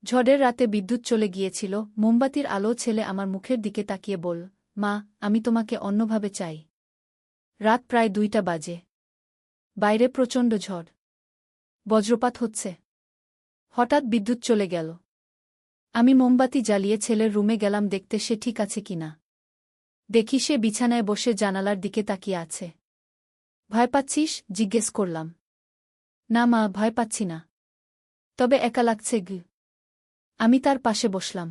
ঝড়ের রাতে বিদ্যুৎ চলে গিয়েছিল, মোমবাতির আলো ছেলে আমার মুখের দিকে তাকিয়ে বল, মা, আমি তোমাকে অন্যভাবে চাই। রাত প্রায় 2টা বাজে। বাইরে প্রচণ্ড ঝড়। বজ্রপাত হচ্ছে। হঠাৎ বিদ্যুৎ চলে গেল। আমি মোমবাতি জ্বালিয়ে ছেলের রুমে গেলাম দেখতে সে ঠিক আছে কিনা। দেখি সে বিছানায় বসে জানালার দিকে তাকিয়ে আছে। ভয় পাচ্ছিস? জিজ্ঞেস করলাম। না মা, ভয় পাচ্ছি না। তবে একা লাগছে গু। আমি তার পাশে বসলাম।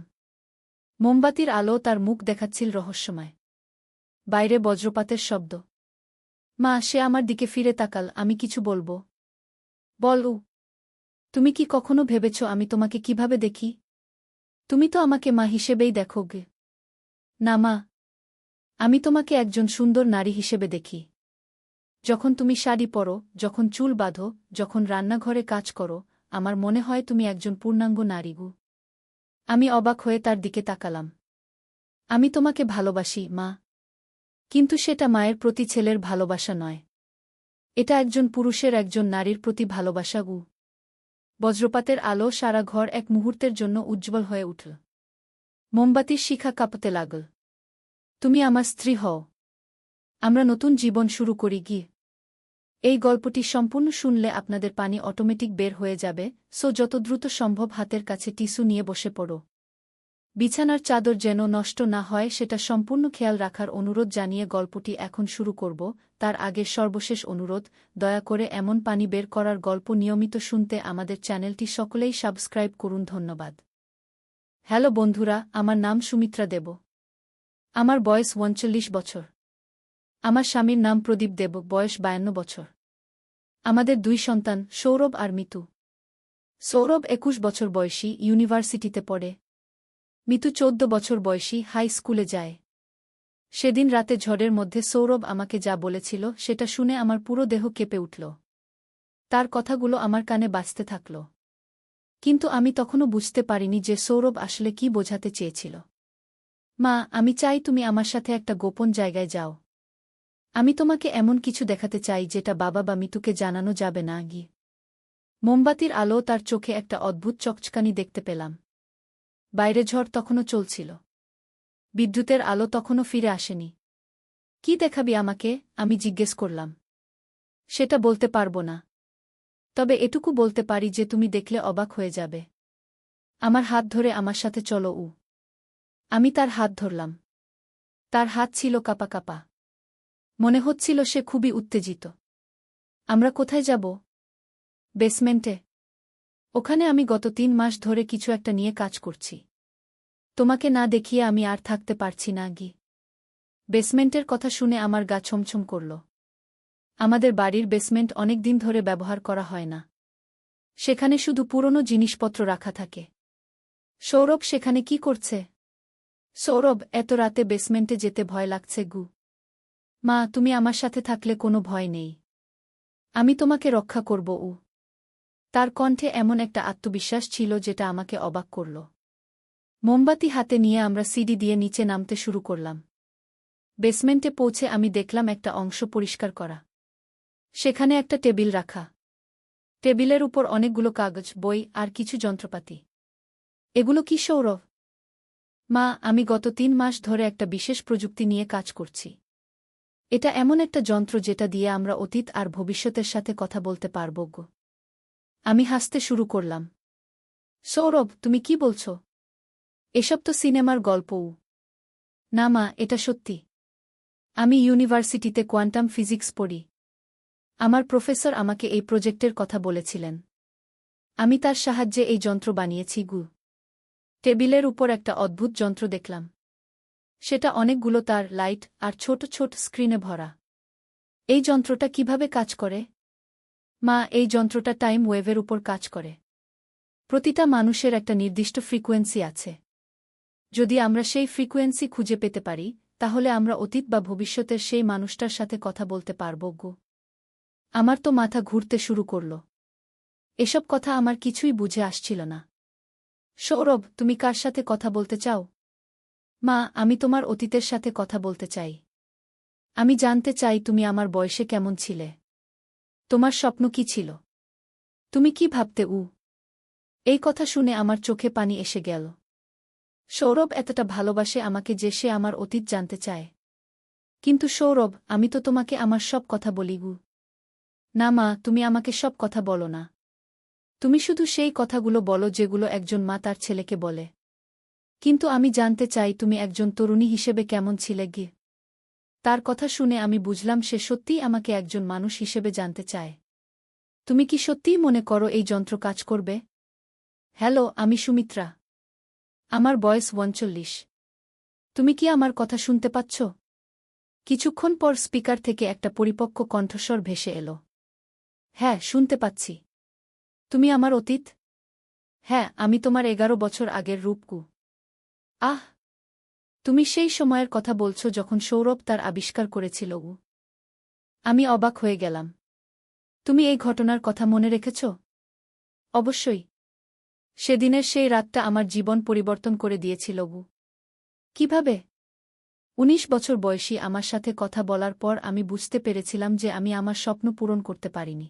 মোমবাতির আলো তার মুখ দেখাচ্ছিল রহস্যময়। বাইরে বজ্রপাতের শব্দ। মা, সে আমার দিকে ফিরে তাকাল। আমি কিছু বলবো। বল। তুমি কি কখনো ভেবেছ আমি তোমাকে কিভাবে দেখি? তুমি তো আমাকে মা হিসেবেই দেখো গে। না মা, আমি তোমাকে একজন সুন্দর নারী হিসেবে দেখি। যখন তুমি শাড়ি পরো, যখন চুল বাঁধো, যখন রান্নাঘরে কাজ করো, আমার মনে হয় তুমি একজন পূর্ণাঙ্গ নারী গু। আমি অবাক হয়ে তার দিকে তাকালাম। আমি তোমাকে ভালোবাসি মা। কিন্তু সেটা মায়ের প্রতি ছেলের ভালোবাসা নয়। এটা একজন পুরুষের একজন নারীর প্রতি ভালোবাসা গু। বজ্রপাতের আলো সারা ঘর এক মুহূর্তের জন্য উজ্জ্বল হয়ে উঠল। মোমবাতির শিখা কাঁপতে লাগল। তুমি আমার স্ত্রী হও। আমরা নতুন জীবন শুরু করি গিয়ে। এই গল্পটি সম্পূর্ণ শুনলে আপনাদের পানি অটোমেটিক বের হয়ে যাবে, সো যত দ্রুত সম্ভব হাতের কাছে টিস্যু নিয়ে বসে পড়ো। বিছানার চাদর যেন নষ্ট না হয় সেটা সম্পূর্ণ খেয়াল রাখার অনুরোধ জানিয়ে গল্পটি এখন শুরু করব। তার আগে সর্বশেষ অনুরোধ, দয়া করে এমন পানি বের করার গল্প নিয়মিত শুনতে আমাদের চ্যানেলটি সকলেই সাবস্ক্রাইব করুন। ধন্যবাদ। হ্যালো বন্ধুরা, আমার নাম সুমিত্রা দেব। আমার বয়স 39 বছর। আমার স্বামীর নাম প্রদীপ দেব, বয়স 52 বছর। আমাদের 2 সন্তান, সৌরভ আর মিতু। সৌরভ 21 বছর বয়সী, ইউনিভার্সিটিতে পড়ে। মিতু 14 বছর বয়সী, হাই স্কুলে যায়। সেদিন রাতে ঝড়ের মধ্যে সৌরভ আমাকে যা বলেছিল সেটা শুনে আমার পুরো দেহ কেঁপে উঠল। তার কথাগুলো আমার কানে বাজতে থাকল। কিন্তু আমি তখনও বুঝতে পারিনি যে সৌরভ আসলে কি বোঝাতে চেয়েছিল। মা, আমি চাই তুমি আমার সাথে একটা গোপন জায়গায় যাও। আমি তোমাকে এমন কিছু দেখাতে চাই যেটা বাবা বা মিতুকে জানানো যাবে না গি। মোমবাতির আলো তার চোখে একটা অদ্ভুত চকচকানি দেখতে পেলাম। বাইরে ঝড় তখনও চলছিল। বিদ্যুতের আলো তখনও ফিরে আসেনি। কি দেখাবি আমাকে? আমি জিজ্ঞেস করলাম। সেটা বলতে পারব না। তবে এটুকু বলতে পারি যে তুমি দেখলে অবাক হয়ে যাবে। আমার হাত ধরে আমার সাথে চলো। আমি তার হাত ধরলাম। তার হাত ছিল কাঁপা কাঁপা। মনে হচ্ছিল সে খুবই উত্তেজিত। আমরা কোথায় যাব? বেসমেন্টে। ওখানে আমি গত 3 মাস ধরে কিছু একটা নিয়ে কাজ করছি। তোমাকে না দেখিয়ে আমি আর থাকতে পারছি না গি। বেসমেন্টের কথা শুনে আমার গা ছমছম করল। আমাদের বাড়ির বেসমেন্ট অনেক দিন ধরে ব্যবহার করা হয় না। সেখানে শুধু পুরনো জিনিসপত্র রাখা থাকে। সৌরভ সেখানে কি করছে? সৌরভ, এত রাতে বেসমেন্টে যেতে ভয় লাগছে গু। মা, তুমি আমার সাথে থাকলে কোনো ভয় নেই। আমি তোমাকে রক্ষা করব। তার কণ্ঠে এমন একটা আত্মবিশ্বাস ছিল যেটা আমাকে অবাক করল। মোমবাতি হাতে নিয়ে আমরা সিঁড়ি দিয়ে নিচে নামতে শুরু করলাম। বেসমেন্টে পৌঁছে আমি দেখলাম একটা অংশ পরিষ্কার করা। সেখানে একটা টেবিল রাখা। টেবিলের উপর অনেকগুলো কাগজ, বই আর কিছু যন্ত্রপাতি। এগুলো কি সৌরভ? মা, আমি গত 3 মাস ধরে একটা বিশেষ প্রযুক্তি নিয়ে কাজ করছি। এটা এমন একটা যন্ত্র যেটা দিয়ে আমরা অতীত আর ভবিষ্যতের সাথে কথা বলতে পারব গো। আমি হাসতে শুরু করলাম। সৌরভ, তুমি কি বলছ? এসব তো সিনেমার গল্পও। না মা, এটা সত্যি। আমি ইউনিভার্সিটিতে কোয়ান্টাম ফিজিক্স পড়ি। আমার প্রফেসর আমাকে এই প্রজেক্টের কথা বলেছিলেন। আমি তার সাহায্যে এই যন্ত্র বানিয়েছি গু। টেবিলের উপর একটা অদ্ভুত যন্ত্র দেখলাম। সেটা অনেকগুলো তার, লাইট আর ছোট ছোট স্ক্রিনে ভরা। এই যন্ত্রটা কিভাবে কাজ করে? মা, এই যন্ত্রটা টাইম ওয়েভের উপর কাজ করে। প্রতিটা মানুষের একটা নির্দিষ্ট ফ্রিকোয়েন্সি আছে। যদি আমরা সেই ফ্রিকোয়েন্সি খুঁজে পেতে পারি, তাহলে আমরা অতীত বা ভবিষ্যতের সেই মানুষটার সাথে কথা বলতে পারব গো। আমার তো মাথা ঘুরতে শুরু করল। এসব কথা আমার কিছুই বুঝে আসছিল না। সৌরভ, তুমি কার সাথে কথা বলতে চাও? মা, আমি তোমার অতীতের সাথে কথা বলতে চাই। আমি জানতে চাই তুমি আমার বয়সে কেমন ছিলে। তোমার স্বপ্ন কি ছিল? তুমি কি ভাবতে? এই কথা শুনে আমার চোখে পানি এসে গেল। সৌরভ এতটা ভালোবাসে আমাকে যে সে আমার অতীত জানতে চায়। কিন্তু সৌরভ, আমি তো তোমাকে আমার সব কথা বলি গু। না মা, তুমি আমাকে সব কথা বলো না। তুমি শুধু সেই কথাগুলো বলো যেগুলো একজন মা তার ছেলেকে বলে। কিন্তু আমি জানতে চাই তুমি একজন তরুণী হিসেবে কেমন ছিলে গে। তার কথা শুনে আমি বুঝলাম সে সত্যিই আমাকে একজন মানুষ হিসেবে জানতে চায়। তুমি কি সত্যিই মনে করো এই যন্ত্র কাজ করবে? হ্যালো, আমি সুমিত্রা। আমার বয়স ৩৯। তুমি কি আমার কথা শুনতে পাচ্ছ? কিছুক্ষণ পর স্পিকার থেকে একটা পরিপক্ক কণ্ঠস্বর ভেসে এলো। হ্যাঁ, শুনতে পাচ্ছি। তুমি আমার অতীত? হ্যাঁ, আমি তোমার ১১ বছর আগের রূপকু। আহ! তুমি সেই সময়ের কথা বলছ যখন সৌরভ তার আবিষ্কার করেছিল উ। আমি অবাক হয়ে গেলাম। তুমি এই ঘটনার কথা মনে রেখেছ? অবশ্যই। সেদিনের সেই রাতটা আমার জীবন পরিবর্তন করে দিয়েছিল উ। কিভাবে? ১৯ বছর বয়সী আমার সাথে কথা বলার পর আমি বুঝতে পেরেছিলাম যে আমি আমার স্বপ্ন পূরণ করতে পারিনি।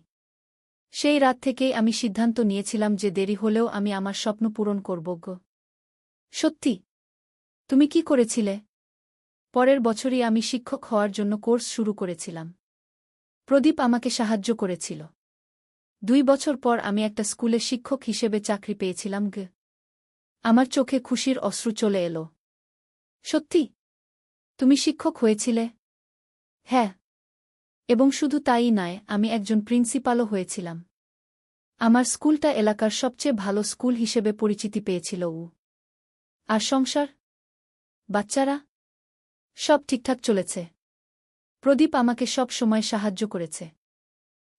সেই রাত থেকেই আমি সিদ্ধান্ত নিয়েছিলাম যে দেরি হলেও আমি আমার স্বপ্ন পূরণ করব গো। সত্যি? তুমি কি করেছিলে? পরের বছরই আমি শিক্ষক হওয়ার জন্য কোর্স শুরু করেছিলাম। প্রদীপ আমাকে সাহায্য করেছিল। ২ বছর পর আমি একটা স্কুলে শিক্ষক হিসেবে চাকরি পেয়েছিলাম গে। আমার চোখে খুশির অশ্রু চলে এলো। সত্যি? তুমি শিক্ষক হয়েছিলে? হ্যাঁ। এবং শুধু তাই নয়, আমি একজন প্রিন্সিপালও হয়েছিলাম। আমার স্কুলটা এলাকার সবচেয়ে ভালো স্কুল হিসেবে পরিচিতি পেয়েছিল উ। আর সংসার? বাচ্চারা? সব ঠিকঠাক চলেছে। প্রদীপ আমাকে সব সময় সাহায্য করেছে।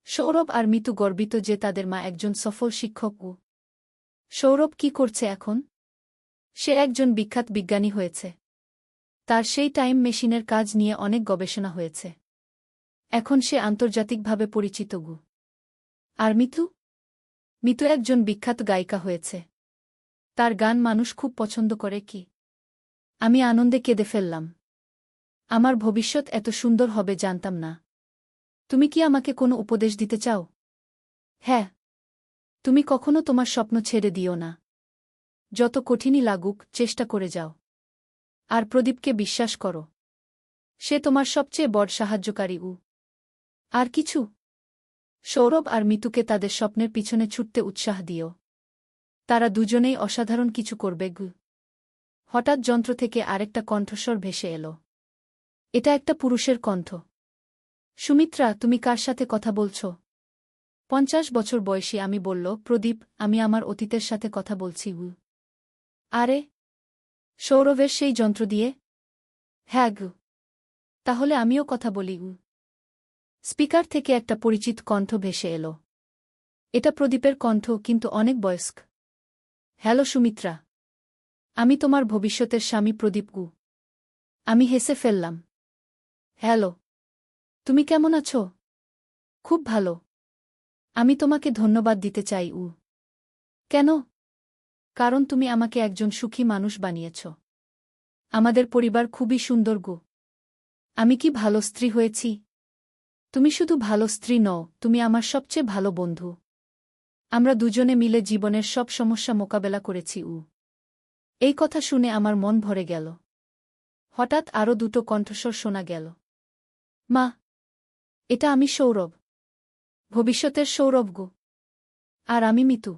সৌরভ আর মিতু গর্বিত যে তাদের মা একজন সফল শিক্ষক উ। সৌরভ কি করছে এখন? সে একজন বিখ্যাত বিজ্ঞানী হয়েছে। তার সেই টাইম মেশিনের কাজ নিয়ে অনেক গবেষণা হয়েছে। এখন সে আন্তর্জাতিকভাবে পরিচিত গু। আর মিতু? মিতু একজন বিখ্যাত গায়িকা হয়েছে। তার গান মানুষ খুব পছন্দ করে কি। আমি আনন্দে কেঁদে ফেললাম। আমার ভবিষ্যৎ এত সুন্দর হবে জানতাম না। তুমি কি আমাকে কোনো উপদেশ দিতে চাও? হ্যাঁ। তুমি কখনো তোমার স্বপ্ন ছেড়ে দিও না। যত কঠিনই লাগুক, চেষ্টা করে যাও। আর প্রদীপকে বিশ্বাস করো। সে তোমার সবচেয়ে বড় সাহায্যকারী উ। আর কিছু? সৌরভ আর মিতুকে তাদের স্বপ্নের পিছনে ছুটতে উৎসাহ দিও। তারা দুজনেই অসাধারণ কিছু করবে গু। হঠাৎ যন্ত্র থেকে আরেকটা কণ্ঠস্বর ভেসে এলো। এটা একটা পুরুষের কণ্ঠ। সুমিত্রা, তুমি কার সাথে কথা বলছ? ৫০ বছর বয়সী আমি বলল, প্রদীপ, আমি আমার অতীতের সাথে কথা বলছি গু। আরে, সৌরভের সেই যন্ত্র দিয়ে? হ্যাঁ গু। তাহলে আমিও কথা বলি গু। স্পিকার থেকে একটা পরিচিত কণ্ঠ ভেসে এলো। এটা প্রদীপের কণ্ঠ, কিন্তু অনেক বয়স্ক। হ্যালো সুমিত্রা। আমি তোমার ভবিষ্যতের স্বামী প্রদীপ গু। আমি হেসে ফেললাম। হ্যালো। তুমি কেমন আছো? খুব ভালো। আমি তোমাকে ধন্যবাদ দিতে চাই উ। কেন? কারণ তুমি আমাকে একজন সুখী মানুষ বানিয়েছ। আমাদের পরিবার খুবই সুন্দর গো। আমি কি ভালো স্ত্রী হয়েছি? তুমি শুধু ভালো স্ত্রী নও, তুমি আমার সবচেয়ে ভালো বন্ধু। আমরা দুজনে মিলে জীবনের সব সমস্যা মোকাবেলা করেছি উ। এই কথা শুনে আমার মন ভরে গেল। হঠাৎ আরও দুটো কণ্ঠস্বর শোনা গেল। মা! এটা আমি সৌরভ। ভবিষ্যতের সৌরভ গো। আর আমি মিতু।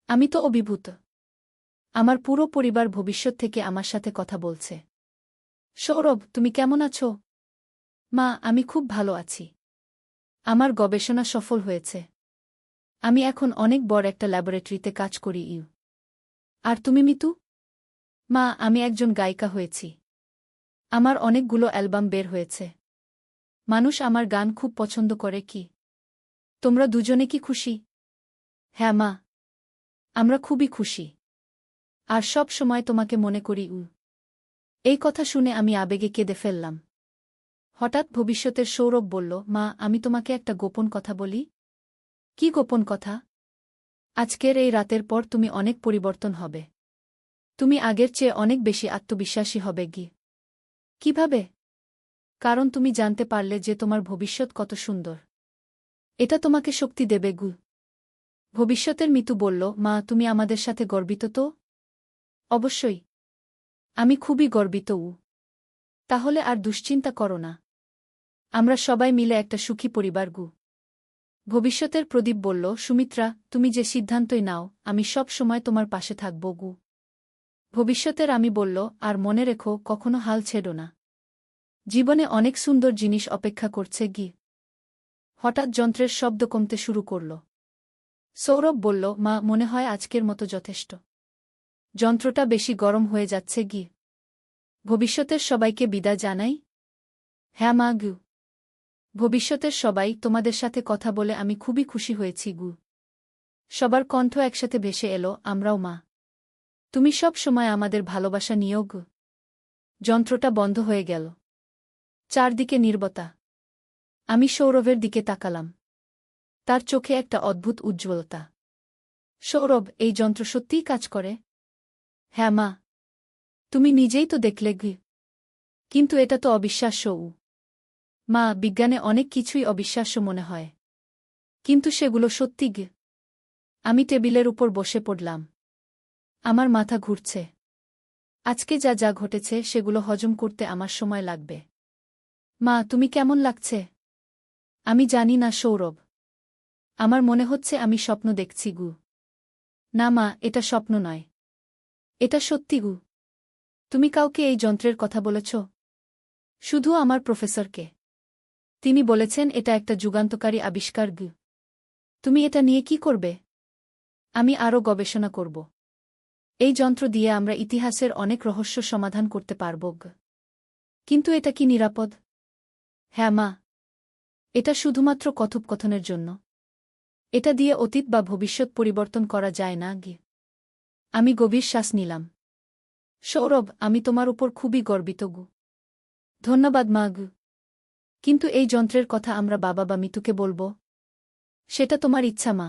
আমি তো অভিভূত। আমার পুরো পরিবার ভবিষ্যৎ থেকে আমার সাথে কথা বলছে। সৌরভ, তুমি কেমন আছো? মা, আমি খুব ভালো আছি। আমার গবেষণা সফল হয়েছে। আমি এখন অনেক বড় একটা ল্যাবরেটরিতে কাজ করি ইউ। আর তুমি মিতু? মা, আমি একজন গায়িকা হয়েছি। আমার অনেকগুলো অ্যালবাম বের হয়েছে। মানুষ আমার গান খুব পছন্দ করে কি। তোমরা দুজনে কি খুশি? হ্যাঁ মা। আমরা খুবই খুশি। আর সব সময় তোমাকে মনে করি উ। এই কথা শুনে আমি আবেগে কেঁদে ফেললাম। হঠাৎ ভবিষ্যতের সৌরভ বলল, মা, আমি তোমাকে একটা গোপন কথা বলি। কি গোপন কথা? আজকের এই রাতের পর তুমি অনেক পরিবর্তন হবে। তুমি আগের চেয়ে অনেক বেশি আত্মবিশ্বাসী হবে গি। কিভাবে? কারণ তুমি জানতে পারলে যে তোমার ভবিষ্যৎ কত সুন্দর। এটা তোমাকে শক্তি দেবে গু। ভবিষ্যতের মিতু বলল, মা তুমি আমাদের সাথে গর্বিত তো? অবশ্যই। আমি খুবই গর্বিত। তাহলে আর দুশ্চিন্তা করো না। আমরা সবাই মিলে একটা সুখী পরিবার। ভবিষ্যতের প্রদীপ বলল, সুমিত্রা তুমি যে সিদ্ধান্তই নাও আমি সব সময় তোমার পাশে থাকব। ভবিষ্যতের আমি বলল, আর মনে রেখো কখনো হাল ছেড়ো না। জীবনে অনেক সুন্দর জিনিস অপেক্ষা করছে। হঠাৎ যন্ত্রের শব্দ কমতে শুরু করল। সৌরভ বলল, মা মনে হয় আজকের মতো যথেষ্ট। যন্ত্রটা বেশি গরম হয়ে যাচ্ছে। ভবিষ্যতের সবাইকে বিদায় জানাই। হ্যাঁ মা। ভবিষ্যতের সবাই তোমাদের সাথে কথা বলে আমি খুবই খুশি হয়েছি। সবার কণ্ঠ একসাথে ভেসে এলো, আমরাও মা। তুমি সব সময় আমাদের ভালোবাসা নিয়োগ। যন্ত্রটা বন্ধ হয়ে গেল। চারদিকে নীরবতা। আমি সৌরভের দিকে তাকালাম। তার চোখে একটা অদ্ভুত উজ্জ্বলতা। সৌরভ, এই যন্ত্র সত্যিই কাজ করে? হ্যাঁ মা। তুমি নিজেই তো দেখলে। কিন্তু এটা তো অবিশ্বাস্য। মা, বিজ্ঞানে অনেক কিছুই অবিশ্বাস্য মনে হয়। কিন্তু সেগুলো সত্যি। আমি টেবিলের উপর বসে পড়লাম। আমার মাথা ঘুরছে। আজকে যা যা ঘটেছে সেগুলো হজম করতে আমার সময় লাগবে। মা, তুমি কেমন লাগছে? আমি জানি না সৌরভ। আমার মনে হচ্ছে আমি স্বপ্ন দেখছি। না মা, এটা স্বপ্ন নয়। এটা সত্যি। তুমি কাউকে এই যন্ত্রের কথা বলেছ? শুধু আমার প্রফেসরকে। তিনি বলেছেন এটা একটা যুগান্তকারী আবিষ্কার। তুমি এটা নিয়ে কি করবে? আমি আরও গবেষণা করব। এই যন্ত্র দিয়ে আমরা ইতিহাসের অনেক রহস্য সমাধান করতে পারব। কিন্তু এটা কি নিরাপদ? হ্যাঁ মা। এটা শুধুমাত্র কথোপকথনের জন্য। এটা দিয়ে অতীত বা ভবিষ্যৎ পরিবর্তন করা যায় না। আমি গভীর শ্বাস নিলাম। সৌরভ, আমি তোমার উপর খুবই গর্বিত। ধন্যবাদ মা। কিন্তু এই যন্ত্রের কথা আমরা বাবা বা মিতুকে বলব? সেটা তোমার ইচ্ছা মা।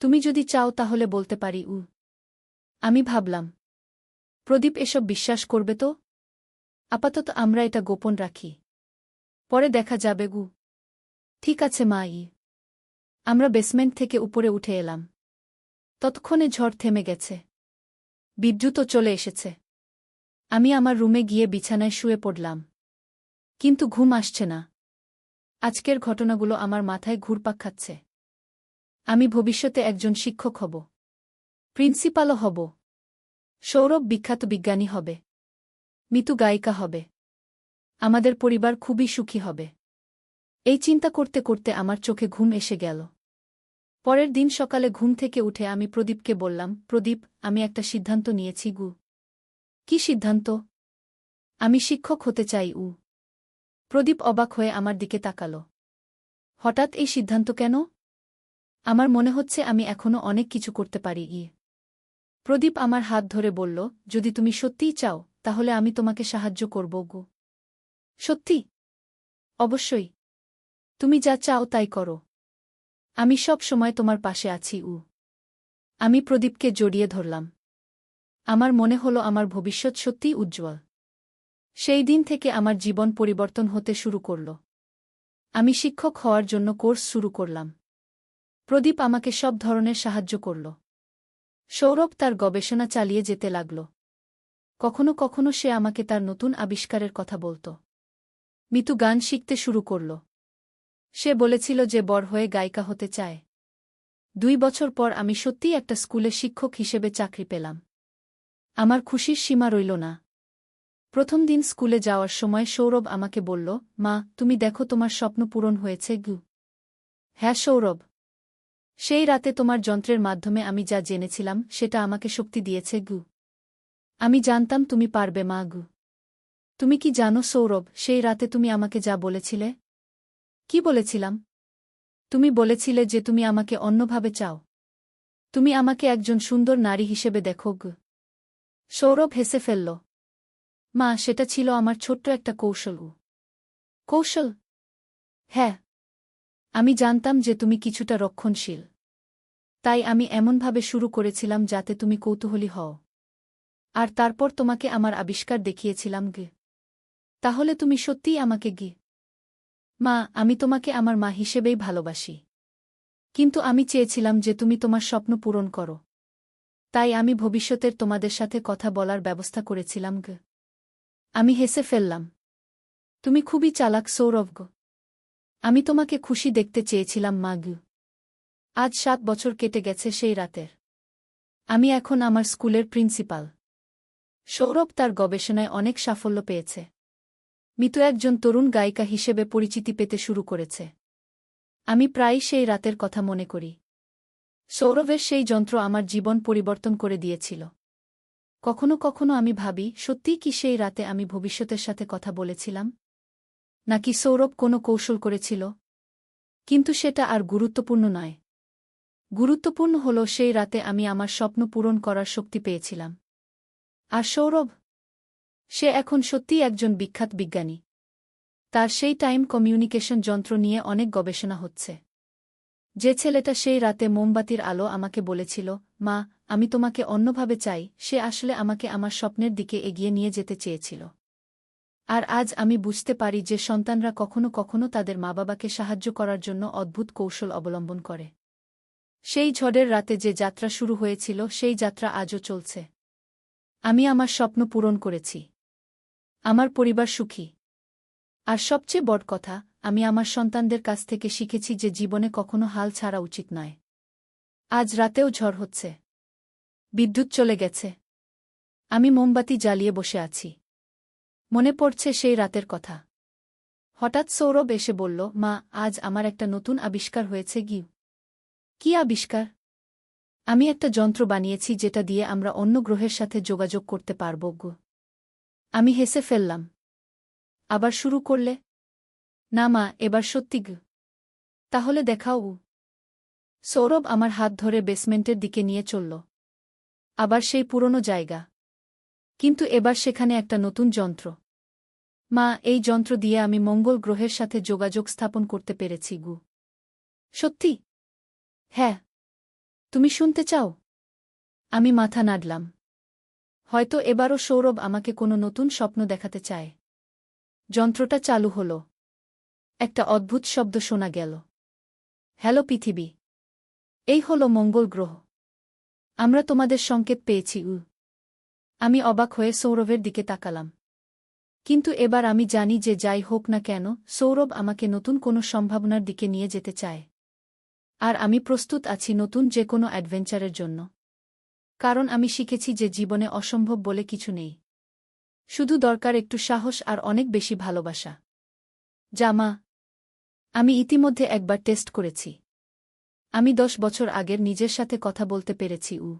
তুমি যদি চাও তাহলে বলতে পারি। আমি ভাবলাম, প্রদীপ এসব বিশ্বাস করবে তো? আপাতত আমরা এটা গোপন রাখি। পরে দেখা যাবে। ঠিক আছে মা। আমরা বেসমেন্ট থেকে উপরে উঠে এলাম। ততক্ষণে ঝড় থেমে গেছে। বিদ্যুৎও চলে এসেছে। আমি আমার রুমে গিয়ে বিছানায় শুয়ে পড়লাম। কিন্তু ঘুম আসছে না। আজকের ঘটনাগুলো আমার মাথায় ঘুরপাক খাচ্ছে। আমি ভবিষ্যতে একজন শিক্ষক হব। প্রিন্সিপালও হব। সৌরভ বিখ্যাত বিজ্ঞানী হবে। মিতু গায়িকা হবে। আমাদের পরিবার খুবই সুখী হবে। এই চিন্তা করতে করতে আমার চোখে ঘুম এসে গেল। পরের দিন সকালে ঘুম থেকে উঠে আমি প্রদীপকে বললাম, প্রদীপ, আমি একটা সিদ্ধান্ত নিয়েছি। কি সিদ্ধান্ত? আমি শিক্ষক হতে চাই। প্রদীপ অবাক হয়ে আমার দিকে তাকাল। হঠাৎ এই সিদ্ধান্ত কেন? আমার মনে হচ্ছে আমি এখনো অনেক কিছু করতে পারি। প্রদীপ আমার হাত ধরে বলল, যদি তুমি সত্যিই চাও তাহলে আমি তোমাকে সাহায্য করব। সত্যি? অবশ্যই। তুমি যা চাও তাই করো। আমি সব সময় তোমার পাশে আছি। আমি প্রদীপকে জড়িয়ে ধরলাম। আমার মনে হলো আমার ভবিষ্যৎ সত্যিই উজ্জ্বল। সেই দিন থেকে আমার জীবন পরিবর্তন হতে শুরু করল। আমি শিক্ষক হওয়ার জন্য কোর্স শুরু করলাম। প্রদীপ আমাকে সব ধরনের সাহায্য করল। সৌরভ তার গবেষণা চালিয়ে যেতে লাগল। কখনো কখনো সে আমাকে তার নতুন আবিষ্কারের কথা বলত। মিতু গান শিখতে শুরু করল। সে বলেছিল যে বড় হয়ে গায়িকা হতে চায়। 2 বছর পর আমি সত্যিই একটা স্কুলে শিক্ষক হিসেবে চাকরি পেলাম। আমার খুশির সীমা রইল না। প্রথম দিন স্কুলে যাওয়ার সময় সৌরভ আমাকে বলল, মা, তুমি দেখো তোমার স্বপ্ন পূরণ হয়েছে। হ্যাঁ সৌরভ। সেই রাতে তোমার যন্ত্রের মাধ্যমে আমি যা জেনেছিলাম সেটা আমাকে শক্তি দিয়েছে। আমি জানতাম তুমি পারবে মা। তুমি কি জানো সৌরভ, সেই রাতে তুমি আমাকে যা বলেছিলে? কি বলেছিলাম? তুমি বলেছিলে যে তুমি আমাকে অন্যভাবে চাও। তুমি আমাকে একজন সুন্দর নারী হিসেবে দেখো। সৌরভ হেসে ফেলল। মা, সেটা ছিল আমার ছোট্ট একটা কৌশল। কৌশল? হ্যাঁ। আমি জানতাম যে তুমি কিছুটা রক্ষণশীল। তাই আমি এমনভাবে শুরু করেছিলাম যাতে তুমি কৌতূহলী হও। আর তারপর তোমাকে আমার আবিষ্কার দেখিয়েছিলাম। তাহলে তুমি সত্যিই আমাকে। মা, আমি তোমাকে আমার মা হিসেবেই ভালোবাসি। কিন্তু আমি চেয়েছিলাম যে তুমি তোমার স্বপ্ন পূরণ করো। তাই আমি ভবিষ্যতের তোমাদের সাথে কথা বলার ব্যবস্থা করেছিলাম গ। আমি হেসে ফেললাম। তুমি খুবই চালাক সৌরভ গ। আমি তোমাকে খুশি দেখতে চেয়েছিলাম মা গু। আজ 7 বছর কেটে গেছে সেই রাতের। আমি এখন আমার স্কুলের প্রিন্সিপাল। সৌরভ তার গবেষণায় অনেক সাফল্য পেয়েছে। মিতু একজন তরুণ গায়িকা হিসেবে পরিচিতি পেতে শুরু করেছে। আমি প্রায়ই সেই রাতের কথা মনে করি। সৌরভের সেই যন্ত্র আমার জীবন পরিবর্তন করে দিয়েছিল। কখনো কখনো আমি ভাবি, সত্যিই কি সেই রাতে আমি ভবিষ্যতের সাথে কথা বলেছিলাম? নাকি সৌরভ কোনো কৌশল করেছিল? কিন্তু সেটা আর গুরুত্বপূর্ণ নয়। গুরুত্বপূর্ণ হল সেই রাতে আমি আমার স্বপ্ন পূরণ করার শক্তি পেয়েছিলাম। আর সৌরভ? সে এখন সত্যিই একজন বিখ্যাত বিজ্ঞানী। তার সেই টাইম কমিউনিকেশন যন্ত্র নিয়ে অনেক গবেষণা হচ্ছে। যে ছেলেটা সেই রাতে মোমবাতির আলো আমাকে বলেছিল, মা, আমি তোমাকে অন্যভাবে চাই, সে আসলে আমাকে আমার স্বপ্নের দিকে এগিয়ে নিয়ে যেতে চেয়েছিল। আর আজ আমি বুঝতে পারি যে সন্তানরা কখনো কখনো তাদের মা-বাবাকে সাহায্য করার জন্য অদ্ভুত কৌশল অবলম্বন করে। সেই ঝড়ের রাতে যে যাত্রা শুরু হয়েছিল সেই যাত্রা আজও চলছে। আমি আমার স্বপ্ন পূরণ করেছি। আমার পরিবার সুখী। আর সবচেয়ে বড় কথা, আমি আমার সন্তানদের কাছ থেকে শিখেছি যে জীবনে কখনো হাল ছাড়া উচিত নয়। আজ রাতেও ঝড় হচ্ছে। বিদ্যুৎ চলে গেছে। আমি মোমবাতি জ্বালিয়ে বসে আছি। মনে পড়ছে সেই রাতের কথা। হঠাৎ সৌরভ এসে বলল, মা, আজ আমার একটা নতুন আবিষ্কার হয়েছে গি। কি আবিষ্কার? আমি একটা যন্ত্র বানিয়েছি যেটা দিয়ে আমরা অন্য গ্রহের সাথে যোগাযোগ করতে পারব গো। আমি হেসে ফেললাম। আবার শুরু করলে? না মা, এবার সত্যি গো। তাহলে দেখাও। সৌরভ আমার হাত ধরে বেসমেন্টের দিকে নিয়ে চলল। আবার সেই পুরনো জায়গা। কিন্তু এবার সেখানে একটা নতুন যন্ত্র। মা, এই যন্ত্র দিয়ে আমি মঙ্গল গ্রহের সাথে যোগাযোগ স্থাপন করতে পেরেছি গু। সত্যি? হ্যাঁ। তুমি শুনতে চাও? আমি মাথা নাড়লাম। হয়তো এবারও সৌরভ আমাকে কোনো নতুন স্বপ্ন দেখাতে চায়। যন্ত্রটা চালু হল। একটা অদ্ভুত শব্দ শোনা গেল। হ্যালো পৃথিবী। এই হল মঙ্গল গ্রহ। আমরা তোমাদের সংকেত পেয়েছি উ। আমি অবাক হয়ে সৌরভের দিকে তাকালাম। কিন্তু এবার আমি জানি যে যাই হোক না কেন, সৌরভ আমাকে নতুন কোনো সম্ভাবনার দিকে নিয়ে যেতে চায়। আর আমি প্রস্তুত আছি নতুন যে কোনো অ্যাডভেঞ্চারের জন্য। কারণ আমি শিখেছি যে জীবনে অসম্ভব বলে কিছু নেই। শুধু দরকার একটু সাহস আর অনেক বেশি ভালোবাসা। জামা। আমি ইতিমধ্যে একবার টেস্ট করেছি। আমি 10 বছর আগের নিজের সাথে কথা বলতে পেরেছি উ।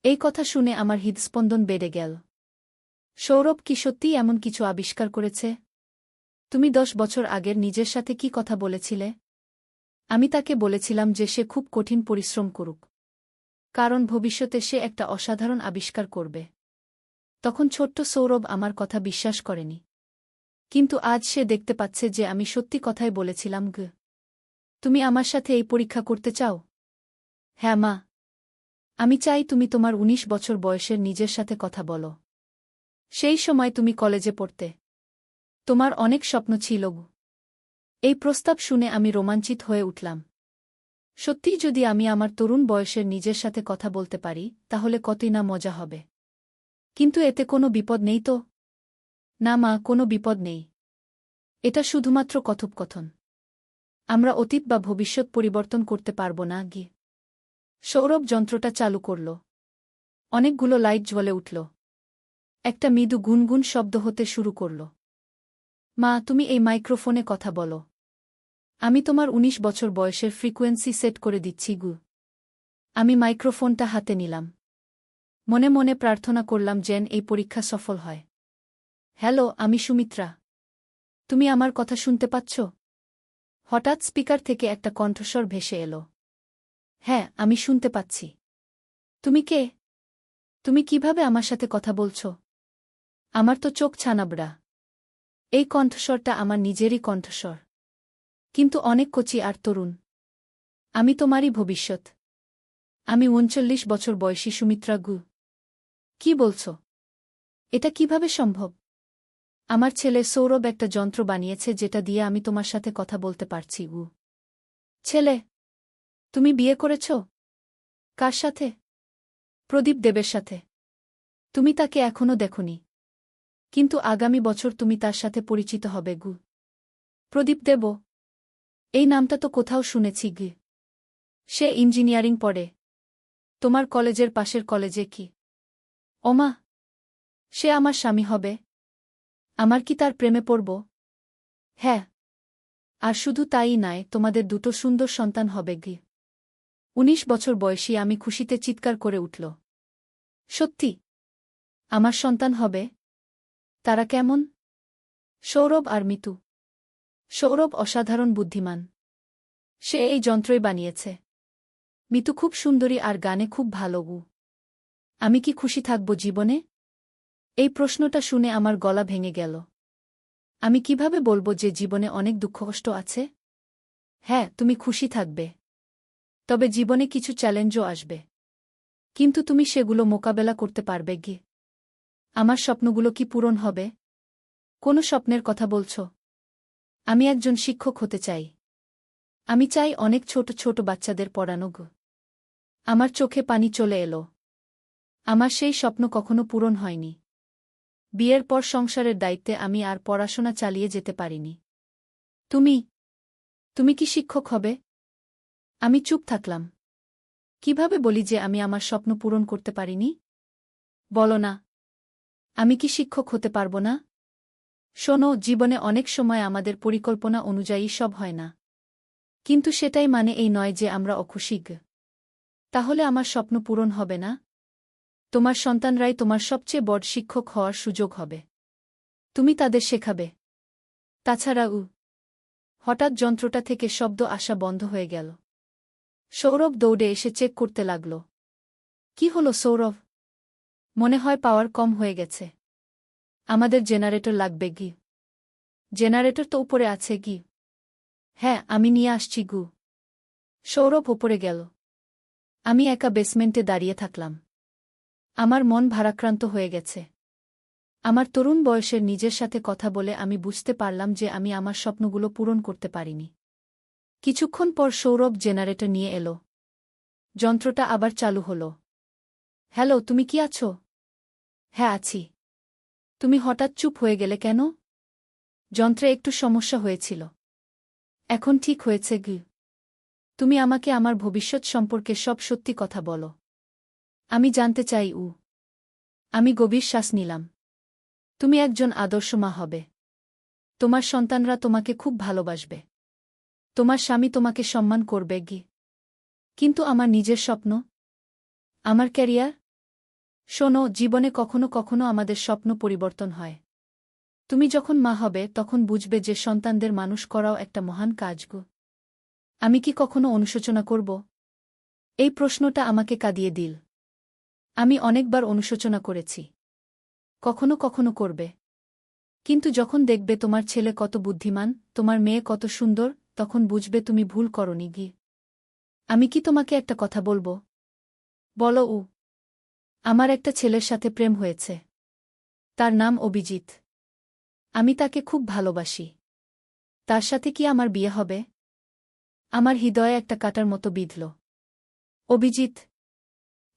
এই কথা শুনে আমার হৃদস্পন্দন বেড়ে গেল। সৌরভ কি সত্যিই এমন কিছু আবিষ্কার করেছে? তুমি 10 বছর আগের নিজের সাথে কি কথা বলেছিলে? আমি তাকে বলেছিলাম যে সে খুব কঠিন পরিশ্রম করুক। কারণ ভবিষ্যতে সে একটা অসাধারণ আবিষ্কার করবে। তখন ছোট্ট সৌরভ আমার কথা বিশ্বাস করেনি। কিন্তু আজ সে দেখতে পাচ্ছে যে আমি সত্যি কথাই বলেছিলাম গ। তুমি আমার সাথে এই পরীক্ষা করতে চাও? হ্যাঁ মা। আমি চাই তুমি তোমার 19 বছর বয়সের নিজের সাথে কথা বলো। সেই সময় তুমি কলেজে পড়তে। তোমার অনেক স্বপ্ন ছিল গো। এই প্রস্তাব শুনে আমি রোমাঞ্চিত হয়ে উঠলাম। সত্যিই যদি আমি আমার তরুণ বয়সের নিজের সাথে কথা বলতে পারি, তাহলে কতই না মজা হবে। কিন্তু এতে কোনো বিপদ নেই তো? না মা, কোনো বিপদ নেই। এটা শুধুমাত্র কথোপকথন। আমরা অতীত বা ভবিষ্যৎ পরিবর্তন করতে পারব না গি। সৌরভ যন্ত্রটা চালু করল। অনেকগুলো লাইট জ্বলে উঠল। একটা মৃদু গুনগুন শব্দ হতে শুরু করল। মা, তুমি এই মাইক্রোফোনে কথা বলো। আমি তোমার 19 বছর বয়সের ফ্রিকোয়েন্সি সেট করে দিচ্ছি গু। আমি মাইক্রোফোনটা হাতে নিলাম। মনে মনে প্রার্থনা করলাম যেন এই পরীক্ষা সফল হয়। হ্যালো, আমি সুমিত্রা। তুমি আমার কথা শুনতে পাচ্ছ? হঠাৎ স্পিকার থেকে একটা কণ্ঠস্বর ভেসে এলো। হ্যাঁ, আমি শুনতে পাচ্ছি। তুমি কে? তুমি কিভাবে আমার সাথে কথা বলছ? আমার তো চোখ ছানাবড়া। এই কণ্ঠস্বরটা আমার নিজেরই কণ্ঠস্বর। কিন্তু অনেক কচি আর তরুণ। আমি তোমারই ভবিষ্যৎ। আমি 39 বছর বয়সী সুমিত্রা গু। কি বলছ? এটা কিভাবে সম্ভব? আমার ছেলে সৌরভ একটা যন্ত্র বানিয়েছে যেটা দিয়ে আমি তোমার সাথে কথা বলতে পারছি গু। ছেলে? তুমি বিয়ে করেছ? কার সাথে? প্রদীপ দেবের সাথে। তুমি তাকে এখনো দেখোনি, কিন্তু আগামী বছর তুমি তার সাথে পরিচিত হবে গু। প্রদীপ দেব? এই নামটা তো কোথাও শুনেছি গি। সে ইঞ্জিনিয়ারিং পড়ে। তোমার কলেজের পাশের কলেজে কি? ওমা, সে আমার স্বামী হবে। আমার কি তার প্রেমে পড়ব? হ্যাঁ। আর শুধু তাই নয়, তোমাদের দুটো সুন্দর সন্তান হবে গি। ১৯ বছর বয়সী আমি খুশিতে চিৎকার করে উঠল। সত্যি? আমার সন্তান হবে? তারা কেমন? সৌরভ আর মিতু। সৌরভ অসাধারণ বুদ্ধিমান। সে এই যন্ত্রই বানিয়েছে। মিতু খুব সুন্দরী আর গানে খুব ভালো গু। আমি কি খুশি থাকব জীবনে? এই প্রশ্নটা শুনে আমার গলা ভেঙে গেল। আমি কিভাবে বলবো যে জীবনে অনেক দুঃখকষ্ট আছে? হ্যাঁ, তুমি খুশি থাকবে। তবে জীবনে কিছু চ্যালেঞ্জও আসবে। কিন্তু তুমি সেগুলো মোকাবেলা করতে পারবে গি। আমার স্বপ্নগুলো কি পূরণ হবে? কোনো স্বপ্নের কথা বলছ? আমি একজন শিক্ষক হতে চাই। আমি চাই অনেক ছোট ছোট বাচ্চাদের পড়ানো গো। আমার চোখে পানি চলে এলো। আমার সেই স্বপ্ন কখনো পূরণ হয়নি। বিয়ের পর সংসারের দায়িত্বে আমি আর পড়াশোনা চালিয়ে যেতে পারিনি। তুমি? তুমি কি শিক্ষক হবে? আমি চুপ থাকলাম। কিভাবে বলি যে আমি আমার স্বপ্ন পূরণ করতে পারিনি? বলো না। আমি কি শিক্ষক হতে পারব না? শোনো, জীবনে অনেক সময় আমাদের পরিকল্পনা অনুযায়ী সব হয় না। কিন্তু সেটাই মানে এই নয় যে আমরা অখুশি। তাহলে আমার স্বপ্ন পূরণ হবে না? তোমার সন্তানরাই তোমার সবচেয়ে বড় শিক্ষক হওয়ার সুযোগ হবে। তুমি তাদের শেখাবে। তাছাড়া হঠাৎ যন্ত্রটা থেকে শব্দ আসা বন্ধ হয়ে গেল। সৌরভ দৌড়ে এসে চেক করতে লাগল। কি হলো সৌরভ? মনে হয় পাওয়ার কম হয়ে গেছে। আমাদের জেনারেটর লাগবে গি। জেনারেটর তো উপরে আছে গি। হ্যাঁ, আমি নিয়ে আসছি গু। সৌরভ উপরে গেল। আমি একা বেসমেন্টে দাঁড়িয়ে থাকলাম। আমার মন ভারাক্রান্ত হয়ে গেছে। আমার তরুণ বয়সের নিজের সাথে কথা বলে আমি বুঝতে পারলাম যে আমি আমার স্বপ্নগুলো পূরণ করতে পারিনি। কিছুক্ষণ পর সৌরভ জেনারেটর নিয়ে এলো। যন্ত্রটা আবার চালু হলো। হ্যালো, তুমি কি আছো? হ্যাঁ, আছি। তুমি হঠাৎ চুপ হয়ে গেলে কেন? যন্ত্রে একটু সমস্যা হয়েছিল। এখন ঠিক হয়েছে গি। তুমি আমাকে আমার ভবিষ্যৎ সম্পর্কে সব সত্যি কথা বলো। আমি জানতে চাই। আমি গভীর শ্বাস নিলাম। তুমি একজন আদর্শ মা হবে। তোমার সন্তানরা তোমাকে খুব ভালোবাসবে। তোমার স্বামী তোমাকে সম্মান করবে গি। কিন্তু আমার নিজের স্বপ্ন? আমার ক্যারিয়ার? শোনো, জীবনে কখনো কখনো আমাদের স্বপ্ন পরিবর্তন হয়। তুমি যখন মা হবে তখন বুঝবে যে সন্তানদের মানুষ করাও একটা মহান কাজ গো। আমি কি কখনো অনুশোচনা করব? এই প্রশ্নটা আমাকে কাঁদিয়ে দিল। আমি অনেকবার অনুশোচনা করেছি। কখনো কখনো করবে। কিন্তু যখন দেখবে তোমার ছেলে কত বুদ্ধিমান, তোমার মেয়ে কত সুন্দর, তখন বুঝবে তুমি ভুল করনি গি। আমি কি তোমাকে একটা কথা বলবো? বলো। আমার একটা ছেলের সাথে প্রেম হয়েছে। তার নাম অভিজিৎ। আমি তাকে খুব ভালোবাসি। তার সাথে কি আমার বিয়ে হবে? আমার হৃদয়ে একটা কাঁটার মতো বিঁধল। অভিজিৎ,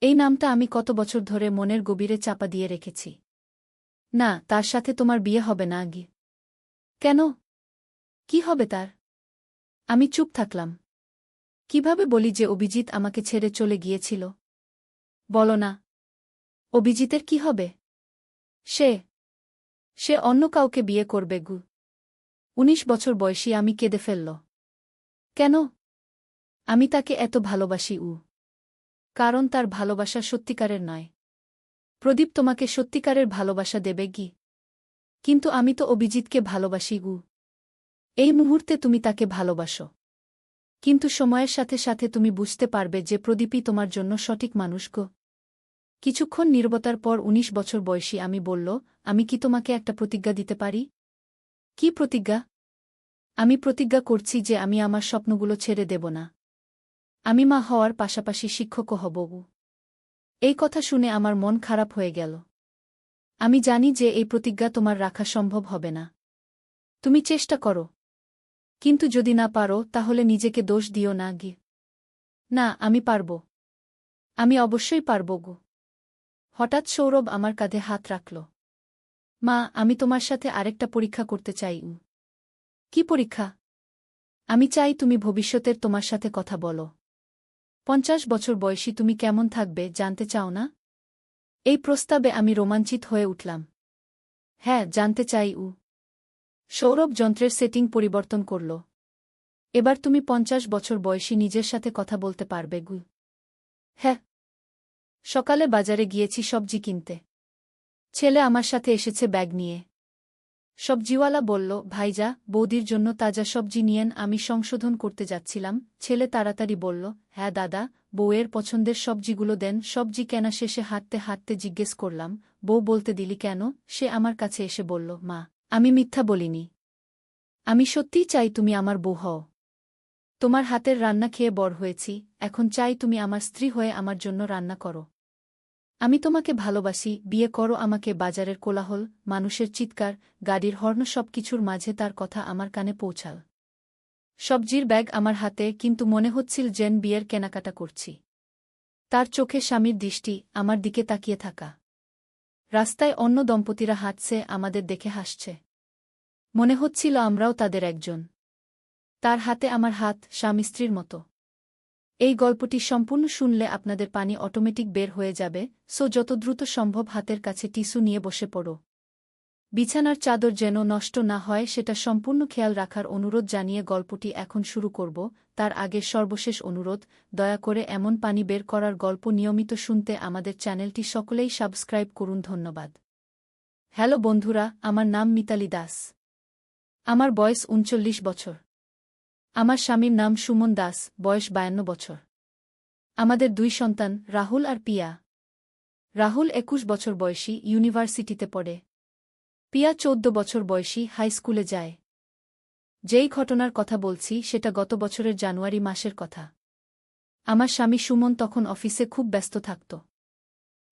এই নামটা আমি কত বছর ধরে মনের গভীরে চাপা দিয়ে রেখেছি। না, তার সাথে তোমার বিয়ে হবে না গি। কেন? কি হবে তার? আমি চুপ থাকলাম। কিভাবে বলি যে অভিজিৎ আমাকে ছেড়ে চলে গিয়েছিল? বলো না। অভিজিতের কি হবে? সে সে অন্য কাউকে বিয়ে করবে গু। ১৯ বছর বয়সী আমি কেঁদে ফেলল। কেন? আমি তাকে এত ভালোবাসি। কারণ তার ভালোবাসা সত্যিকারের নয়। প্রদীপ তোমাকে সত্যিকারের ভালোবাসা দেবে গি। কিন্তু আমি তো অভিজিৎকে ভালোবাসি। এই মুহূর্তে তুমি তাকে ভালোবাসো। কিন্তু সময়ের সাথে সাথে তুমি বুঝতে পারবে যে প্রদীপই তোমার জন্য সঠিক মানুষ গো। কিছুক্ষণ নীরবতার পর ১৯ বছর বয়সী আমি বলল, আমি কি তোমাকে একটা প্রতিজ্ঞা দিতে পারি? কি প্রতিজ্ঞা? আমি প্রতিজ্ঞা করছি যে আমি আমার স্বপ্নগুলো ছেড়ে দেব না। আমি মা হওয়ার পাশাপাশি শিক্ষকও হব। এই কথা শুনে আমার মন খারাপ হয়ে গেল। আমি জানি যে এই প্রতিজ্ঞা তোমার রাখা সম্ভব হবে না। তুমি চেষ্টা করো। কিন্তু যদি না পারো তাহলে নিজেকে দোষ দিও না গি। না, আমি পারব। আমি অবশ্যই পারব গো। হঠাৎ সৌরভ আমার কাঁধে হাত রাখল। মা, আমি তোমার সাথে আরেকটা পরীক্ষা করতে চাই। কি পরীক্ষা? আমি চাই তুমি ভবিষ্যতের তোমার সাথে কথা বলো। 50 বছর বয়সী তুমি কেমন থাকবে জানতে চাও না? এই প্রস্তাবে আমি রোমাঞ্চিত হয়ে উঠলাম। হ্যাঁ, জানতে চাই। সৌরভ যন্ত্রের সেটিং পরিবর্তন করল। এবার তুমি 50 বছর বয়সী নিজের সাথে কথা বলতে পারবে গু। হ্যাঁ। সকালে বাজারে গিয়েছি সবজি কিনতে। ছেলে আমার সাথে এসেছে ব্যাগ নিয়ে। সবজিওয়ালা বলল, ভাইজা, বৌদির জন্য তাজা সবজি নিয়েন। আমি সংশোধন করতে যাচ্ছিলাম। ছেলে তাড়াতাড়ি বলল, হ্যাঁ দাদা, বউয়ের পছন্দের সবজিগুলো দেন। সবজি কেনা শেষে হাঁটতে হাঁটতে জিজ্ঞেস করলাম, বউ বলতে দিলি কেন? সে আমার কাছে এসে বলল, মা, আমি মিথ্যা বলিনি। আমি সত্যিই চাই তুমি আমার বউ হও। তোমার হাতের রান্না খেয়ে বড় হয়েছি, এখন চাই তুমি আমার স্ত্রী হয়ে আমার জন্য রান্না করো। আমি তোমাকে ভালোবাসি, বিয়ে করো আমাকে। বাজারের কোলাহল, মানুষের চিৎকার, গাড়ির হর্ন সবকিছুর মাঝে তার কথা আমার কানে পৌঁছাল। সবজির ব্যাগ আমার হাতে, কিন্তু মনে হচ্ছিল যেন বিয়ের কেনাকাটা করছি। তার চোখে স্বামীর দৃষ্টি, আমার দিকে তাকিয়ে থাকা। রাস্তায় অন্য দম্পতিরা হাঁটছে, আমাদের দেখে হাসছে। মনে হচ্ছিল আমরাও তাদের একজন। তার হাতে আমার হাত, স্বামী স্ত্রীর মতো। এই গল্পটি সম্পূর্ণ শুনলে আপনাদের পানি অটোমেটিক বের হয়ে যাবে, সো যত দ্রুত সম্ভব হাতের কাছে টিস্যু নিয়ে বসে পড়ো। বিছানার চাদর যেন নষ্ট না হয় সেটা সম্পূর্ণ খেয়াল রাখার অনুরোধ জানিয়ে গল্পটি এখন শুরু করব। তার আগে সর্বশেষ অনুরোধ, দয়া করে এমন পানি বের করার গল্প নিয়মিত শুনতে আমাদের চ্যানেলটি সকলেই সাবস্ক্রাইব করুন। ধন্যবাদ। হ্যালো বন্ধুরা, আমার নাম মিতালি দাস। আমার বয়স 39 বছর। আমার স্বামীর নাম সুমন দাস, বয়স 52 বছর। আমাদের 2 সন্তান, রাহুল আর পিয়া। রাহুল 21 বছর বয়সী, ইউনিভার্সিটিতে পড়ে। পিয়া 14 বছর বয়সী, হাই স্কুলে যায়। যেই ঘটনার কথা বলছি সেটা গত বছরের জানুয়ারি মাসের কথা। আমার স্বামী সুমন তখন অফিসে খুব ব্যস্ত থাকত।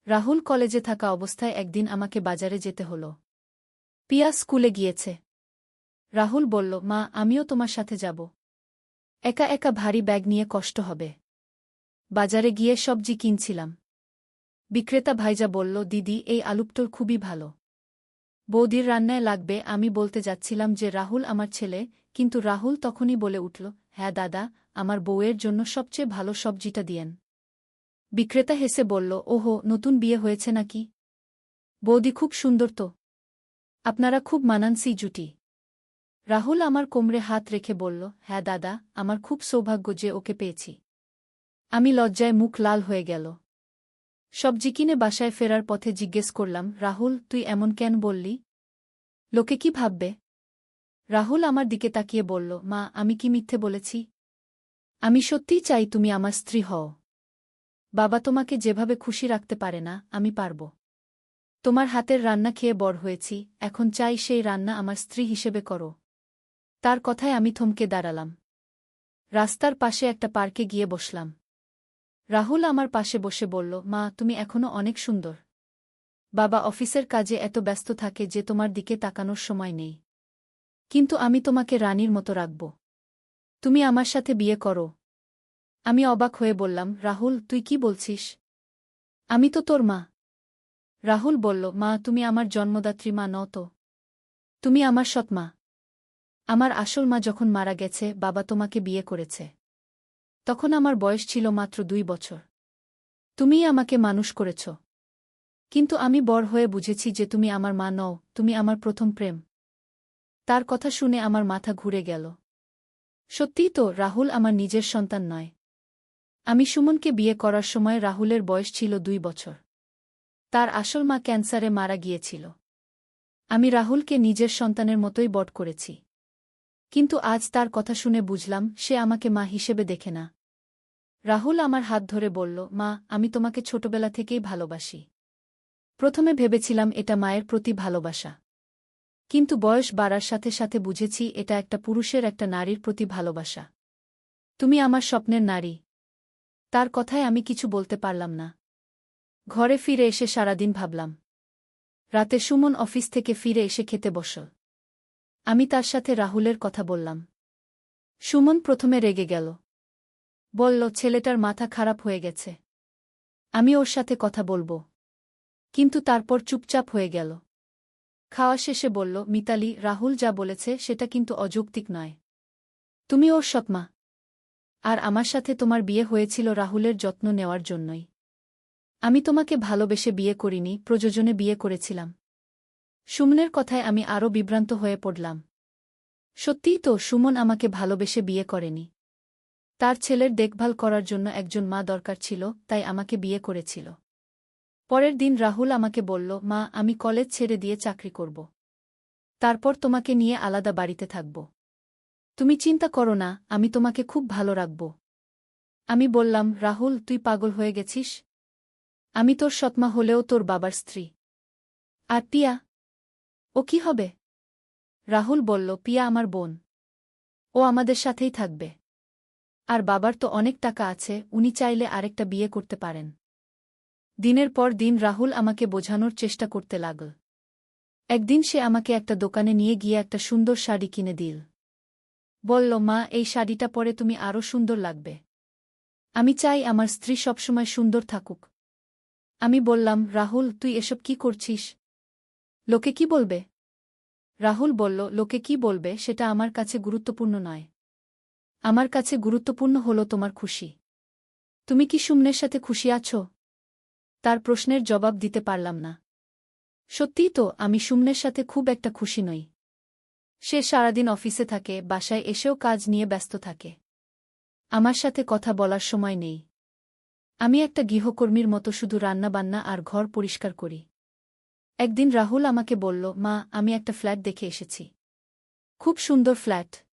রাহুল কলেজে থাকা অবস্থায় একদিন আমাকে বাজারে যেতে হল। পিয়া স্কুলে গিয়েছে। রাহুল বলল, মা, আমিও তোমার সাথে যাব। একা একা ভারী ব্যাগ নিয়ে কষ্ট হবে। বাজারে গিয়ে সবজি কিনছিলাম। বিক্রেতা ভাইজা বলল, দিদি, এই আলুপটোল খুবই ভালো। বৌদির রান্নায় লাগবে। আমি বলতে যাচ্ছিলাম যে রাহুল আমার ছেলে, কিন্তু রাহুল তখনই বলে উঠল, হ্যাঁ দাদা, আমার বউয়ের জন্য সবচেয়ে ভালো সবজিটা দিয়েন। বিক্রেতা হেসে বলল, ওহো, নতুন বিয়ে হয়েছে নাকি? বৌদি খুব সুন্দর তো। আপনারা খুব মানানসই জুটি। রাহুল আমার কোমরে হাত রেখে বলল, হ্যাঁ দাদা, আমার খুব সৌভাগ্য যে ওকে পেয়েছি। আমি লজ্জায় মুখ লাল হয়ে গেল। সবজি কিনে বাসায় ফেরার পথে জিজ্ঞেস করলাম, রাহুল, তুই এমন কেন বললি? লোকে কি ভাববে? রাহুল আমার দিকে তাকিয়ে বলল, মা, আমি কি মিথ্যে বলেছি? আমি সত্যিই চাই তুমি আমার স্ত্রী হও। বাবা তোমাকে যেভাবে খুশি রাখতে পারে না, আমি পারব। তোমার হাতের রান্না খেয়ে বড় হয়েছি, এখন চাই সেই রান্না আমার স্ত্রী হিসেবে করো। তার কথায় আমি থমকে দাঁড়ালাম। রাস্তার পাশে একটা পার্কে গিয়ে বসলাম। রাহুল আমার পাশে বসে বলল, মা, তুমি এখনো অনেক সুন্দর। বাবা অফিসের কাজে এত ব্যস্ত থাকে যে তোমার দিকে তাকানোর সময় নেই। কিন্তু আমি তোমাকে রানীর মতো রাখব। তুমি আমার সাথে বিয়ে করো। আমি অবাক হয়ে বললাম, রাহুল, তুই কি বলছিস? আমি তো তোর মা। রাহুল বলল, মা, তুমি আমার জন্মদাত্রী মা নও তো। তুমি আমার সৎমা। আমার আসল মা যখন মারা গেছে, বাবা তোমাকে বিয়ে করেছে। তখন আমার বয়স ছিল মাত্র 2 বছর। তুমিই আমাকে মানুষ করেছ। কিন্তু আমি বড় হয়ে বুঝেছি যে তুমি আমার মা নও, তুমি আমার প্রথম প্রেম। তার কথা শুনে আমার মাথা ঘুরে গেল। সত্যিই তো, রাহুল আমার নিজের সন্তান নয়। আমি সুমনকে বিয়ে করার সময় রাহুলের বয়স ছিল 2 বছর। তার আসল মা ক্যান্সারে মারা গিয়েছিল। আমি রাহুলকে নিজের সন্তানের মতোই বড় করেছি। কিন্তু আজ তার কথা শুনে বুঝলাম সে আমাকে মা হিসেবে দেখে না। রাহুল আমার হাত ধরে বলল, মা, আমি তোমাকে ছোটবেলা থেকেই ভালোবাসি। প্রথমে ভেবেছিলাম এটা মায়ের প্রতি ভালোবাসা। কিন্তু বয়স বাড়ার সাথে সাথে বুঝেছি এটা একটা পুরুষের একটা নারীর প্রতি ভালোবাসা। তুমি আমার স্বপ্নের নারী। তার কথায় আমি কিছু বলতে পারলাম না। ঘরে ফিরে এসে সারাদিন ভাবলাম। রাতে সুমন অফিস থেকে ফিরে এসে খেতে বসল। আমি তার সাথে রাহুলের কথা বললাম। সুমন প্রথমে রেগে গেল। বলল, ছেলেটার মাথা খারাপ হয়ে গেছে। আমি ওর সাথে কথা বলবো। কিন্তু তারপর চুপচাপ হয়ে গেল। খাওয়া শেষে বলল, মিতালি, রাহুল যা বলেছে সেটা কিন্তু অযৌক্তিক নয়। তুমি ওর সৎমা। আর আমার সাথে তোমার বিয়ে হয়েছিল রাহুলের যত্ন নেওয়ার জন্যই। আমি তোমাকে ভালোবেসে বিয়ে করিনি, প্রয়োজনে বিয়ে করেছিলাম। সুমনের কথায় আমি আরও বিভ্রান্ত হয়ে পড়লাম। সত্যিই তো, সুমন আমাকে ভালোবেসে বিয়ে করেনি। তার ছেলের দেখভাল করার জন্য একজন মা দরকার ছিল, তাই আমাকে বিয়ে করেছিল। পরের দিন রাহুল আমাকে বলল, মা, আমি কলেজ ছেড়ে দিয়ে চাকরি করব। তারপর তোমাকে নিয়ে আলাদা বাড়িতে থাকব। তুমি চিন্তা করো না, আমি তোমাকে খুব ভালো রাখব। আমি বললাম, রাহুল, তুই পাগল হয়ে গেছিস? আমি তোর সৎমা হলেও তোর বাবার স্ত্রী। আর পিয়া? ও কি হবে? রাহুল বলল, পিয়া আমার বোন। ও আমাদের সাথেই থাকবে। আর বাবার তো অনেক টাকা আছে, উনি চাইলে আরেকটা বিয়ে করতে পারেন। দিনের পর দিন রাহুল আমাকে বোঝানোর চেষ্টা করতে লাগল। একদিন সে আমাকে একটা দোকানে নিয়ে গিয়ে একটা সুন্দর শাড়ি কিনে দিল। বলল, মা, এই শাড়িটা পরে তুমি আরও সুন্দর লাগবে। আমি চাই আমার স্ত্রী সবসময় সুন্দর থাকুক। আমি বললাম, রাহুল, তুই এসব কি করছিস? লোকে কি বলবে? রাহুল বলল, লোকে কি বলবে সেটা আমার কাছে গুরুত্বপূর্ণ নয়। আমার কাছে গুরুত্বপূর্ণ হলো তোমার খুশি। তুমি কি সুমনের সাথে খুশি আছো? তার প্রশ্নের জবাব দিতে পারলাম না। সত্যিই তো, আমি সুমনের সাথে খুব একটা খুশি নই। সে সারাদিন অফিসে থাকে, বাসায় এসেও কাজ নিয়ে ব্যস্ত থাকে। আমার সাথে কথা বলার সময় নেই। আমি একটা গৃহকর্মীর মতো শুধু রান্নাবান্না আর ঘর পরিষ্কার করি। একদিন রাহুল আমাকে বলল, মা, আমি একটা ফ্ল্যাট দেখে এসেছি। খুব সুন্দর ফ্ল্যাট।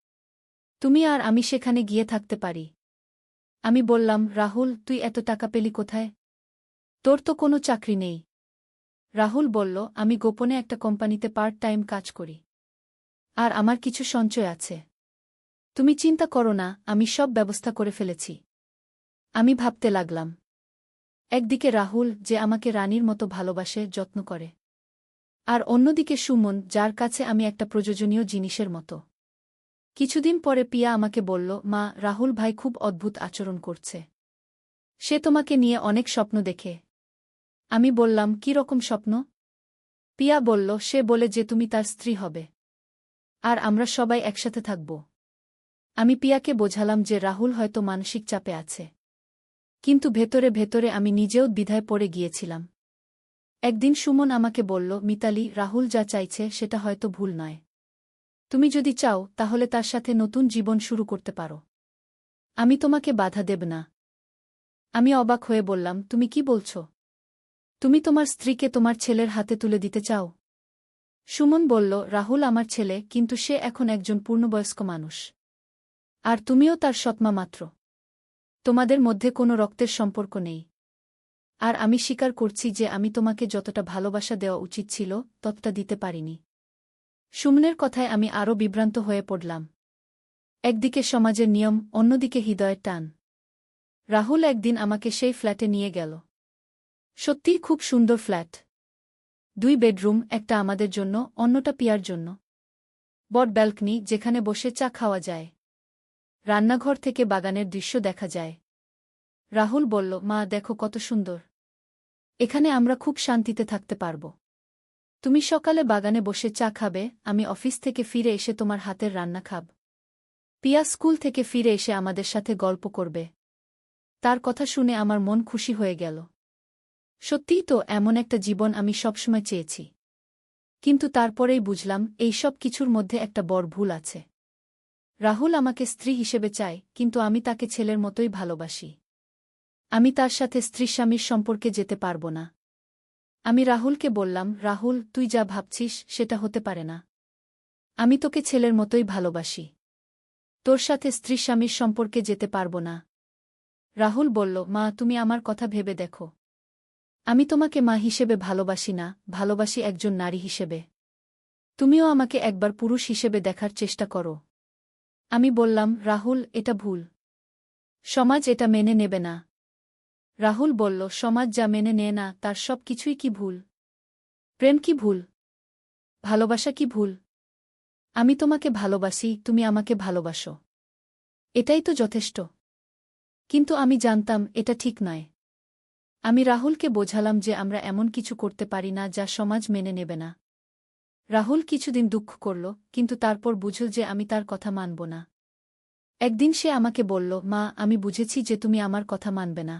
তুমি আর আমি সেখানে গিয়ে থাকতে পারি। আমি বললাম, রাহুল, তুই এত টাকা পেলি কোথায়? তোর তো কোনো চাকরি নেই। রাহুল বলল, আমি গোপনে একটা কোম্পানিতে পার্ট টাইম কাজ করি। আর আমার কিছু সঞ্চয় আছে। তুমি চিন্তা করো না, আমি সব ব্যবস্থা করে ফেলেছি। আমি ভাবতে লাগলাম। একদিকে রাহুল, যে আমাকে রানীর মতো ভালোবাসে, যত্ন করে। আর অন্যদিকে সুমন, যার কাছে আমি একটা প্রয়োজনীয় জিনিসের মতো। কিছুদিন পরে পিয়া আমাকে বলল, মা, রাহুল ভাই খুব অদ্ভুত আচরণ করছে। সে তোমাকে নিয়ে অনেক স্বপ্ন দেখে। আমি বললাম, কি রকম স্বপ্ন? পিয়া বলল, সে বলে যে তুমি তার স্ত্রী হবে। আর আমরা সবাই একসাথে থাকব। আমি পিয়াকে বোঝালাম যে রাহুল হয়তো মানসিক চাপে আছে। কিন্তু ভেতরে ভেতরে আমি নিজেও দ্বিধায় পড়ে গিয়েছিলাম। একদিন সুমন আমাকে বলল, মিতালি, রাহুল যা চাইছে সেটা হয়তো ভুল নয়। তুমি যদি চাও তাহলে তার সাথে নতুন জীবন শুরু করতে পারো। আমি তোমাকে বাধা দেব না। আমি অবাক হয়ে বললাম, তুমি কি বলছ? তুমি তোমার স্ত্রীকে তোমার ছেলের হাতে তুলে দিতে চাও? সুমন বলল, রাহুল আমার ছেলে, কিন্তু সে এখন একজন পূর্ণবয়স্ক মানুষ। আর তুমিও তার সৎমা মাত্র। তোমাদের মধ্যে কোনো রক্তের সম্পর্ক নেই। আর আমি স্বীকার করছি যে আমি তোমাকে যতটা ভালোবাসা দেওয়া উচিত ছিল ততটা দিতে পারিনি। সুমনের কথায় আমি আরও বিভ্রান্ত হয়ে পড়লাম। একদিকে সমাজের নিয়ম, অন্যদিকে হৃদয়ের টান। রাহুল একদিন আমাকে সেই ফ্ল্যাটে নিয়ে গেল। সত্যিই খুব সুন্দর ফ্ল্যাট। 2 বেডরুম, একটা আমাদের জন্য, অন্যটা পিয়ার জন্য। বড় ব্যালকনি, যেখানে বসে চা খাওয়া যায়। রান্নাঘর থেকে বাগানের দৃশ্য দেখা যায়। রাহুল বলল, মা, দেখো কত সুন্দর। এখানে আমরা খুব শান্তিতে থাকতে পারব। তুমি সকালে বাগানে বসে চা খাবে, আমি অফিস থেকে ফিরে এসে তোমার হাতের রান্না খাব। পিয়া স্কুল থেকে ফিরে এসে আমাদের সাথে গল্প করবে। তার কথা শুনে আমার মন খুশি হয়ে গেল। সত্যিই তো, এমন একটা জীবন আমি সবসময় চেয়েছি। কিন্তু তারপরেই বুঝলাম, এই সব কিছুর মধ্যে একটা বড় ভুল আছে। রাহুল আমাকে স্ত্রী হিসেবে চায়, কিন্তু আমি তাকে ছেলের মতোই ভালোবাসি। আমি তার সাথে স্ত্রী-স্বামীর সম্পর্কে যেতে পারব না। আমি রাহুলকে বললাম, রাহুল, তুই যা ভাবছিস সেটা হতে পারে না। আমি তোকে ছেলের মতোই ভালোবাসি। তোর সাথে স্ত্রী-স্বামীর সম্পর্কে যেতে পারব না। রাহুল বলল, মা, তুমি আমার কথা ভেবে দেখো। আমি তোমাকে মা হিসেবে ভালোবাসি না, ভালোবাসি একজন নারী হিসেবে। তুমিও আমাকে একবার পুরুষ হিসেবে দেখার চেষ্টা করো। আমি বললাম, রাহুল, এটা ভুল। সমাজ এটা মেনে নেবে না। রাহুল বলল, সমাজ যা মেনে নেয় না তার সব কিছুই কি ভুল? প্রেম কি ভুল? ভালোবাসা কি ভুল? আমি তোমাকে ভালোবাসি, তুমি আমাকে ভালোবাসো। এটাই তো যথেষ্ট। কিন্তু আমি জানতাম এটা ঠিক নয়। আমি রাহুলকে বোঝালাম যে আমরা এমন কিছু করতে পারি না যা সমাজ মেনে নেবে না। রাহুল কিছুদিন দুঃখ করল, কিন্তু তারপর বুঝল যে আমি তার কথা মানব না। একদিন সে আমাকে বলল, মা, আমি বুঝেছি যে তুমি আমার কথা মানবে না।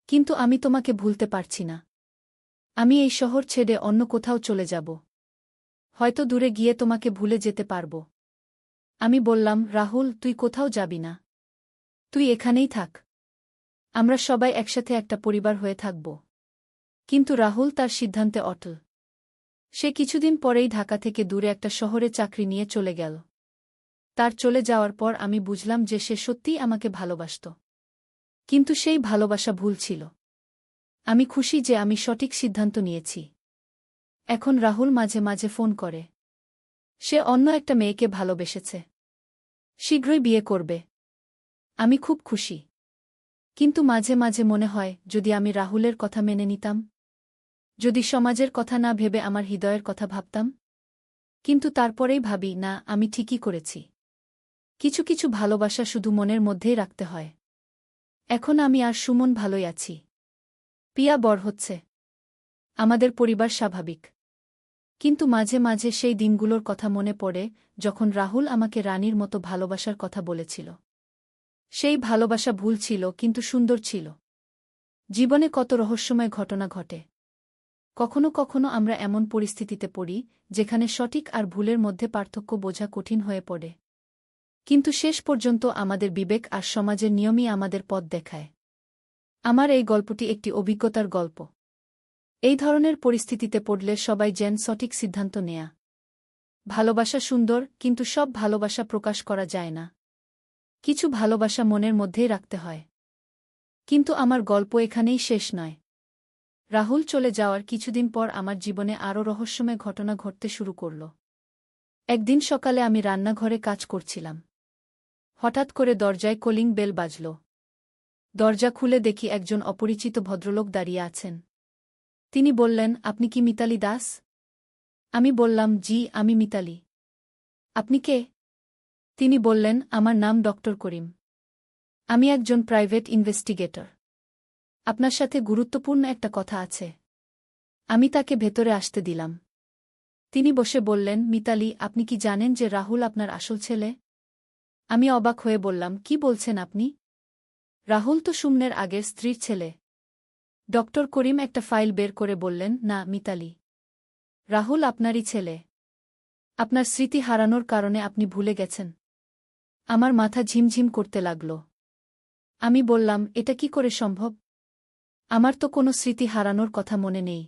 কিন্তু আমি তোমাকে ভুলতে পারছি না। আমি এই শহর ছেড়ে অন্য কোথাও চলে যাব। হয়তো দূরে গিয়ে তোমাকে ভুলে যেতে পারব। আমি বললাম, রাহুল, তুই কোথাও যাবি না। তুই এখানেই থাক। আমরা সবাই একসাথে একটা পরিবার হয়ে থাকব। কিন্তু রাহুল তার সিদ্ধান্তে অটল। সে কিছুদিন পরেই ঢাকা থেকে দূরে একটা শহরে চাকরি নিয়ে চলে গেল। তার চলে যাওয়ার পর আমি বুঝলাম যে সে সত্যিই আমাকে ভালোবাসত। কিন্তু সেই ভালোবাসা ভুল ছিল। আমি খুশি যে আমি সঠিক সিদ্ধান্ত নিয়েছি। এখন রাহুল মাঝে মাঝে ফোন করে। সে অন্য একটা মেয়েকে ভালোবেসেছে। শীঘ্রই বিয়ে করবে। আমি খুব খুশি। কিন্তু মাঝে মাঝে মনে হয়, যদি আমি রাহুলের কথা মেনে নিতাম, যদি সমাজের কথা না ভেবে আমার হৃদয়ের কথা ভাবতাম। কিন্তু তারপরেই ভাবি, না, আমি ঠিকই করেছি। কিছু কিছু ভালোবাসা শুধু মনের মধ্যেই রাখতে হয়। এখন আমি আর সুমন ভালোই আছি। পিয়া বড় হচ্ছে। আমাদের পরিবার স্বাভাবিক। কিন্তু মাঝে মাঝে সেই দিনগুলোর কথা মনে পড়ে, যখন রাহুল আমাকে রানীর মতো ভালোবাসার কথা বলেছিল। সেই ভালোবাসা ভুল ছিল, কিন্তু সুন্দর ছিল। জীবনে কত রহস্যময় ঘটনা ঘটে। কখনো কখনো আমরা এমন পরিস্থিতিতে পড়ি, যেখানে সঠিক আর ভুলের মধ্যে পার্থক্য বোঝা কঠিন হয়ে পড়ে। কিন্তু শেষ পর্যন্ত আমাদের বিবেক আর সমাজের নিয়মই আমাদের পথ দেখায়। আমার এই গল্পটি একটি অভিজ্ঞতার গল্প। এই ধরনের পরিস্থিতিতে পড়লে সবাই যেন সঠিক সিদ্ধান্ত নেয়া। ভালোবাসা সুন্দর, কিন্তু সব ভালোবাসা প্রকাশ করা যায় না। কিছু ভালোবাসা মনের মধ্যেই রাখতে হয়। কিন্তু আমার গল্প এখানেই শেষ নয়। রাহুল চলে যাওয়ার কিছুদিন পর আমার জীবনে আরও রহস্যময় ঘটনা ঘটতে শুরু করল। একদিন সকালে আমি রান্নাঘরে কাজ করছিলাম। হঠাৎ করে দরজায় কলিং বেল বাজল। দরজা খুলে দেখি একজন অপরিচিত ভদ্রলোক দাঁড়িয়ে আছেন। তিনি বললেন, আপনি কি মিতালি দাস? আমি বললাম, জি, আমি মিতালি। আপনি কে? তিনি বললেন, আমার নাম ডক্টর করিম। আমি একজন প্রাইভেট ইনভেস্টিগেটর। আপনার সাথে গুরুত্বপূর্ণ একটা কথা আছে। আমি তাকে ভেতরে আসতে দিলাম। তিনি বসে বললেন, মিতালি, আপনি কি জানেন যে রাহুল আপনার আসল ছেলে? আমি অবাক হয়ে বললাম, কি বলছেন আপনি? রাহুল তো সুমনের আগের স্ত্রীর ছেলে। ডক্টর করিম একটা ফাইল বের করে বললেন, না মিতালি, রাহুল আপনারই ছেলে। আপনার স্মৃতি হারানোর কারণে আপনি ভুলে গেছেন। আমার মাথা ঝিমঝিম করতে লাগল। আমি বললাম, এটা কি করে সম্ভব? আমার তো কোনো স্মৃতি হারানোর কথা মনে নেই।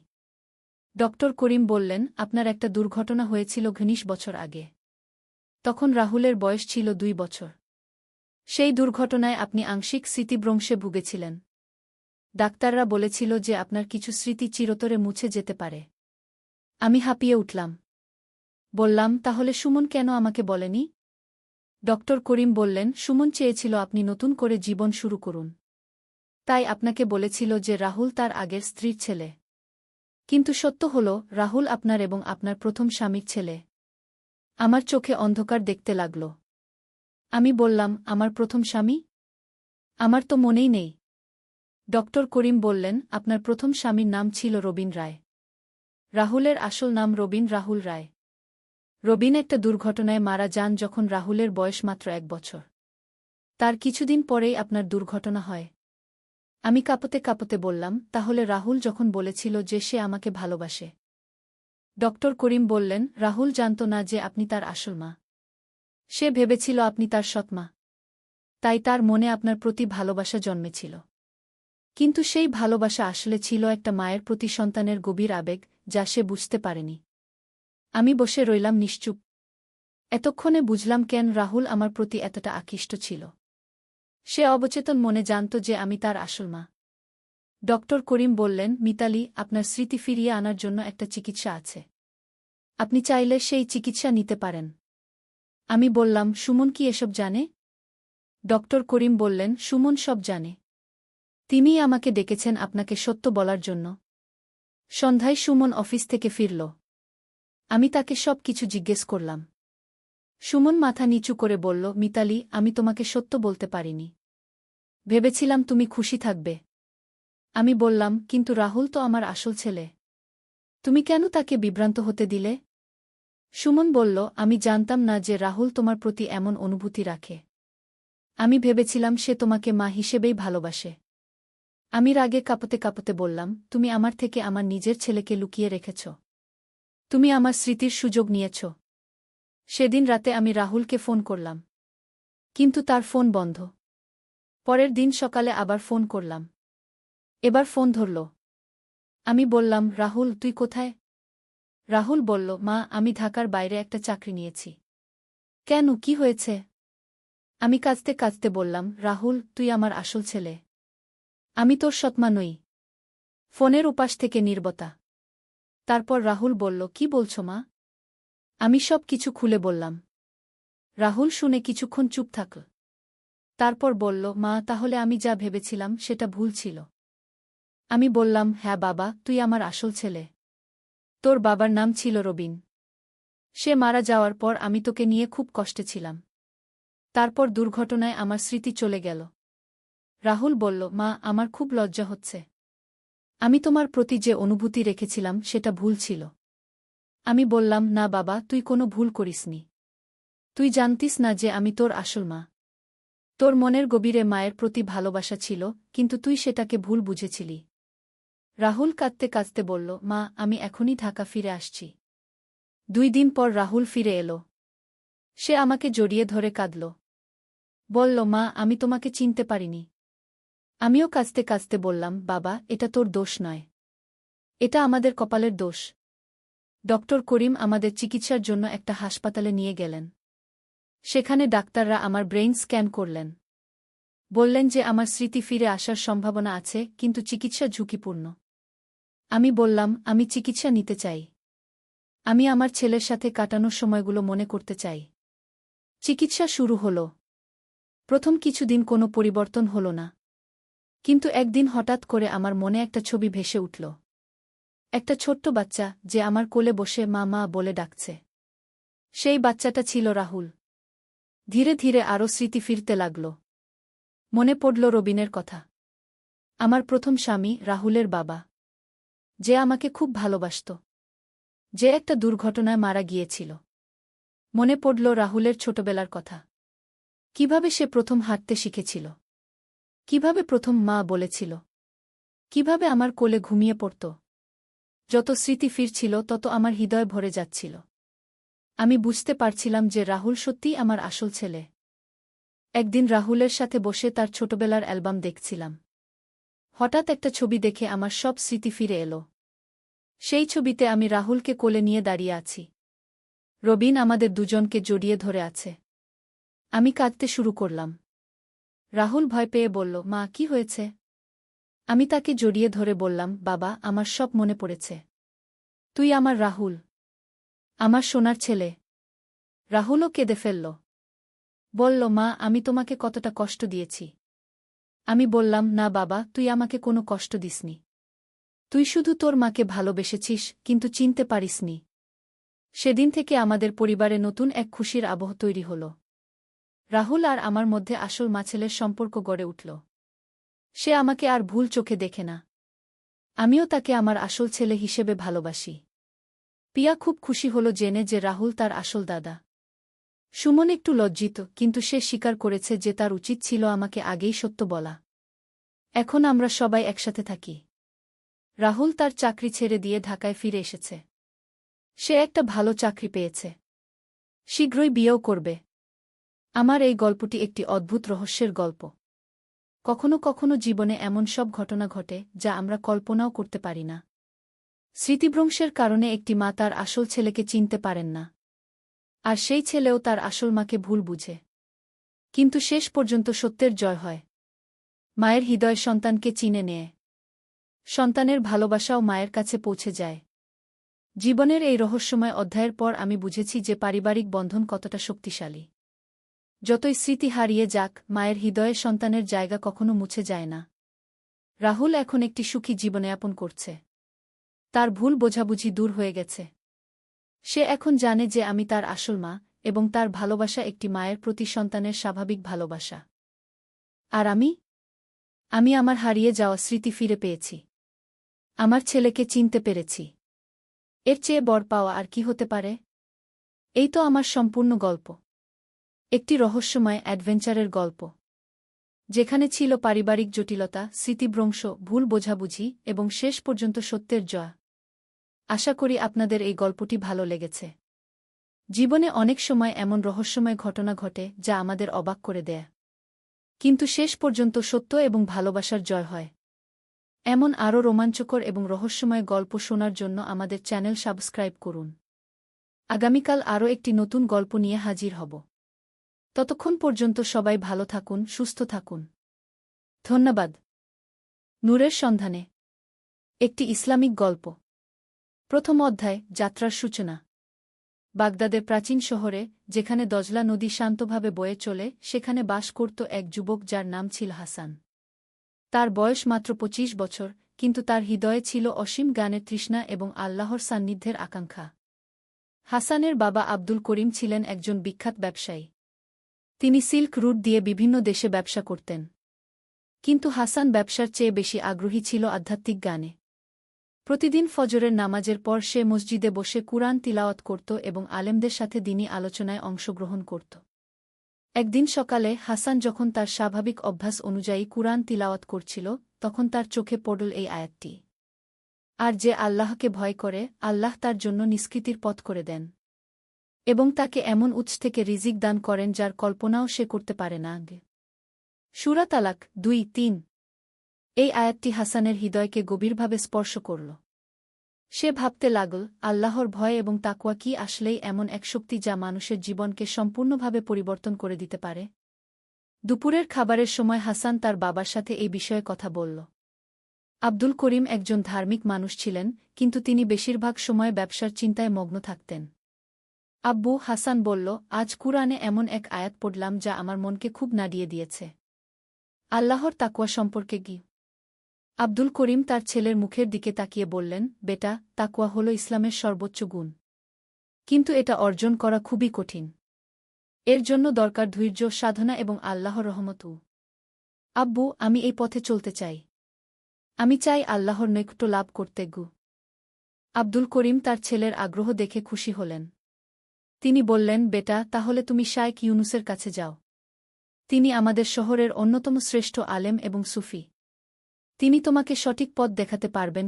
ডক্টর করিম বললেন, আপনার একটা দুর্ঘটনা হয়েছিল 19 বছর আগে। তখন রাহুলের বয়স ছিল 2 বছর। সেই দুর্ঘটনায় আপনি আংশিক স্মৃতিভ্রংশে ভুগেছিলেন। ডাক্তাররা বলেছিল যে আপনার কিছু স্মৃতি চিরতরে মুছে যেতে পারে। আমি হাঁপিয়ে উঠলাম। বললাম, তাহলে সুমন কেন আমাকে বলেনি? ডক্টর করিম বললেন, সুমন চেয়েছিল আপনি নতুন করে জীবন শুরু করুন। তাই আপনাকে বলেছিল যে রাহুল তার আগের স্ত্রীর ছেলে। কিন্তু সত্য হল, রাহুল আপনার এবং আপনার প্রথম স্বামীর ছেলে। আমার চোখে অন্ধকার দেখতে লাগল। আমি বললাম, আমার প্রথম স্বামী? আমার তো মনেই নেই। ডক্টর করিম বললেন, আপনার প্রথম স্বামীর নাম ছিল রবিন রায়। রাহুলের আসল নাম রবিন রাহুল রায়। রবিন একটা দুর্ঘটনায় মারা যান যখন রাহুলের বয়স মাত্র 1 বছর। তার কিছুদিন পরেই আপনার দুর্ঘটনা হয়। আমি কাঁপতে কাঁপতে বললাম, তাহলে রাহুল যখন বলেছিল যে সে আমাকে ভালোবাসে? ডক্টর করিম বললেন, রাহুল জানত না যে আপনি তার আসল মা। সে ভেবেছিল আপনি তার সৎমা। তাই তার মনে আপনার প্রতি ভালোবাসা জন্মেছিল। কিন্তু সেই ভালোবাসা আসলে ছিল একটা মায়ের প্রতি সন্তানের গভীর আবেগ, যা সে বুঝতে পারেনি। আমি বসে রইলাম নিশ্চুপ। এতক্ষণে বুঝলাম কেন রাহুল আমার প্রতি এতটা আকৃষ্ট ছিল। সে অবচেতন মনে জানত যে আমি তার আসল মা। ডক্টর করিম বললেন, মিতালি, আপনার স্মৃতি ফিরিয়ে আনার জন্য একটা চিকিৎসা আছে। আপনি চাইলে সেই চিকিৎসা নিতে পারেন। আমি বললাম, সুমন কি এসব জানে? ডক্টর করিম বললেন, সুমন সব জানে। তিনিই আমাকে ডেকেছেন আপনাকে সত্য বলার জন্য। সন্ধ্যায় সুমন অফিস থেকে ফিরল। আমি তাকে সব কিছু জিজ্ঞেস করলাম। সুমন মাথা নিচু করে বলল, মিতালি, আমি তোমাকে সত্য বলতে পারিনি। ভেবেছিলাম তুমি খুশি থাকবে। আমি বললাম, কিন্তু রাহুল তো আমার আসল ছেলে। তুমি কেন তাকে বিভ্রান্ত হতে দিলে? সুমন বলল, আমি জানতাম না যে রাহুল তোমার প্রতি এমন অনুভূতি রাখে। আমি ভেবেছিলাম সে তোমাকে মা হিসেবেই ভালোবাসে। আমি রাগে কাঁপতে কাঁপতে বললাম, তুমি আমার থেকে আমার নিজের ছেলেকে লুকিয়ে রেখেছ। তুমি আমার স্মৃতির সুযোগ নিয়েছ। সেদিন রাতে আমি রাহুলকে ফোন করলাম। কিন্তু তার ফোন বন্ধ। পরের দিন সকালে আবার ফোন করলাম। এবার ফোন ধরল। আমি বললাম, রাহুল তুই কোথায়? রাহুল বলল, মা আমি ঢাকার বাইরে একটা চাকরি নিয়েছি। কেন, কি হয়েছে? আমি কাঁদতে কাঁদতে বললাম, রাহুল তুই আমার আসল ছেলে। আমি তোর সৎমা নই। ফোনের উপাস থেকে নীরবতা। তারপর রাহুল বলল, কি বলছ মা? আমি সব কিছু খুলে বললাম। রাহুল শুনে কিছুক্ষণ চুপ থাকল। তারপর বলল, মা তাহলে আমি যা ভেবেছিলাম সেটা ভুল ছিল। আমি বললাম, হ্যাঁ বাবা, তুই আমার আসল ছেলে। তোর বাবার নাম ছিল রবিন। সে মারা যাওয়ার পর আমি তোকে নিয়ে খুব কষ্টে ছিলাম। তারপর দুর্ঘটনায় আমার স্মৃতি চলে গেল। রাহুল বলল, মা আমার খুব লজ্জা হচ্ছে। আমি তোমার প্রতি যে অনুভূতি রেখেছিলাম সেটা ভুল ছিল। আমি বললাম, না বাবা তুই কোনো ভুল করিসনি। তুই জানতিস না যে আমি তোর আসল মা। তোর মনের গভীরে মায়ের প্রতি ভালোবাসা ছিল, কিন্তু তুই সেটাকে ভুল বুঝেছিলি। রাহুল কাঁদতে কাঁদতে বলল, মা আমি এখনই ঢাকা ফিরে আসছি। 2 দিন পর রাহুল ফিরে এলো। সে আমাকে জড়িয়ে ধরে কাঁদল। বলল, মা আমি তোমাকে চিনতে পারিনি। আমিও কাঁদতে কাঁদতে বললাম, বাবা এটা তোর দোষ নয়। এটা আমাদের কপালের দোষ। ডক্টর করিম আমাদের চিকিৎসার জন্য একটা হাসপাতালে নিয়ে গেলেন। সেখানে ডাক্তাররা আমার ব্রেইন স্ক্যান করলেন। বললেন যে আমার স্মৃতি ফিরে আসার সম্ভাবনা আছে, কিন্তু চিকিৎসা ঝুঁকিপূর্ণ। আমি বললাম, আমি চিকিৎসা নিতে চাই। আমি আমার ছেলের সাথে কাটানোর সময়গুলো মনে করতে চাই। চিকিৎসা শুরু হল। প্রথম কিছুদিন কোনো পরিবর্তন হল না। কিন্তু একদিন হঠাৎ করে আমার মনে একটা ছবি ভেসে উঠল। একটা ছোট্ট বাচ্চা যে আমার কোলে বসে মা মা বলে ডাকছে। সেই বাচ্চাটা ছিল রাহুল। ধীরে ধীরে আরও স্মৃতি ফিরতে লাগল। মনে পড়ল রবিনের কথা। আমার প্রথম স্বামী রাহুলের বাবা, যে আমাকে খুব ভালোবাসত, যে একটা দুর্ঘটনায় মারা গিয়েছিল। মনে পড়ল রাহুলের ছোটবেলার কথা। কিভাবে সে প্রথম হাঁটতে শিখেছিল, কিভাবে প্রথম মা বলেছিল, কিভাবে আমার কোলে ঘুমিয়ে পড়ত। যত স্মৃতি ফিরছিল তত আমার হৃদয় ভরে যাচ্ছিল। আমি বুঝতে পারছিলাম যে রাহুল সত্যিই আমার আসল ছেলে। একদিন রাহুলের সাথে বসে তার ছোটবেলার অ্যালবাম দেখছিলাম। হঠাৎ একটা ছবি দেখে আমার সব স্মৃতি ফিরে এলো। সেই ছবিতে আমি রাহুলকে কোলে নিয়ে দাঁড়িয়ে আছি। রবিন আমাদের দুজনকে জড়িয়ে ধরে আছে। আমি কাঁদতে শুরু করলাম। রাহুল ভয় পেয়ে বলল, মা কি হয়েছে? আমি তাকে জড়িয়ে ধরে বললাম, বাবা আমার সব মনে পড়েছে। তুই আমার রাহুল, আমার সোনার ছেলে। রাহুলও কেঁদে ফেলল। বলল, মা আমি তোমাকে কতটা কষ্ট দিয়েছি। আমি বললাম, না বাবা তুই আমাকে কোনো কষ্ট দিসনি। তুই শুধু তোর মাকে ভালোবেসেছিস, কিন্তু চিনতে পারিসনি। সেদিন থেকে আমাদের পরিবারে নতুন এক খুশির আবহ তৈরি হল। রাহুল আর আমার মধ্যে আসল মা-ছেলের সম্পর্ক গড়ে উঠল। সে আমাকে আর ভুল চোখে দেখে না। আমিও তাকে আমার আসল ছেলে হিসেবে ভালোবাসি। পিয়া খুব খুশি হল জেনে যে রাহুল তার আসল দাদা। সুমন একটু লজ্জিত, কিন্তু সে স্বীকার করেছে যে তার উচিত ছিল আমাকে আগেই সত্য বলা। এখন আমরা সবাই একসাথে থাকি। রাহুল তার চাকরি ছেড়ে দিয়ে ঢাকায় ফিরে এসেছে। সে একটা ভালো চাকরি পেয়েছে। শীঘ্রই বিয়েও করবে। আমার এই গল্পটি একটি অদ্ভুত রহস্যের গল্প। কখনো কখনো জীবনে এমন সব ঘটনা ঘটে যা আমরা কল্পনাও করতে পারি না। স্মৃতিভ্রংশের কারণে একটি মা তার আসল ছেলেকে চিনতে পারেন না। আর সেই ছেলেও তার আসল মাকে ভুল বুঝে। কিন্তু শেষ পর্যন্ত সত্যের জয় হয়। মায়ের হৃদয় সন্তানকে চিনে নেয়। সন্তানের ভালোবাসাও মায়ের কাছে পৌঁছে যায়। জীবনের এই রহস্যময় অধ্যায়ের পর আমি বুঝেছি যে পারিবারিক বন্ধন কতটা শক্তিশালী। যতই স্মৃতি হারিয়ে যাক, মায়ের হৃদয়ে সন্তানের জায়গা কখনো মুছে যায় না। রাহুল এখন একটি সুখী জীবনযাপন করছে। তার ভুল বোঝাবুঝি দূর হয়ে গেছে। সে এখন জানে যে আমি তার আসল মা, এবং তার ভালোবাসা একটি মায়ের প্রতি সন্তানের স্বাভাবিক ভালোবাসা। আর আমি আমি আমার হারিয়ে যাওয়া স্মৃতি ফিরে পেয়েছি। আমার ছেলেকে চিনতে পেরেছি। এর চেয়ে বর পাওয়া আর কি হতে পারে? এই তো আমার সম্পূর্ণ গল্প। একটি রহস্যময় অ্যাডভেঞ্চারের গল্প, যেখানে ছিল পারিবারিক জটিলতা, স্মৃতিভ্রংশ, ভুল বোঝাবুঝি এবং শেষ পর্যন্ত সত্যের জয়। আশা করি আপনাদের এই গল্পটি ভালো লেগেছে। জীবনে অনেক সময় এমন রহস্যময় ঘটনা ঘটে যা আমাদের অবাক করে দেয়, কিন্তু শেষ পর্যন্ত সত্য এবং ভালোবাসার জয় হয়। এমন আরও রোমাঞ্চকর এবং রহস্যময় গল্প শোনার জন্য আমাদের চ্যানেল সাবস্ক্রাইব করুন। আগামীকাল আরও একটি নতুন গল্প নিয়ে হাজির হব। ততক্ষণ পর্যন্ত সবাই ভালো থাকুন, সুস্থ থাকুন। ধন্যবাদ। নূরের সন্ধানে একটি ইসলামিক গল্প। প্রথম অধ্যায়, যাত্রার সূচনা। বাগদাদের প্রাচীন শহরে, যেখানে দজলা নদী শান্তভাবে বয়ে চলে, সেখানে বাস করত এক যুবক যার নাম ছিল হাসান। তার বয়স মাত্র ২৫ বছর, কিন্তু তার হৃদয়ে ছিল অসীম জ্ঞানের তৃষ্ণা এবং আল্লাহর সান্নিধ্যের আকাঙ্ক্ষা। হাসানের বাবা আব্দুল করিম ছিলেন একজন বিখ্যাত ব্যবসায়ী। তিনি সিল্ক রুট দিয়ে বিভিন্ন দেশে ব্যবসা করতেন। কিন্তু হাসান ব্যবসার চেয়ে বেশি আগ্রহী ছিল আধ্যাত্মিক জ্ঞানে। প্রতিদিন ফজরের নামাজের পর সে মসজিদে বসে কুরআন তিলাওয়াত করত এবং আলেমদের সাথে দ্বীনি আলোচনায় অংশগ্রহণ করত। একদিন সকালে হাসান যখন তার স্বাভাবিক অভ্যাস অনুযায়ী কুরআন তিলাওয়াত করছিল, তখন তার চোখে পড়ল এই আয়াতটি, আর যে আল্লাহকে ভয় করে, আল্লাহ তার জন্য নিষ্কৃতির পথ করে দেন এবং তাকে এমন উৎস থেকে রিজিক দান করেন যার কল্পনাও সে করতে পারে না। সূরা তালাক ২-৩। এই আয়াতটি হাসানের হৃদয়কে গভীরভাবে স্পর্শ করল। সে ভাবতে লাগল, আল্লাহর ভয় এবং তাকওয়া কি আসলেই এমন এক শক্তি যা মানুষের জীবনকে সম্পূর্ণভাবে পরিবর্তন করে দিতে পারে? দুপুরের খাবারের সময় হাসান তার বাবার সাথে এই বিষয়ে কথা বলল। আব্দুল করিম একজন ধার্মিক মানুষ ছিলেন, কিন্তু তিনি বেশিরভাগ সময় ব্যবসার চিন্তায় মগ্ন থাকতেন। আব্বু, হাসান বলল, আজ কুরআনে এমন এক আয়াত পড়লাম যা আমার মনকে খুব নাড়িয়ে দিয়েছে। আল্লাহর তাকওয়া সম্পর্কে কি? আব্দুল করিম তার ছেলের মুখের দিকে তাকিয়ে বললেন, বেটা, তাকওয়া হল ইসলামের সর্বোচ্চ গুণ। কিন্তু এটা অর্জন করা খুবই কঠিন। এর জন্য দরকার ধৈর্য, সাধনা এবং আল্লাহর রহমত। আব্বু, আমি এই পথে চলতে চাই। আমি চাই আল্লাহর নৈকট্য লাভ করতে। আব্দুল করিম তার ছেলের আগ্রহ দেখে খুশি হলেন। তিনি বললেন, বেটা, তাহলে তুমি শায়খ ইউনুসের কাছে যাও। তিনি আমাদের শহরের অন্যতম শ্রেষ্ঠ আলেম এবং সুফি। তিনি তোমাকে সঠিক পথ দেখাতে পারবেন।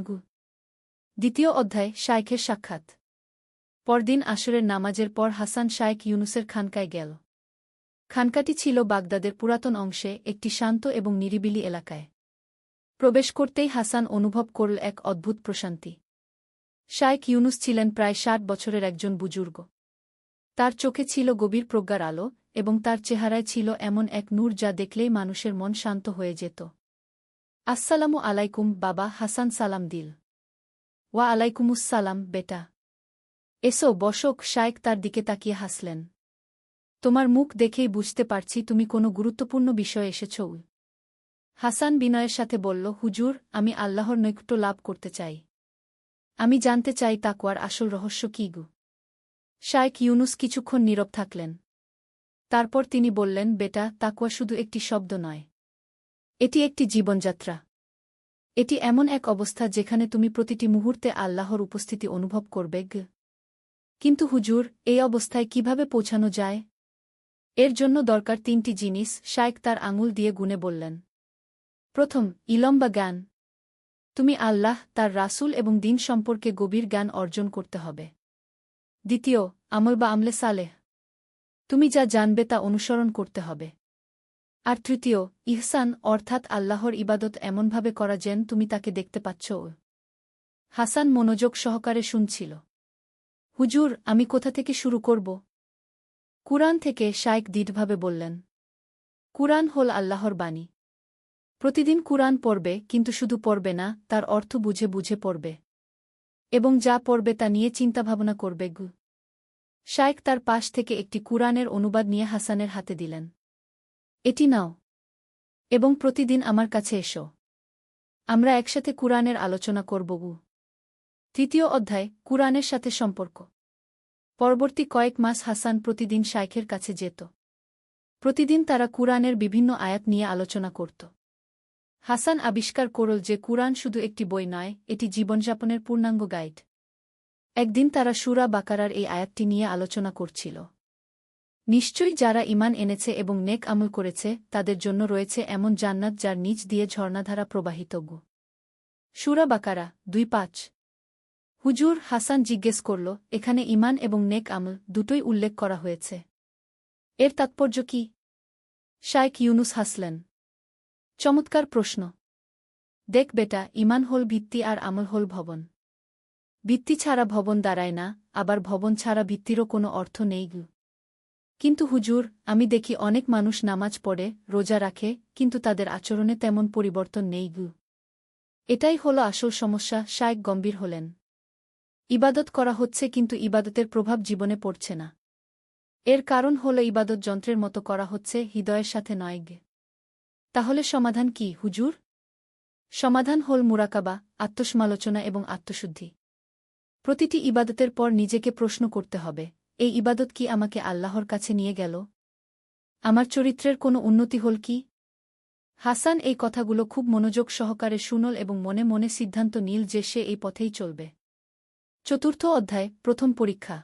দ্বিতীয় অধ্যায়, শায়খের সাক্ষাৎ। পরদিন আসরের নামাজের পর হাসান শায়খ ইউনুসের খানকায় গেল। খানকাটি ছিল বাগদাদের পুরাতন অংশে, একটি শান্ত এবং নিরিবিলি এলাকায়। প্রবেশ করতেই হাসান অনুভব করল এক অদ্ভুত প্রশান্তি। শায়খ ইউনুস ছিলেন প্রায় ৬০ বছরের একজন বুজুর্গ। তার চোখে ছিল গভীর প্রজ্ঞার আলো, এবং তার চেহারায় ছিল এমন এক নূর যা দেখলেই মানুষের মন শান্ত হয়ে যেত। আসসালামু আলাইকুম বাবা, হাসান সালাম দিল। ওয়া আলাইকুমুসসালাম বেটা। এসো বসক। শায়খ তার দিকে তাকিয়ে হাসলেন। তোমার মুখ দেখেই বুঝতে পারছি তুমি কোনো গুরুত্বপূর্ণ বিষয়ে এসেছ। হাসান বিনয়ের সাথে বলল, হুজুর, আমি আল্লাহর নৈকট্য লাভ করতে চাই। আমি জানতে চাই তাকওয়ার আসল রহস্য কী। শায়খ ইউনুস কিছুক্ষণ নীরব থাকলেন। তারপর তিনি বললেন, বেটা, তাকওয়া শুধু একটি শব্দ নয়। এটি একটি জীবনযাত্রা। এটি এমন এক অবস্থা যেখানে তুমি প্রতিটি মুহূর্তে আল্লাহর উপস্থিতি অনুভব করবে। কিন্তু হুজুর, এই অবস্থায় কিভাবে পৌঁছানো যায়? এর জন্য দরকার ৩টি জিনিস, শায়খ তার আঙুল দিয়ে গুনে বললেন। প্রথম, ইলম বা জ্ঞান। তুমি আল্লাহ, তার রাসূল এবং দ্বীন সম্পর্কে গভীর জ্ঞান অর্জন করতে হবে। দ্বিতীয়, আমল বা আমলে সালেহ। তুমি যা জানবে তা অনুসরণ করতে হবে। আর তৃতীয়, ইহসান, অর্থাৎ আল্লাহর ইবাদত এমনভাবে করা যেন তুমি তাকে দেখতে পাচ্ছ। হাসান মনোযোগ সহকারে শুনছিল। হুজুর, আমি কোথা থেকে শুরু করব? কুরআন থেকে, শায়খ দৃঢ়ভাবে বললেন। কুরআন হল আল্লাহর বাণী। প্রতিদিন কুরআন পড়বে, কিন্তু শুধু পড়বে না, তার অর্থ বুঝে বুঝে পড়বে। এবং যা পড়বে তা নিয়ে চিন্তাভাবনা করবে। শায়খ তার পাশ থেকে একটি কুরআনের অনুবাদ নিয়ে হাসানের হাতে দিলেন। এটি নাও, এবং প্রতিদিন আমার কাছে এসো। আমরা একসাথে কুরআনের আলোচনা করব। তৃতীয় অধ্যায়, কুরআনের সাথে সম্পর্ক। পরবর্তী কয়েক মাস হাসান প্রতিদিন শায়খের কাছে যেত। প্রতিদিন তারা কুরআনের বিভিন্ন আয়াত নিয়ে আলোচনা করত। হাসান আবিষ্কার করল যে কুরআন শুধু একটি বই নয়, এটি জীবনযাপনের পূর্ণাঙ্গ গাইড। একদিন তারা সূরা বাকারার এই আয়াতটি নিয়ে আলোচনা করছিল। নিশ্চয়ই যারা ঈমান এনেছে এবং নেক আমল করেছে তাদের জন্য রয়েছে এমন জান্নাত যার নিচ দিয়ে ঝর্ণাধারা প্রবাহিত। সূরা বাকারা ২৫। হুজুর, হাসান জিজ্ঞেস করল, এখানে ঈমান এবং নেক আমল দুটোই উল্লেখ করা হয়েছে। এর তাৎপর্য কি? শায়খ ইউনুস হাসলেন। চমৎকার প্রশ্ন। দেখ বেটা, ঈমান হল ভিত্তি আর আমল হল ভবন। ভিত্তি ছাড়া ভবন দাঁড়ায় না, আবার ভবন ছাড়া ভিত্তিরও কোনো অর্থ নেই। কিন্তু হুজুর, আমি দেখি অনেক মানুষ নামাজ পড়ে, রোজা রাখে, কিন্তু তাদের আচরণে তেমন পরিবর্তন নেই। এটাই হলো আসল সমস্যা। শায়খ গম্ভীর হলেন। ইবাদত করা হচ্ছে কিন্তু ইবাদতের প্রভাব জীবনে পড়ছে না। এর কারণ হলো ইবাদত যন্ত্রের মতো করা হচ্ছে, হৃদয়ের সাথে নয়। তাহলে সমাধান কি হুজুর? সমাধান হল মুরাকাবা, আত্মসমালোচনা এবং আত্মশুদ্ধি। প্রতিটি ইবাদতের পর নিজেকে প্রশ্ন করতে হবে, এই ইবাদত কি আমাকে আল্লাহর কাছে নিয়ে গেল? আমার চরিত্রের কোনো উন্নতি হল কি? হাসান এই কথাগুলো খুব মনোযোগ সহকারে শুনল এবং মনে মনে সিদ্ধান্ত নিল যে সে এই পথেই চলবে। চতুর্থ অধ্যায়, প্রথম পরীক্ষা।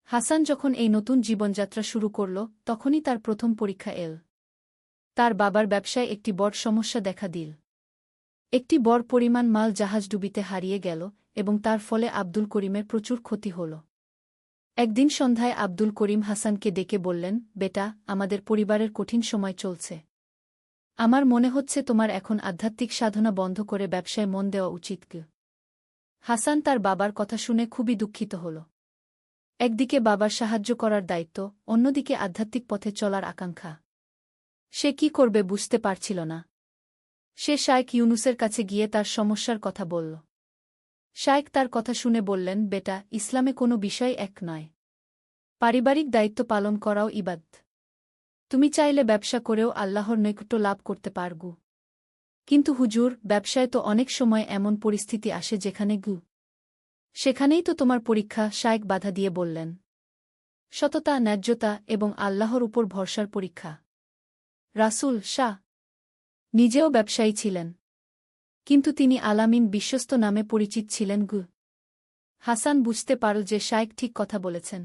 হাসান যখন এই নতুন জীবনযাত্রা শুরু করল, তখনই তার প্রথম পরীক্ষা এল। তার বাবার ব্যবসায় একটি বড় সমস্যা দেখা দিল। একটি বড় পরিমাণ মাল জাহাজডুবিতে হারিয়ে গেল এবং তার ফলে আব্দুল করিমের প্রচুর ক্ষতি হল। একদিন সন্ধ্যায় আব্দুল করিম হাসানকে ডেকে বললেন, বেটা, আমাদের পরিবারের কঠিন সময় চলছে। আমার মনে হচ্ছে তোমার এখন আধ্যাত্মিক সাধনা বন্ধ করে ব্যবসায় মন দেওয়া উচিত। হাসান তার বাবার কথা শুনে খুবই দুঃখিত হল। একদিকে বাবার সাহায্য করার দায়িত্ব, অন্যদিকে আধ্যাত্মিক পথে চলার আকাঙ্ক্ষা। সে কি করবে বুঝতে পারছিল না। সে শায়খ ইউনুসের কাছে গিয়ে তার সমস্যার কথা বলল। শায়খ তার কথা শুনে বললেন, বেটা, ইসলামে কোনো বিষয় এক নয়। পারিবারিক দায়িত্ব পালন করাও ইবাদত। তুমি চাইলে ব্যবসা করেও আল্লাহর নৈকট্য লাভ করতে পারগু। কিন্তু হুজুর, ব্যবসায় তো অনেক সময় এমন পরিস্থিতি আসে যেখানে সেখানেই তো তোমার পরীক্ষা। শায়খ বাধা দিয়ে বললেন, সততা, ন্যায্যতা এবং আল্লাহর উপর ভরসার পরীক্ষা। রাসূল শাহ নিজেও ব্যবসায়ী ছিলেন, কিন্তু তিনি আলামিন বিশ্বস্ত নামে পরিচিত ছিলেন। হাসান বুঝতে পারল যে শায়খ ঠিক কথা বলেছেন।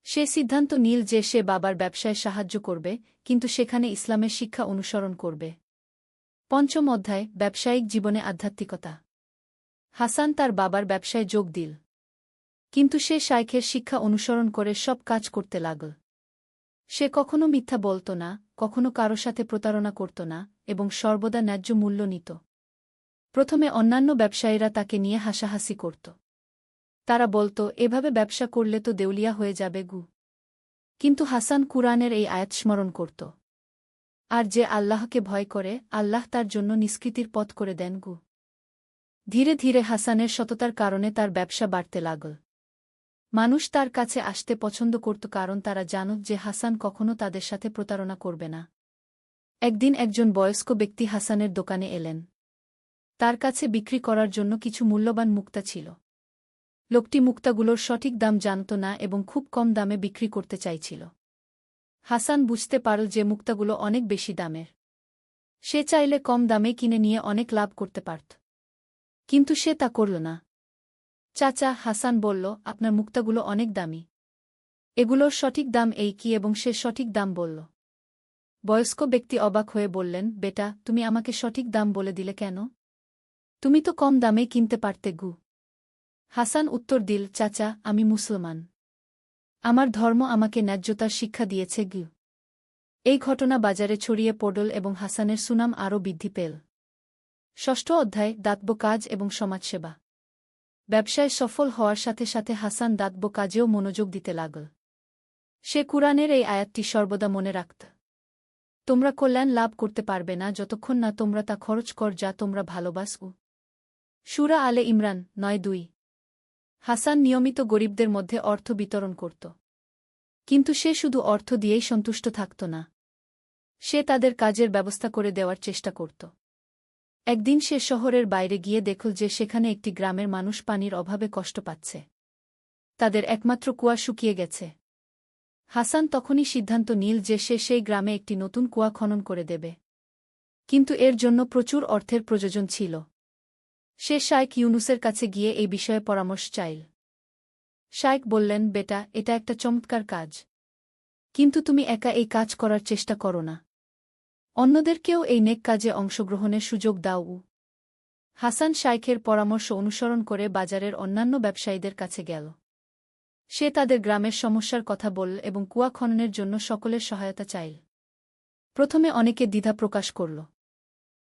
সে সিদ্ধান্ত নিল যে সে বাবার ব্যবসায় সাহায্য করবে, কিন্তু সেখানে ইসলামের শিক্ষা অনুসরণ করবে। পঞ্চম অধ্যায়, ব্যবসায়িক জীবনে আধ্যাত্মিকতা। হাসান তার বাবার ব্যবসায় যোগ দিল, কিন্তু সে শায়খের শিক্ষা অনুসরণ করে সব কাজ করতে লাগল। সে কখনো মিথ্যা বলত না, কখনো কারো সাথে প্রতারণা করত না এবং সর্বদা ন্যায্য মূল্য নিত। প্রথমে অন্যান্য ব্যবসায়ীরা তাকে নিয়ে হাসাহাসি করত। তারা বলত, এভাবে ব্যবসা করলে তো দেউলিয়া হয়ে যাবে। কিন্তু হাসান কুরআনের এই আয়াত স্মরণ করত, আর যে আল্লাহকে ভয় করে, আল্লাহ তার জন্য নিষ্কৃতির পথ করে দেন। ধীরে ধীরে হাসানের সততার কারণে তার ব্যবসা বাড়তে লাগল। মানুষ তার কাছে আসতে পছন্দ করত কারণ তারা জানত যে হাসান কখনো তাদের সাথে প্রতারণা করবে না। একদিন একজন বয়স্ক ব্যক্তি হাসানের দোকানে এলেন। তার কাছে বিক্রি করার জন্য কিছু মূল্যবান মুক্তা ছিল। লোকটি মুক্তাগুলোর সঠিক দাম জানত না এবং খুব কম দামে বিক্রি করতে চাইছিল। হাসান বুঝতে পারল যে মুক্তাগুলো অনেক বেশি দামের। সে চাইলে কম দামে কিনে নিয়ে অনেক লাভ করতে পারত, কিন্তু সে তা করল না। চাচা, হাসান বলল, আপনার মুক্তাগুলো অনেক দামি। এগুলোর সঠিক দাম এই কি? এবং সে সঠিক দাম বলল। বয়স্ক ব্যক্তি অবাক হয়ে বললেন, বেটা, তুমি আমাকে সঠিক দাম বলে দিলে কেন? তুমি তো কম দামে কিনতে পারতে। হাসান উত্তর দিল, চাচা, আমি মুসলমান। আমার ধর্ম আমাকে ন্যায্যতার শিক্ষা দিয়েছে। এই ঘটনা বাজারে ছড়িয়ে পড়ল এবং হাসানের সুনাম আরও বৃদ্ধি পেল। ষষ্ঠ অধ্যায়, দাতব্য কাজ এবং সমাজসেবা। ব্যবসায় সফল হওয়ার সাথে সাথে হাসান দাতব্য কাজেও মনোযোগ দিতে লাগল। সে কুরআনের এই আয়াতটি সর্বদা মনে রাখত, তোমরা কল্যাণ লাভ করতে পারবে না যতক্ষণ না তোমরা তা খরচ কর যা তোমরা ভালোবাসো। সূরা আলে ইমরান ৯:২। হাসান নিয়মিত গরিবদের মধ্যে অর্থ বিতরণ করত। কিন্তু সে শুধু অর্থ দিয়েই সন্তুষ্ট থাকত না। সে তাদের কাজের ব্যবস্থা করে দেওয়ার চেষ্টা করত। একদিন সে শহরের বাইরে গিয়ে দেখল যে সেখানে একটি গ্রামের মানুষ পানির অভাবে কষ্ট পাচ্ছে। তাদের একমাত্র কুয়া শুকিয়ে গেছে। হাসান তখনই সিদ্ধান্ত নিল যে সে সেই গ্রামে একটি নতুন কুয়া খনন করে দেবে। কিন্তু এর জন্য প্রচুর অর্থের প্রয়োজন ছিল। সে শাইখ ইউনুসের কাছে গিয়ে এই বিষয়ে পরামর্শ চাইল। শাইখ বললেন, বেটা, এটা একটা চমৎকার কাজ। কিন্তু তুমি একা এই কাজ করার চেষ্টা করো না। অন্যদেরকেও এই নেক কাজে অংশগ্রহণের সুযোগ দাও। হাসান শাইখের পরামর্শ অনুসরণ করে বাজারের অন্যান্য ব্যবসায়ীদের কাছে গেল। সে তাদের গ্রামের সমস্যার কথা বলল এবং কুয়া খননের জন্য সকলের সহায়তা চাইল। প্রথমে অনেকে দ্বিধা প্রকাশ করল,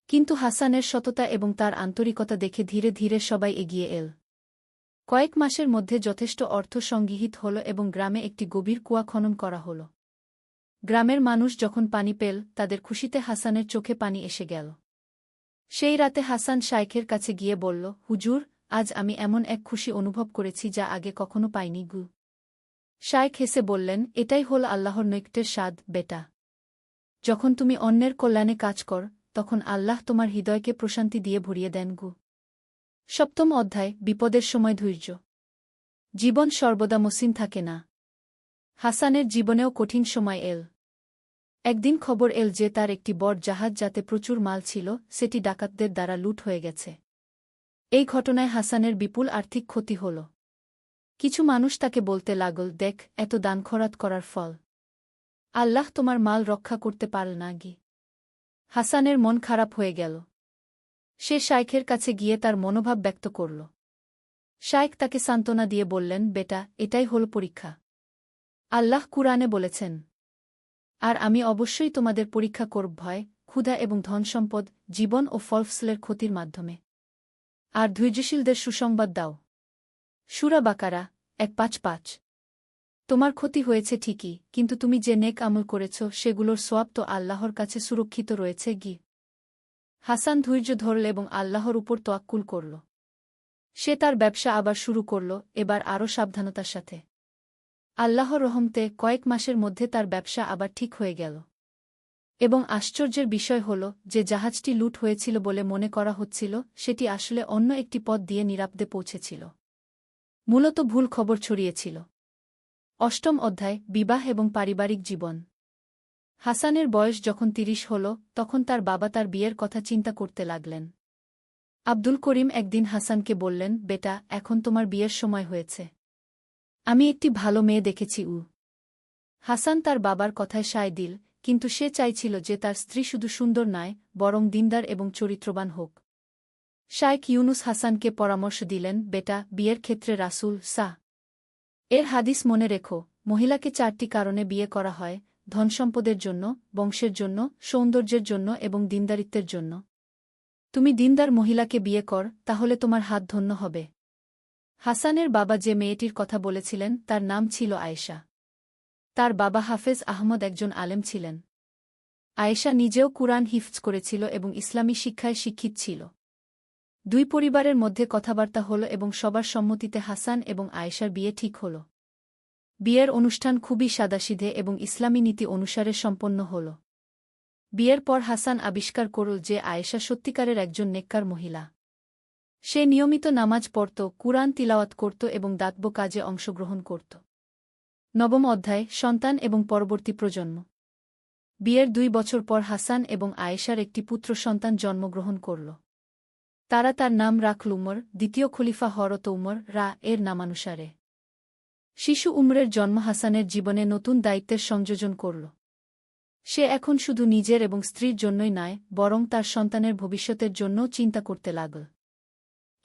কিন্তু হাসানের সততা এবং তার আন্তরিকতা দেখে ধীরে ধীরে সবাই এগিয়ে এল। কয়েক মাসের মধ্যে যথেষ্ট অর্থ সংগৃহীত হল এবং গ্রামে একটি গভীর কুয়া খনন করা হল। গ্রামের মানুষ যখন পানি পেল, তাদের খুশিতে হাসানের চোখে পানি এসে গেল। সেই রাতে হাসান শাইখের কাছে গিয়ে বলল, হুজুর, আজ আমি এমন এক খুশি অনুভব করেছি যা আগে কখনো পাইনি গু। শাইখ হেসে বললেন, এটাই হল আল্লাহর নৈকট্যের স্বাদ, বেটা। যখন তুমি অন্যের কল্যাণে কাজ কর, তখন আল্লাহ তোমার হৃদয়কে প্রশান্তি দিয়ে ভরিয়ে দেন গু। সপ্তম অধ্যায়, বিপদের সময় ধৈর্য। জীবন সর্বদা মসৃণ থাকে না। হাসানের জীবনেও কঠিন সময় এল। একদিন খবর এল যে তার একটি বড় জাহাজ, যাতে প্রচুর মাল ছিল, সেটি ডাকাতদের দ্বারা লুট হয়ে গেছে। এই ঘটনায় হাসানের বিপুল আর্থিক ক্ষতি হল। কিছু মানুষ তাকে বলতে লাগল, দেখ, এত দান খরাত করার ফল। আল্লাহ তোমার মাল রক্ষা করতে পারল না গি। হাসানের মন খারাপ হয়ে গেল। সে শাইখের কাছে গিয়ে তার মনোভাব ব্যক্ত করল। শাইখ তাকে সান্ত্বনা দিয়ে বললেন, বেটা, এটাই হল পরীক্ষা। আল্লাহ কুরআনে বলেছেন, আর আমি অবশ্যই তোমাদের পরীক্ষা করব ভয়, ক্ষুধা এবং ধনসম্পদ, জীবন ও ফলফসলের ক্ষতির মাধ্যমে। আর ধৈর্যশীলদের সুসংবাদ দাও। সূরা বাকারা 155। তোমার ক্ষতি হয়েছে ঠিকই, কিন্তু তুমি যে নেক আমল করেছ সেগুলোর সোয়াব তো আল্লাহর কাছে সুরক্ষিত রয়েছে গি। হাসান ধৈর্য ধরল এবং আল্লাহর উপর তোয়াক্কুল করল। সে তার ব্যবসা আবার শুরু করল, এবার আরও সাবধানতার সাথে। আল্লাহর রহমতে কয়েক মাসের মধ্যে তার ব্যবসা আবার ঠিক হয়ে গেল। এবং আশ্চর্যের বিষয় হল যে জাহাজটি লুট হয়েছিল বলে মনে করা হচ্ছিল, সেটি আসলে অন্য একটি পথ দিয়ে নিরাপদে পৌঁছেছিল। মূলত ভুল খবর ছড়িয়েছিল। অষ্টম অধ্যায়, বিবাহ এবং পারিবারিক জীবন। হাসানের বয়স যখন 30 হল, তখন তার বাবা তার বিয়ের কথা চিন্তা করতে লাগলেন। আব্দুল করিম একদিন হাসানকে বললেন, বেটা, এখন তোমার বিয়ের সময় হয়েছে। আমি একটি ভালো মেয়ে দেখেছি। হাসান তার বাবার কথায় সায় দিল, কিন্তু সে চাইছিল যে তার স্ত্রী শুধু সুন্দর নয়, বরং দিনদার এবং চরিত্রবান হোক। শাইখ ইউনুস হাসানকে পরামর্শ দিলেন, বেটা, বিয়ের ক্ষেত্রে রাসূল এর হাদিস মনে রেখো, মহিলাকে 4টি কারণে বিয়ে করা হয়: ধনসম্পদের জন্য, বংশের জন্য, সৌন্দর্যের জন্য এবং দিনদারিত্বের জন্য। তুমি দিনদার মহিলাকে বিয়ে কর, তাহলে তোমার হাত ধন্য হবে। হাসানের বাবা যে মেয়েটির কথা বলেছিলেন তার নাম ছিল আয়েশা। তার বাবা হাফেজ আহমদ একজন আলেম ছিলেন। আয়েশা নিজেও কুরআন হিফজ করেছিল এবং ইসলামী শিক্ষায় শিক্ষিত ছিল। দুই পরিবারের মধ্যে কথাবার্তা হল এবং সবার সম্মতিতে হাসান এবং আয়েশার বিয়ে ঠিক হল। বিয়ের অনুষ্ঠান খুবই সাদাসিধে এবং ইসলামী নীতি অনুসারে সম্পন্ন হল। বিয়ের পর হাসান আবিষ্কার করল যে আয়েশা সত্যিকারের একজন নেককার মহিলা। সে নিয়মিত নামাজ পড়ত, কুরআন তিলাওয়াত করত এবং দাতব্য কাজে অংশগ্রহণ করত। নবম অধ্যায়, সন্তান এবং পরবর্তী প্রজন্ম। বিয়ের 2 বছর পর হাসান এবং আয়েশার একটি পুত্র সন্তান জন্মগ্রহণ করল। তারা তার নাম রাখল উমর, দ্বিতীয় খলিফা হরত উমর এর নামানুসারে। শিশু উমরের জন্ম হাসানের জীবনে নতুন দায়িত্বের সংযোজন করল। সে এখন শুধু নিজের এবং স্ত্রীর জন্যই নয়, বরং তার সন্তানের ভবিষ্যতের জন্যও চিন্তা করতে লাগল।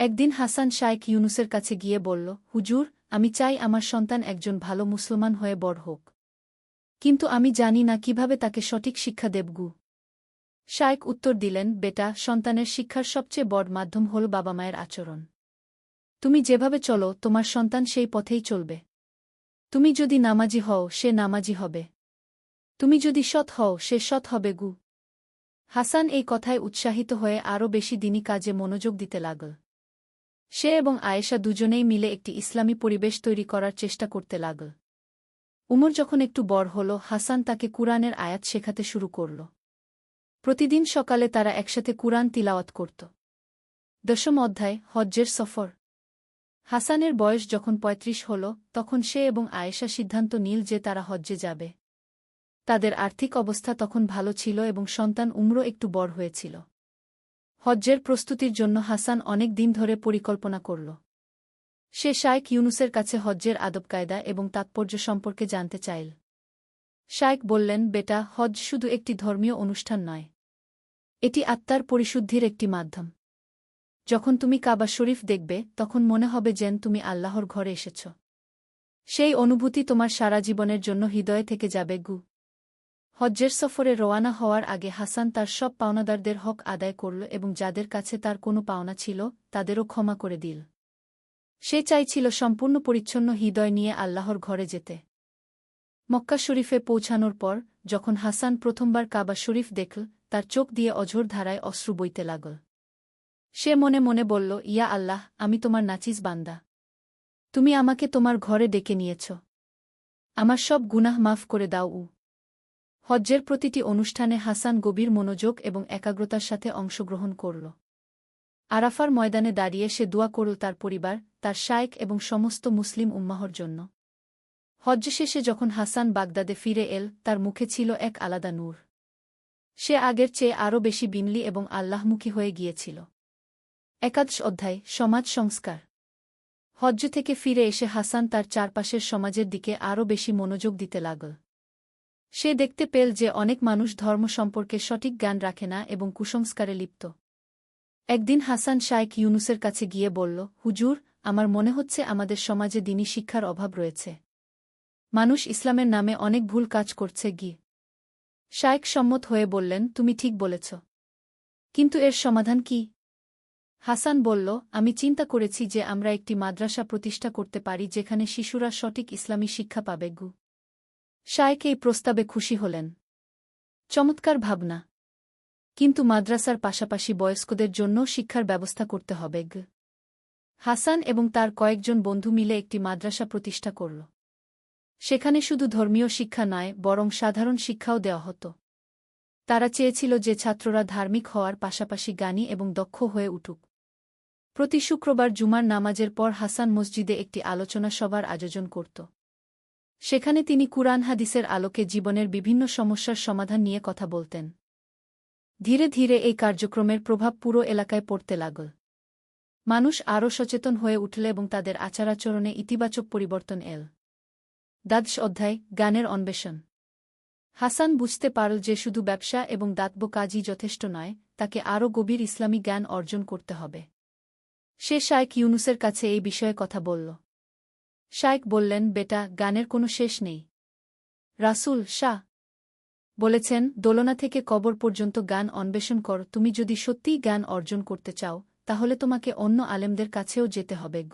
একদিন হাসান শাইখ ইউনুসের কাছে গিয়ে বলল, হুজুর, আমি চাই আমার সন্তান একজন ভালো মুসলমান হয়ে বড় হোক। কিন্তু আমি জানি না কিভাবে তাকে সঠিক শিক্ষা দেবগু। শাইখ উত্তর দিলেন, বেটা, সন্তানের শিক্ষার সবচেয়ে বড় মাধ্যম হল বাবা মায়ের আচরণ। তুমি যেভাবে চলো, তোমার সন্তান সেই পথেই চলবে। তুমি যদি নামাজি হও, সে নামাজি হবে। তুমি যদি সৎ হও, সে সৎ হবে গু। হাসান এই কথায় উৎসাহিত হয়ে আরও বেশি দিনী কাজে মনোযোগ দিতে লাগল। সে এবং আয়েশা দুজনেই মিলে একটি ইসলামী পরিবেশ তৈরি করার চেষ্টা করতে লাগল। উমর যখন একটু বড় হল, হাসান তাকে কুরআনের আয়াত শেখাতে শুরু করল। প্রতিদিন সকালে তারা একসাথে কুরআন তিলাওয়াত করত। 10ম অধ্যায়, হজ্জের সফর। হাসানের বয়স যখন 35 হল, তখন সে এবং আয়েশা সিদ্ধান্ত নিল যে তারা হজ্জে যাবে। তাদের আর্থিক অবস্থা তখন ভালো ছিল এবং সন্তান উমরও একটু বড় হয়েছিল। হজ্জের প্রস্তুতির জন্য হাসান অনেক দিন ধরে পরিকল্পনা করল। সে শায়েখ ইউনুসের কাছে হজ্জের আদবকায়দা এবং তাৎপর্য সম্পর্কে জানতে চাইল। শায়েখ বললেন, বেটা, হজ শুধু একটি ধর্মীয় অনুষ্ঠান নয়। এটি আত্মার পরিশুদ্ধির একটি মাধ্যম। যখন তুমি কাবা শরীফ দেখবে তখন মনে হবে যেন তুমি আল্লাহর ঘরে এসেছ। সেই অনুভূতি তোমার সারা জীবনের জন্য হৃদয়ে থেকে যাবে। হজ্জের সফরে রওয়ানা হওয়ার আগে হাসান তার সব পাওনাদারদের হক আদায় করল এবং যাদের কাছে তার কোনো পাওনা ছিল তাদেরও ক্ষমা করে দিল। সে চাইছিল সম্পূর্ণ পরিচ্ছন্ন হৃদয় নিয়ে আল্লাহর ঘরে যেতে। মক্কা শরীফে পৌঁছানোর পর যখন হাসান প্রথমবার কাবা শরীফ দেখল, তার চোখ দিয়ে অঝোর ধারায় অশ্রু বইতে লাগল। সে মনে মনে বলল, ইয়া আল্লাহ, আমি তোমার নাচিজ বান্দা। তুমি আমাকে তোমার ঘরে ডেকে নিয়েছ। আমার সব গুনাহ মাফ করে দাও। হজ্জের প্রতিটি অনুষ্ঠানে হাসান গভীর মনোযোগ এবং একাগ্রতার সাথে অংশগ্রহণ করল। আরাফার ময়দানে দাঁড়িয়ে সে দোয়া করল তার পরিবার, তার শায়েখ এবং সমস্ত মুসলিম উম্মাহর জন্য। হজ্জ শেষে যখন হাসান বাগদাদে ফিরে এল, তার মুখে ছিল এক আলাদা নূর। সে আগের চেয়ে আরও বেশি বিনয়ী এবং আল্লাহমুখী হয়ে গিয়েছিল। একাদশ অধ্যায়, সমাজ সংস্কার। হজ্জ থেকে ফিরে এসে হাসান তার চারপাশের সমাজের দিকে আরও বেশি মনোযোগ দিতে লাগল। সে দেখতে পেল যে অনেক মানুষ ধর্ম সম্পর্কে সঠিক জ্ঞান রাখে না এবং কুসংস্কারে লিপ্ত। একদিন হাসান শায়েখ ইউনুসের কাছে গিয়ে বলল, হুজুর, আমার মনে হচ্ছে আমাদের সমাজে দ্বীনি শিক্ষার অভাব রয়েছে। মানুষ ইসলামের নামে অনেক ভুল কাজ করছে। শায়েখ সম্মত হয়ে বললেন, তুমি ঠিক বলেছ। কিন্তু এর সমাধান কি? হাসান বলল, আমি চিন্তা করেছি যে আমরা একটি মাদ্রাসা প্রতিষ্ঠা করতে পারি যেখানে শিশুরা সঠিক ইসলামী শিক্ষা পাবে। শায়েখ এই প্রস্তাবে খুশি হলেন। চমৎকার ভাবনা। কিন্তু মাদ্রাসার পাশাপাশি বয়স্কদের জন্য শিক্ষার ব্যবস্থা করতে হবে। হাসান এবং তার কয়েকজন বন্ধু মিলে একটি মাদ্রাসা প্রতিষ্ঠা করল। সেখানে শুধু ধর্মীয় শিক্ষা নয়, বরং সাধারণ শিক্ষাও দেওয়া হতো। তারা চেয়েছিল যে ছাত্ররা ধার্মিক হওয়ার পাশাপাশি জ্ঞানী এবং দক্ষ হয়ে উঠুক। প্রতি শুক্রবার জুমার নামাজের পর হাসান মসজিদে একটি আলোচনা সভার আয়োজন করত। সেখানে তিনি কুরআন হাদিসের আলোকে জীবনের বিভিন্ন সমস্যার সমাধান নিয়ে কথা বলতেন। ধীরে ধীরে এই কার্যক্রমের প্রভাব পুরো এলাকায় পড়তে লাগল। মানুষ আরও সচেতন হয়ে উঠল এবং তাদের আচার-আচরণে ইতিবাচক পরিবর্তন এল। দ্বাদশ অধ্যায়, জ্ঞানের অন্বেষণ। হাসান বুঝতে পারল যে শুধু ব্যবসা এবং দাতব্য কাজই যথেষ্ট নয়, তাকে আরও গভীর ইসলামী জ্ঞান অর্জন করতে হবে। সে শায়েখ ইউনুসের কাছে এই বিষয়ে কথা বলল। শায়েখ বললেন, বেটা, জ্ঞানের কোনো শেষ নেই। রাসূল শাহ বলেছেন, দোলনা থেকে কবর পর্যন্ত জ্ঞান অন্বেষণ কর। তুমি যদি সত্যিই জ্ঞান অর্জন করতে চাও, তাহলে তোমাকে অন্য আলেমদের কাছেও যেতে হবে।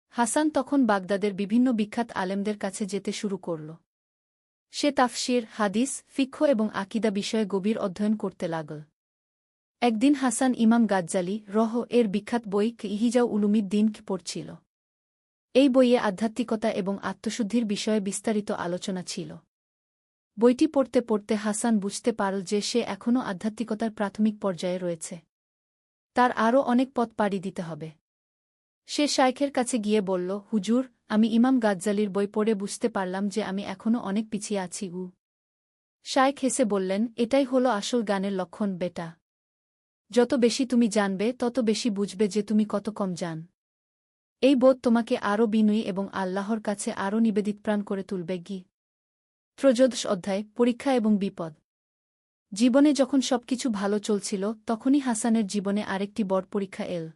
হাসান তখন বাগদাদের বিভিন্ন বিখ্যাত আলেমদের কাছে যেতে শুরু করল। সে তাফসির, হাদিস, ফিকহ এবং আকিদা বিষয়ে গভীর অধ্যয়ন করতে লাগল। একদিন হাসান ইমাম গাজ্জালী এর বিখ্যাত বই ইহিজাউ উলুমিদ্দিন পড়ছিল। এই বইয়ে আধ্যাত্মিকতা এবং আত্মশুদ্ধির বিষয়ে বিস্তারিত আলোচনা ছিল। বইটি পড়তে পড়তে হাসান বুঝতে পারল যে সে এখনও আধ্যাত্মিকতার প্রাথমিক পর্যায়ে রয়েছে। তার আরও অনেক পথ পাড়ি দিতে হবে। সে শায়েখের কাছে গিয়ে বলল, হুজুর, আমি ইমাম গাজ্জালীর বই পড়ে বুঝতে পারলাম যে আমি এখনও অনেক পিছিয়ে আছি। শায়েখ হেসে বললেন, এটাই হলো আসল জ্ঞানের লক্ষণ, বেটা। যত বেশি তুমি জানবে তত বেশি বুঝবে যে তুমি কত কম জান। এই বোধ তোমাকে আরও বিনয়ী এবং আল্লাহর কাছে আরও নিবেদিতপ্রাণ করে তুলবে। ত্রয়োদশ অধ্যায়, পরীক্ষা এবং বিপদ। জীবনে যখন সবকিছু ভালো চলছিল তখনই হাসানের জীবনে আরেকটি বড় পরীক্ষা এল।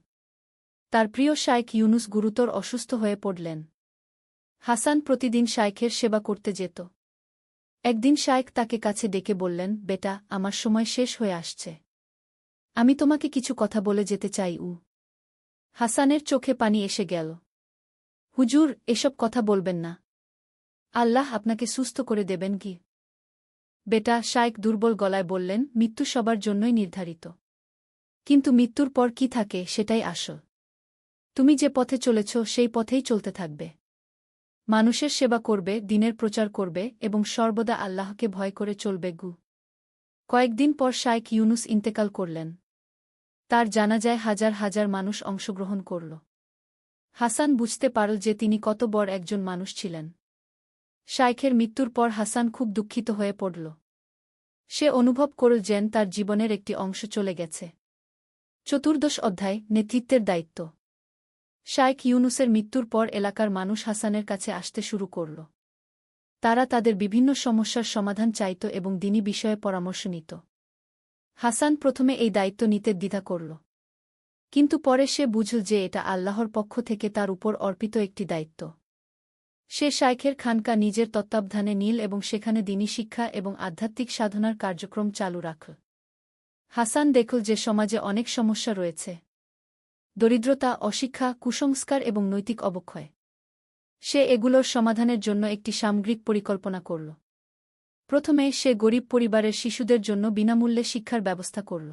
তার প্রিয় শায়েখ ইউনুস গুরুতর অসুস্থ হয়ে পড়লেন। হাসান প্রতিদিন শায়েখের সেবা করতে যেত। একদিন শায়েখ তাকে কাছে ডেকে বললেন, বেটা, আমার সময় শেষ হয়ে আসছে। আমি তোমাকে কিছু কথা বলে যেতে চাই। হাসানের চোখে পানি এসে গেল। হুজুর, এসব কথা বলবেন না। আল্লাহ আপনাকে সুস্থ করে দেবেন। বেটা, শায়েখ দুর্বল গলায় বললেন, মৃত্যু সবার জন্যই নির্ধারিত। কিন্তু মৃত্যুর পর কি থাকে সেটাই আসল। তুমি যে পথে চলেছ সেই পথেই চলতে থাকবে। মানুষের সেবা করবে, দ্বীনের প্রচার করবে এবং সর্বদা আল্লাহকে ভয় করে চলবে। কয়েকদিন পর শায়েখ ইউনুস ইন্তেকাল করলেন। তার জানাজায় হাজার হাজার মানুষ অংশগ্রহণ করল। হাসান বুঝতে পারল যে তিনি কত বড় একজন মানুষ ছিলেন। শাইখের মৃত্যুর পর হাসান খুব দুঃখিত হয়ে পড়ল। সে অনুভব করল যেন তার জীবনের একটি অংশ চলে গেছে। 14 অধ্যায় নেতৃত্বের দায়িত্ব। শাইখ ইউনুসের মৃত্যুর পর এলাকার মানুষ হাসানের কাছে আসতে শুরু করল। তারা তাদের বিভিন্ন সমস্যার সমাধান চাইত এবং দ্বীনি বিষয়ে পরামর্শ নিত। হাসান প্রথমে এই দায়িত্ব নিতে দ্বিধা করল, কিন্তু পরে সে বুঝল যে এটা আল্লাহর পক্ষ থেকে তার উপর অর্পিত একটি দায়িত্ব। সে শাইখের খানকা নিজের তত্ত্বাবধানে নিল এবং সেখানে দ্বীনি শিক্ষা এবং আধ্যাত্মিক সাধনার কার্যক্রম চালু রাখল। হাসান দেখল যে সমাজে অনেক সমস্যা রয়েছে: দরিদ্রতা, অশিক্ষা, কুসংস্কার এবং নৈতিক অবক্ষয়। সে এগুলোর সমাধানের জন্য একটি সামগ্রিক পরিকল্পনা করল। প্রথমে সে গরিব পরিবারের শিশুদের জন্য বিনামূল্যে শিক্ষার ব্যবস্থা করল।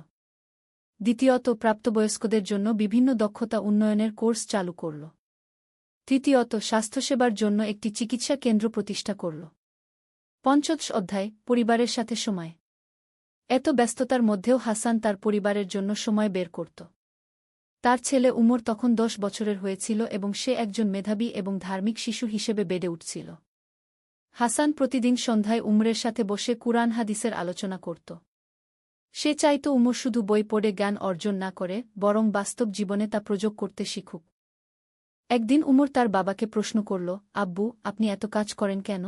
দ্বিতীয়ত, প্রাপ্তবয়স্কদের জন্য বিভিন্ন দক্ষতা উন্নয়নের কোর্স চালু করল। তৃতীয়ত, স্বাস্থ্যসেবার জন্য একটি চিকিৎসা কেন্দ্র প্রতিষ্ঠা করল। 15 অধ্যায় পরিবারের সাথে সময়। এত ব্যস্ততার মধ্যেও হাসান তার পরিবারের জন্য সময় বের করত। তার ছেলে উমর তখন 10 বছরের হয়েছিল এবং সে একজন মেধাবী এবং ধার্মিক শিশু হিসেবে বেড়ে উঠছিল। হাসান প্রতিদিন সন্ধ্যায় উমরের সাথে বসে কুরআন হাদিসের আলোচনা করত। সে চাইত উমর শুধু বই পড়ে জ্ঞান অর্জন না করে, বরং বাস্তব জীবনে তা প্রয়োগ করতে শিখুক। একদিন উমর তার বাবাকে প্রশ্ন করল, আব্বু, আপনি এত কাজ করেন কেন?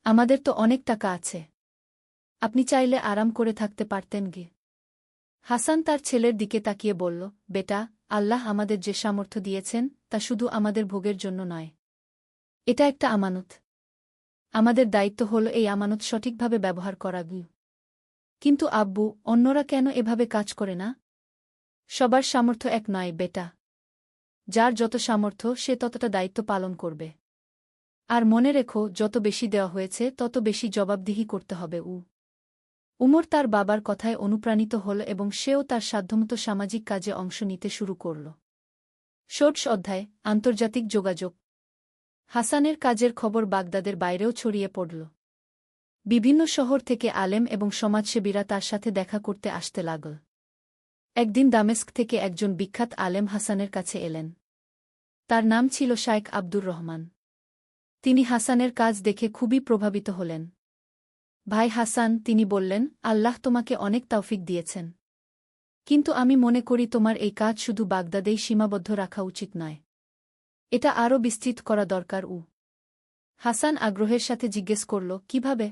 আমাদের তো অনেক টাকা আছে। আপনি চাইলে আরাম করে থাকতে পারতেন গে। হাসান তার ছেলের দিকে তাকিয়ে বলল, বেটা, আল্লাহ আমাদের যে সামর্থ্য দিয়েছেন তা শুধু আমাদের ভোগের জন্য নয়। এটা একটা আমানত। আমাদের দায়িত্ব হল এই আমানত সঠিকভাবে ব্যবহার করা। কিন্তু আব্বু, অন্যরা কেন এভাবে কাজ করে না? সবার সামর্থ্য এক নয় বেটা। যার যত সামর্থ্য সে ততটা দায়িত্ব পালন করবে। আর মনে রেখো, যত বেশি দেওয়া হয়েছে তত বেশি জবাবদিহি করতে হবে। উমর তার বাবার কথায় অনুপ্রাণিত হল এবং সেও তার সাধ্যমতো সামাজিক কাজে অংশ নিতে শুরু করল। 16 অধ্যায় আন্তর্জাতিক যোগাযোগ। হাসানের কাজের খবর বাগদাদের বাইরেও ছড়িয়ে পড়ল। বিভিন্ন শহর থেকে আলেম এবং সমাজসেবীরা তার সাথে দেখা করতে আসতে লাগল। একদিন দামেস্ক থেকে একজন বিখ্যাত আলেম হাসানের কাছে এলেন। তার নাম ছিল শাইখ আব্দুর রহমান। তিনি হাসানের কাজ দেখে খুবই প্রভাবিত হলেন। ভাই হাসান, তিনি বললেন, আল্লাহ তোমাকে অনেক তৌফিক দিয়েছেন, কিন্তু আমি মনে করি তোমার এই কাজ শুধু বাগদাদেই সীমাবদ্ধ রাখা উচিত নয়। এটা আরও বিস্তৃত করা দরকার। হাসান আগ্রহের সাথে জিজ্ঞেস করল, কিভাবে?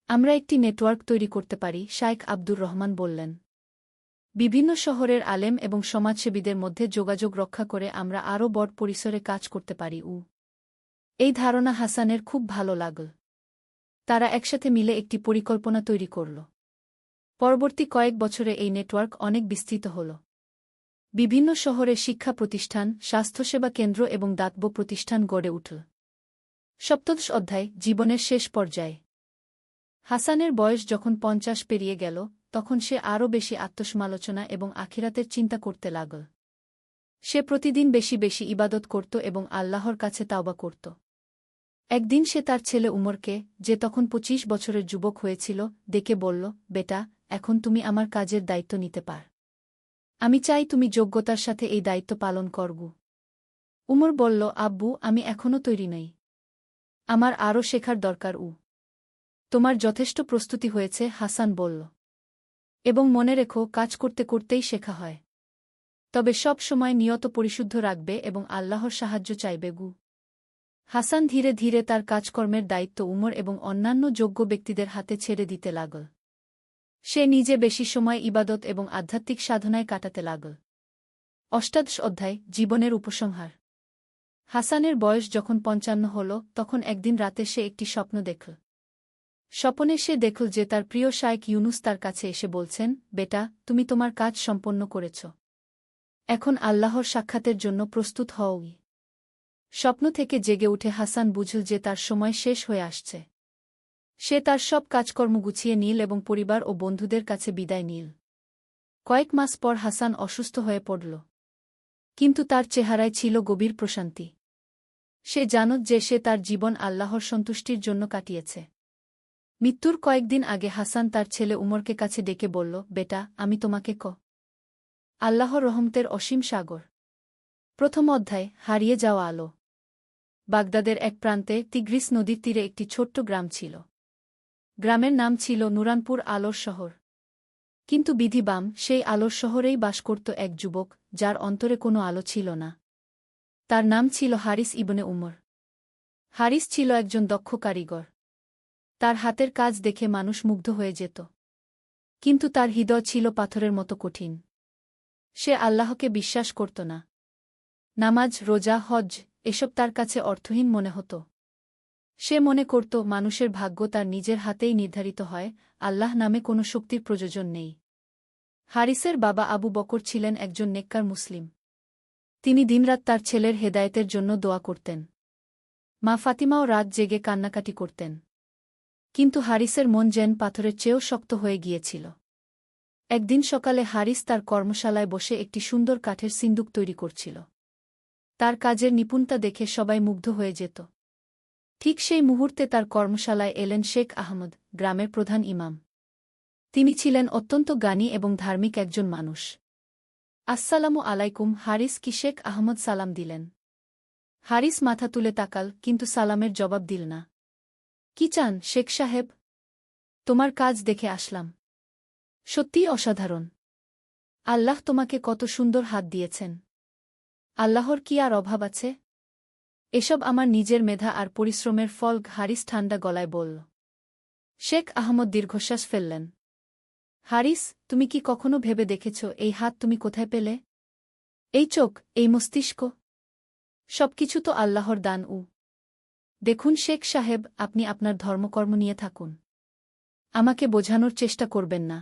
আমরা একটি নেটওয়ার্ক তৈরি করতে পারি, শাইখ আব্দুর রহমান বললেন। বিভিন্ন শহরের আলেম এবং সমাজসেবীদের মধ্যে যোগাযোগ রক্ষা করে আমরা আরও বড় পরিসরে কাজ করতে পারি। এই ধারণা হাসানের খুব ভালো লাগল। তারা একসাথে মিলে একটি পরিকল্পনা তৈরি করল। পরবর্তী কয়েক বছরে এই নেটওয়ার্ক অনেক বিস্তৃত হল। বিভিন্ন শহরে শিক্ষা প্রতিষ্ঠান, স্বাস্থ্যসেবা কেন্দ্র এবং দাতব্য প্রতিষ্ঠান গড়ে উঠল। 17 অধ্যায় জীবনের শেষ পর্যায়ে। হাসানের বয়স যখন 50 পেরিয়ে গেল, তখন সে আরও বেশি আত্মসমালোচনা এবং আখিরাতের চিন্তা করতে লাগল। সে প্রতিদিন বেশি বেশি ইবাদত করত এবং আল্লাহর কাছে তাওবা করত। একদিন সে তার ছেলে উমরকে, যে তখন 25 বছরের যুবক হয়েছিল, ডেকে বলল, বেটা, এখন তুমি আমার কাজের দায়িত্ব নিতে পার। আমি চাই তুমি যোগ্যতার সাথে এই দায়িত্ব পালন করব। উমর বলল, আব্বু, আমি এখনও তৈরি নই। আমার আরও শেখার দরকার। তোমার যথেষ্ট প্রস্তুতি হয়েছে, হাসান বলল। এবং মনে রেখো, কাজ করতে করতেই শেখা হয়। তবে সব সময় নিয়ত পরিশুদ্ধ রাখবে এবং আল্লাহর সাহায্য চাইবে। হাসান ধীরে ধীরে তার কাজকর্মের দায়িত্ব উমর এবং অন্যান্য যোগ্য ব্যক্তিদের হাতে ছেড়ে দিতে লাগল। সে নিজে বেশি সময় ইবাদত এবং আধ্যাত্মিক সাধনায় কাটাতে লাগল। 18 অধ্যায় জীবনের উপসংহার। হাসানের বয়স যখন 55 হল, তখন একদিন রাতে সে একটি স্বপ্ন দেখল। স্বপনে সে দেখল যে তার প্রিয় শাইখ ইউনুস তার কাছে এসে বলছেন, বেটা, তুমি তোমার কাজ সম্পন্ন করেছ। এখন আল্লাহর সাক্ষাতের জন্য প্রস্তুত হও। স্বপ্ন থেকে জেগে উঠে হাসান বুঝল যে তার সময় শেষ হয়ে আসছে। সে তার সব কাজকর্ম গুছিয়ে নিল এবং পরিবার ও বন্ধুদের কাছে বিদায় নিল। কয়েক মাস পর হাসান অসুস্থ হয়ে পড়ল, কিন্তু তার চেহারায় ছিল গভীর প্রশান্তি। সে জানত যে সে তার জীবন আল্লাহর সন্তুষ্টির জন্য কাটিয়েছে। মৃত্যুর কয়েকদিন আগে হাসান তার ছেলে উমরকে কাছে ডেকে বলল, বেটা, আমি তোমাকে আল্লাহর রহমতের অসীম সাগর। প্রথম অধ্যায় হারিয়ে যাওয়া আলো। বাগদাদের এক প্রান্তে তিগ্রিস নদীর তীরে একটি ছোট্ট গ্রাম ছিল। গ্রামের নাম ছিল নুরানপুর আলোর শহর। কিন্তু বিধিবাম সেই আলোর শহরেই বাস করত এক যুবক, যার অন্তরে কোনো আলো ছিল না। তার নাম ছিল হারিস ইবনে উমর। হারিস ছিল একজন দক্ষ কারিগর। তার হাতের কাজ দেখে মানুষ মুগ্ধ হয়ে যেত। কিন্তু তার হৃদয় ছিল পাথরের মতো কঠিন। সে আল্লাহকে বিশ্বাস করত না। নামাজ, রোজা, হজ এসব তার কাছে অর্থহীন মনে হতো। সে মনে করত মানুষের ভাগ্য তার নিজের হাতেই নির্ধারিত হয়, আল্লাহ নামে কোনো শক্তির প্রয়োজন নেই। হারিসের বাবা আবু বকর ছিলেন একজন নেককার মুসলিম। তিনি দিনরাত তার ছেলের হেদায়েতের জন্য দোয়া করতেন। মা ফাতিমাও রাত জেগে কান্নাকাটি করতেন। কিন্তু হারিসের মন যেন পাথরের চেয়েও শক্ত হয়ে গিয়েছিল। একদিন সকালে হারিস তার কর্মশালায় বসে একটি সুন্দর কাঠের সিন্দুক তৈরি করছিল। তার কাজের নিপুণতা দেখে সবাই মুগ্ধ হয়ে যেত। ঠিক সেই মুহূর্তে তার কর্মশালায় এলেন শেখ আহমদ, গ্রামের প্রধান ইমাম। তিনি ছিলেন অত্যন্ত জ্ঞানী এবং ধার্মিক একজন মানুষ। আসসালামু আলাইকুম হারিস, কি শেখ আহমদ সালাম দিলেন। হারিস মাথা তুলে তাকাল, কিন্তু সালামের জবাব দিল না। কি চান শেখ সাহেব? তোমার কাজ দেখে আসলাম। সত্যিই অসাধারণ। আল্লাহ তোমাকে কত সুন্দর হাত দিয়েছেন। আল্লাহর কি আর অভাব আছে? এসব আমার নিজের মেধা আর পরিশ্রমের ফল, হারিস ঠান্ডা গলায় বলল। শেখ আহমদ দীর্ঘশ্বাস ফেললেন। হারিস, তুমি কি কখনো ভেবে দেখেছ এই হাত তুমি কোথায় পেলে? এই চোখ, এই মস্তিষ্ক? সবকিছু তো আল্লাহর দান। দেখুন শেখ সাহেব, আপনি আপনার ধর্মকর্ম নিয়ে থাকুন। আমাকে বোঝানোর চেষ্টা করবেন না।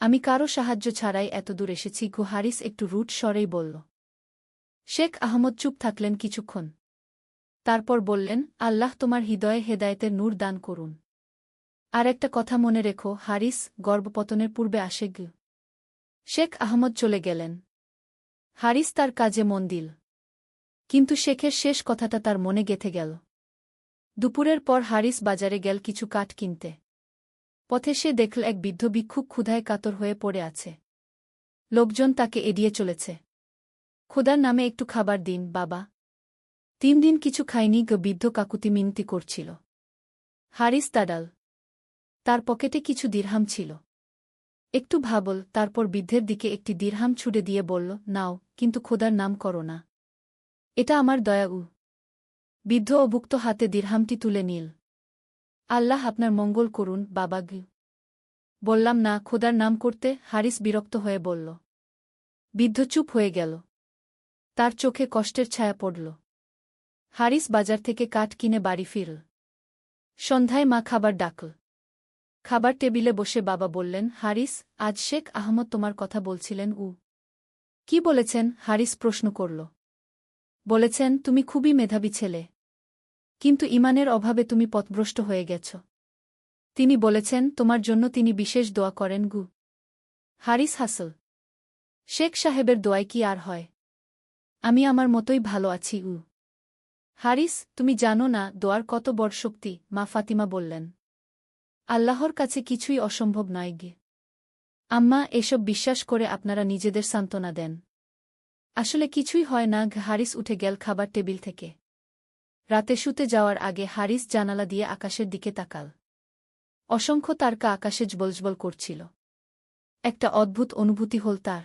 আমি কারো সাহায্য ছাড়াই এতদূর এসেছি। হারিস একটু রুট স্বরেই বলল। শেখ আহমদ চুপ থাকলেন কিছুক্ষণ। তারপর বললেন, আল্লাহ তোমার হৃদয়ে হেদায়েতের নূর দান করুন। আর একটা কথা মনে রেখো হারিস, গর্ভপতনের পূর্বে আসে। শেখ আহমদ চলে গেলেন। হারিস তার কাজে মন দিল। কিন্তু শেখের শেষ কথাটা তার মনে গেঁথে গেল। দুপুরের পর হারিস বাজারে গেল কিছু কাঠ কিনতে। পথে সে দেখল এক বৃদ্ধ ভিক্ষুক ক্ষুধায় কাতর হয়ে পড়ে আছে। লোকজন তাকে এড়িয়ে চলেছে। খোদার নামে একটু খাবার দিন বাবা। 3 দিন কিছু খায়নি। বৃদ্ধ কাকুতি মিনতি করছিল। হারিস তাডাল। তার পকেটে কিছু দিরহাম ছিল। একটু ভাবল, তারপর বৃদ্ধের দিকে একটি দিরহাম ছুড়ে দিয়ে বলল, নাও, কিন্তু খোদার নাম করো না। এটা আমার দয়া। বৃদ্ধ অভুক্ত হাতে দিরহামটি তুলে নিল। আল্লাহ আপনার মঙ্গল করুন বাবা। বললাম না খোদার নাম করতে, হারিস বিরক্ত হয়ে বলল। বৃদ্ধ চুপ হয়ে গেল। তার চোখে কষ্টের ছায়া পড়ল। হারিস বাজার থেকে কাঠ কিনে বাড়ি ফিরল। সন্ধ্যায় মা খাবার ডাকল। খাবার টেবিলে বসে বাবা বললেন, হারিস, আজ শেখ আহমদ তোমার কথা বলছিলেন। কি বলেছেন? হারিস প্রশ্ন করল। বলেছেন তুমি খুবই মেধাবী ছেলে, কিন্তু ঈমানের অভাবে তুমি পথভ্রষ্ট হয়ে গেছ। তিনি বলেছেন তোমার জন্য তিনি বিশেষ দোয়া করেন। হারিস হাসল। শেখ সাহেবের দোয়ায় কি আর হয়? আমি আমার মতোই ভালো আছি। হারিস, তুমি জানো না দোয়ার কত বড় শক্তি, মা ফাতিমা বললেন। আল্লাহর কাছে কিছুই অসম্ভব নয়। আম্মা, এসব বিশ্বাস করে আপনারা নিজেদের সান্ত্বনা দেন। আসলে কিছুই হয় না। হারিস উঠে গেল খাবার টেবিল থেকে। রাতে শুতে যাওয়ার আগে হারিস জানালা দিয়ে আকাশের দিকে তাকাল। অসংখ্য তারকা আকাশে জ্বলজ্বল করছিল। একটা অদ্ভুত অনুভূতি হল তার।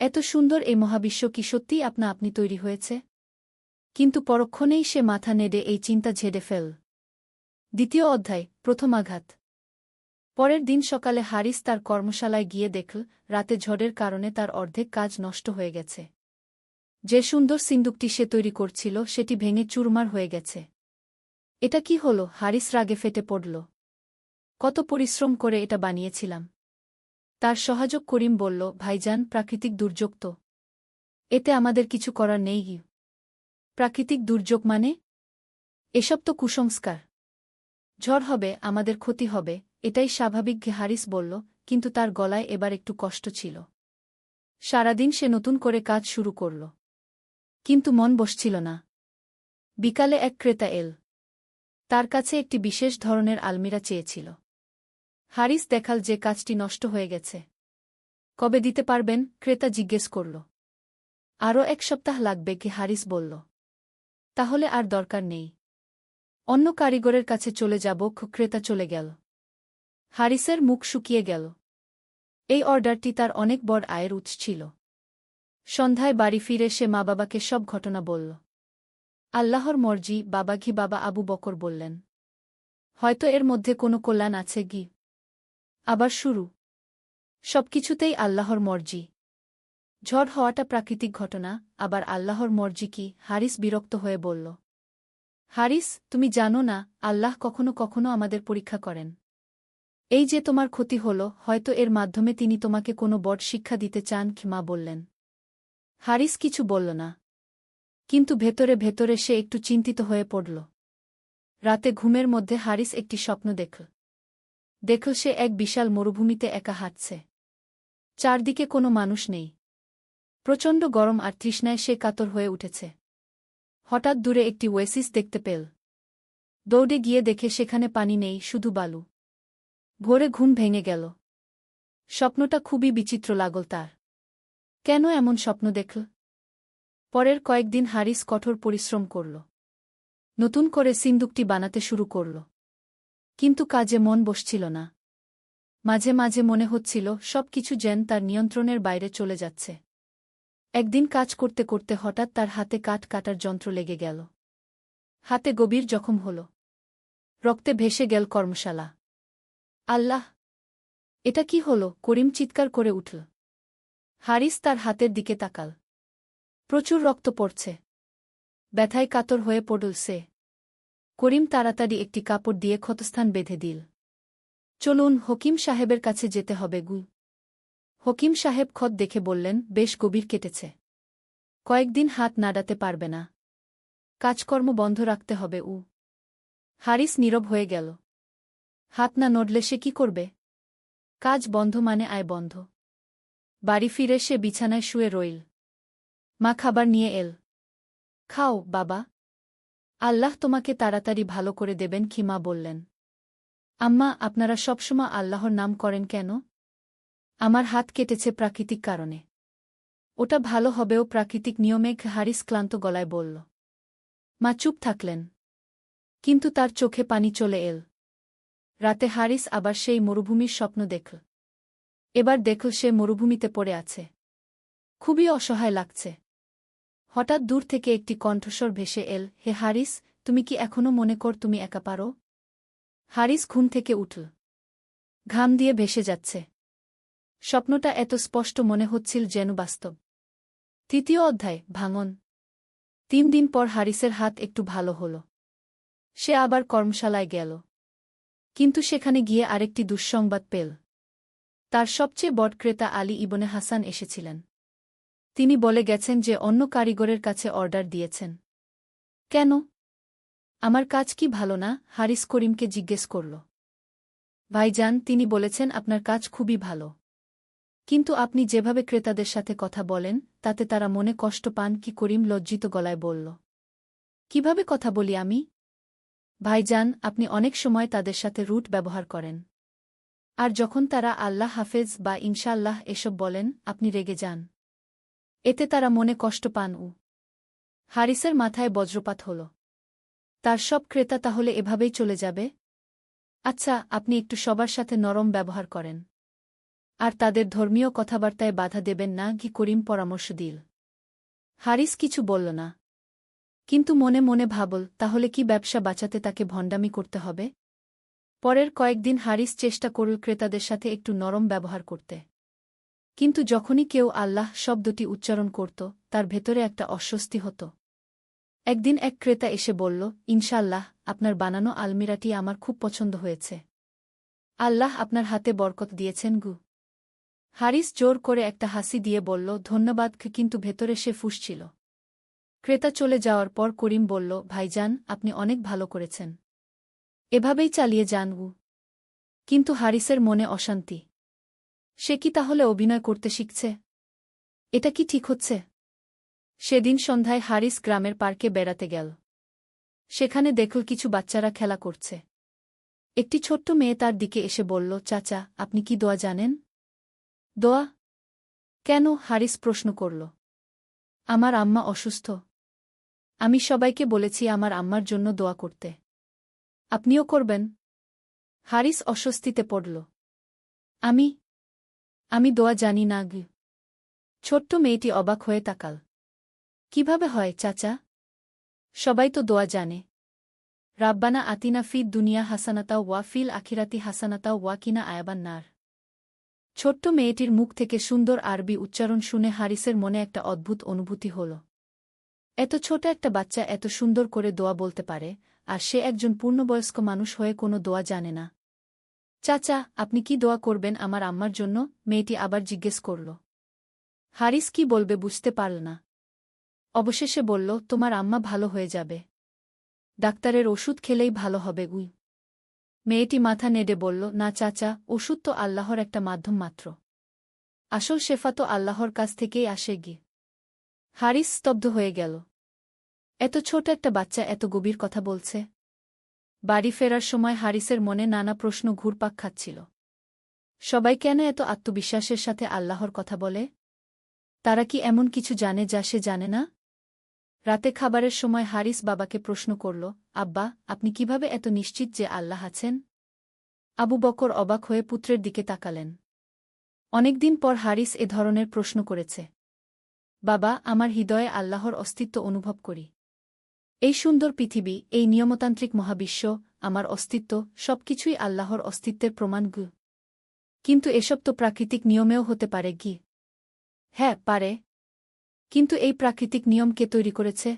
এত সুন্দর এই মহাবিশ্ব কি সত্যিই আপনা আপনি তৈরি হয়েছে? কিন্তু পরক্ষণেই সে মাথা নেড়ে এই চিন্তা ঝেড়ে ফেল। দ্বিতীয় অধ্যায়, প্রথম আঘাত। পরের দিন সকালে হারিস তার কর্মশালায় গিয়ে দেখল, রাতে ঝড়ের কারণে তার অর্ধেক কাজ নষ্ট হয়ে গেছে। যে সুন্দর সিন্দুকটি সে তৈরি করছিল সেটি ভেঙে চুরমার হয়ে গেছে। এটা কি হল? হারিস রাগে ফেটে পড়ল। কত পরিশ্রম করে এটা বানিয়েছিলাম। তার সহযোগ করিম বলল, ভাইজান, প্রাকৃতিক দুর্যোগ তো। এতে আমাদের কিছু করার নেই। প্রাকৃতিক দুর্যোগ মানে? এসব তো কুসংস্কার। ঝড় হবে, আমাদের ক্ষতি হবে, এটাই স্বাভাবিক। হারিস বলল, কিন্তু তার গলায় এবার একটু কষ্ট ছিল। সারাদিন সে নতুন করে কাজ শুরু করল, কিন্তু মন বসছিল না। বিকালে এক ক্রেতা এল। তার কাছে একটি বিশেষ ধরনের আলমিরা চেয়েছিল। হারিস দেখাল যে কাজটি নষ্ট হয়ে গেছে। কবে দিতে পারবেন? ক্রেতা জিজ্ঞেস করল। আরও 1 সপ্তাহ লাগবে। হারিস বলল। তাহলে আর দরকার নেই। অন্য কারিগরের কাছে চলে যাব। ক্রেতা চলে গেল। হারিসের মুখ শুকিয়ে গেল। এই অর্ডারটি তার অনেক বড় আয়ের উৎস ছিল। সন্ধ্যায় বাড়ি ফিরে সে মা বাবাকে সব ঘটনা বলল। আল্লাহর মর্জি বাবা আবু বকর বললেন, হয়তো এর মধ্যে কোনো কল্যাণ আছে গি। আবার শুরু। সবকিছুতেই আল্লাহর মর্জি। ঝড় হওয়াটা প্রাকৃতিক ঘটনা, আবার আল্লাহর মর্জি কি? হারিস বিরক্ত হয়ে বলল। হারিস, তুমি জানো না, আল্লাহ কখনো কখনো আমাদের পরীক্ষা করেন। এই যে তোমার ক্ষতি হল, হয়তো এর মাধ্যমে তিনি তোমাকে কোনো বড় শিক্ষা দিতে চান। মা বললেন। হারিস কিছু বলল না। কিন্তু ভেতরে ভেতরে সে একটু চিন্তিত হয়ে পড়ল। রাতে ঘুমের মধ্যে হারিস একটি স্বপ্ন দেখল সে এক বিশাল মরুভূমিতে একা হাঁটছে। চারদিকে কোনো মানুষ নেই। প্রচণ্ড গরম আর তৃষ্ণায় সে কাতর হয়ে উঠেছে। হঠাৎ দূরে একটি ওয়েসিস দেখতে পেল। দৌড়ে গিয়ে দেখে সেখানে পানি নেই, শুধু বালু। ভোরে ঘুম ভেঙে গেল। স্বপ্নটা খুবই বিচিত্র লাগল তার। কেন এমন স্বপ্ন দেখল? পরের কয়েকদিন হারিস কঠোর পরিশ্রম করল। নতুন করে সিন্দুকটি বানাতে শুরু করল। কিন্তু কাজে মন বসছিল না। মাঝে মাঝে মনে হচ্ছিল সব কিছু যেন তার নিয়ন্ত্রণের বাইরে চলে যাচ্ছে। একদিন কাজ করতে করতে হঠাৎ তার হাতে কাঠ কাটার যন্ত্র লেগে গেল। হাতে গভীর জখম হল। রক্তে ভেসে গেল কর্মশালা। আল্লাহ! এটা কি হল? করিম চিৎকার করে উঠল। হারিস তার হাতের দিকে তাকাল। প্রচুর রক্ত পড়ছে। ব্যথায় কাতর হয়ে পড়ল সে। করিম তাড়াতাড়ি একটি কাপড় দিয়ে ক্ষতস্থান বেঁধে দিল। চলুন, হকিম সাহেবের কাছে যেতে হবে গু। হকিম সাহেব ক্ষত দেখে বললেন, বেশ গভীর কেটেছে। কয়েকদিন হাত নাড়াতে পারবে না। কাজকর্ম বন্ধ রাখতে হবে। হারিস নীরব হয়ে গেল। হাত না নড়লে সে কি করবে? কাজ বন্ধ মানে আয় বন্ধ। বাড়ি ফিরে সে বিছানায় শুয়ে রইল। মা খাবার নিয়ে এল। খাও বাবা। আল্লাহ তোমাকে তাড়াতাড়ি ভালো করে দেবেন। মা বললেন। আম্মা, আপনারা সবসময় আল্লাহর নাম করেন কেন? আমার হাত কেটেছে প্রাকৃতিক কারণে। ওটা ভালো হবেও প্রাকৃতিক নিয়মে। হারিস ক্লান্ত গলায় বলল। মা চুপ থাকলেন। কিন্তু তার চোখে পানি চলে এল। রাতে হারিস আবার সেই মরুভূমির স্বপ্ন দেখল। এবার দেখল সে মরুভূমিতে পড়ে আছে। খুবই অসহায় লাগছে। হঠাৎ দূর থেকে একটি কণ্ঠস্বর ভেসে এল, হে হারিস, তুমি কি এখনো মনে কর তুমি একা পারো? হারিস ঘুম থেকে উঠল। ঘাম দিয়ে ভেসে যাচ্ছে। স্বপ্নটা এত স্পষ্ট মনে হচ্ছিল যেন বাস্তব। তৃতীয় অধ্যায়, ভাঙন। 3 দিন পর হারিসের হাত একটু ভালো হল। সে আবার কর্মশালায় গেল। কিন্তু সেখানে গিয়ে আরেকটি দুঃসংবাদ পেল। তার সবচেয়ে বড় ক্রেতা আলী ইবনে হাসান এসেছিলেন। তিনি বলে গেছেন যে অন্য কারিগরের কাছে অর্ডার দিয়েছেন। কেন? আমার কাজ কি ভালো না? হারিস করিমকে জিজ্ঞেস করল। ভাইজান, তিনি বলেছেন আপনার কাজ খুবই ভালো। কিন্তু আপনি যেভাবে ক্রেতাদের সাথে কথা বলেন, তাতে তারা মনে কষ্ট পান। করিম লজ্জিত গলায় বলল। কিভাবে কথা বলি আমি? ভাইজান, আপনি অনেক সময় তাদের সাথে রুট ব্যবহার করেন। আর যখন তারা আল্লাহ হাফেজ বা ইনশাআল্লাহ এসব বলেন, আপনি রেগে যান। এতে তারা মনে কষ্ট পান। হারিসের মাথায় বজ্রপাত হল। তার সব ক্রেতা তাহলে এভাবেই চলে যাবে? আচ্ছা, আপনি একটু সবার সাথে নরম ব্যবহার করেন। আর তাদের ধর্মীয় কথাবার্তায় বাধা দেবেন না। করিম পরামর্শ দিল। হারিস কিছু বলল না। কিন্তু মনে মনে ভাবল, তাহলে কি ব্যবসা বাঁচাতে তাকে ভণ্ডামি করতে হবে? পরের কয়েকদিন হারিস চেষ্টা করল ক্রেতাদের সাথে একটু নরম ব্যবহার করতে। কিন্তু যখনই কেউ আল্লাহ শব্দটি উচ্চারণ করত, তার ভেতরে একটা অস্বস্তি হতো। একদিন এক ক্রেতা এসে বলল, ইনশাআল্লাহ, আপনার বানানো আলমিরাটি আমার খুব পছন্দ হয়েছে। আল্লাহ আপনার হাতে বরকত দিয়েছেন গু। হারিস জোর করে একটা হাসি দিয়ে বলল, ধন্যবাদ। কিন্তু ভেতরে সে ফুঁসছিল। ক্রেতা চলে যাওয়ার পর করিম বলল, ভাইজান, আপনি অনেক ভালো করেছেন। এভাবেই চালিয়ে যান। কিন্তু হারিসের মনে অশান্তি। সে কি তাহলে অভিনয় করতে শিখছে? এটা কি ঠিক হচ্ছে? সেদিন সন্ধ্যায় হারিস গ্রামের পার্কে বেড়াতে গেল। সেখানে দেখল কিছু বাচ্চারা খেলা করছে। একটি ছোট্ট মেয়ে তার দিকে এসে বলল, চাচা, আপনি কি দোয়া জানেন? দোয়া? কেন? হারিস প্রশ্ন করল। আমার আম্মা অসুস্থ। আমি সবাইকে বলেছি আমার আম্মার জন্য দোয়া করতে। আপনিও করবেন? হারিস অস্বস্তিতে পড়ল। আমি আমি দোয়া জানি না গু। ছোট্ট মেয়েটি অবাক হয়ে তাকাল। কিভাবে হয় চাচা? সবাই তো দোয়া জানে। রাব্বানা আতিনা ফিদ দুনিয়া হাসানাতা ওয়া ফিল আখিরাতি হাসানাতা ওয়া কিনা আয়াবান নার। ছোট্ট মেয়েটির মুখ থেকে সুন্দর আরবি উচ্চারণ শুনে হারিসের মনে একটা অদ্ভুত অনুভূতি হল। এত ছোট একটা বাচ্চা এত সুন্দর করে দোয়া বলতে পারে, আর সে একজন পূর্ণবয়স্ক মানুষ হয়ে কোনো দোয়া জানে না। চাচা, আপনি কি দোয়া করবেন আমার আম্মার জন্য? মেয়েটি আবার জিজ্ঞেস করল। হারিস কি বলবে বুঝতে পারল না। অবশেষে বলল, তোমার আম্মা ভালো হয়ে যাবে। ডাক্তারের ওষুধ খেলেই ভালো হবে উই। মেয়েটি মাথা নেড়ে বলল, না চাচা, ওষুধ তো আল্লাহর একটা মাধ্যম মাত্র। আসল শেফা তো আল্লাহর কাছ থেকেই আসে গি। হারিস স্তব্ধ হয়ে গেল। এত ছোট একটা বাচ্চা এত গভীর কথা বলছে। বাড়ি ফেরার সময় হারিসের মনে নানা প্রশ্ন ঘুরপাক খাচ্ছিল। সবাই কেন এত আত্মবিশ্বাসের সাথে আল্লাহর কথা বলে? তারা কি এমন কিছু জানে যা সে জানে না? রাতে খাবারের সময় হারিস বাবাকে প্রশ্ন করল, আব্বা, আপনি কিভাবে এত নিশ্চিত যে আল্লাহ আছেন? আবু বকর অবাক হয়ে পুত্রের দিকে তাকালেন। অনেকদিন পর হারিস এ ধরনের প্রশ্ন করেছে। বাবা, আমার হৃদয়ে আল্লাহর অস্তিত্ব অনুভব করি। এই সুন্দর পৃথিবী, এই নিয়মতান্ত্রিক মহাবিশ্ব, আমার অস্তিত্ব, সবকিছুই আল্লাহর অস্তিত্বের প্রমাণ গু। কিন্তু এসব তো প্রাকৃতিক নিয়মেও হতে পারে গি। হ্যাঁ, পারে। কিন্তু এই প্রাকৃতিক নিয়ম কে তৈরি করেছে?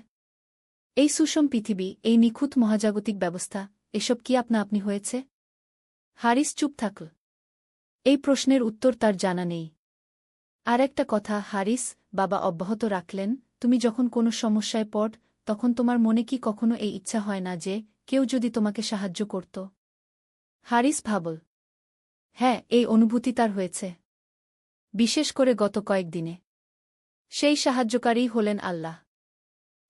এই সুষম পৃথিবী, এই নিখুঁত মহাজাগতিক ব্যবস্থা, এসব কি আপনা আপনি হয়েছে? হারিস চুপ থাকল। এই প্রশ্নের উত্তর তার জানা নেই। আর একটা কথা হারিস, বাবা অব্যাহত রাখলেন, তুমি যখন কোনো সমস্যায় পড়, তখন তোমার মনে কি কখনো এই ইচ্ছা হয় না যে কেউ যদি তোমাকে সাহায্য করত? হারিস ভাবল। হ্যাঁ, এই অনুভূতি তার হয়েছে। বিশেষ করে গত কয়েকদিনে। সেই সাহায্যকারী হলেন আল্লাহ।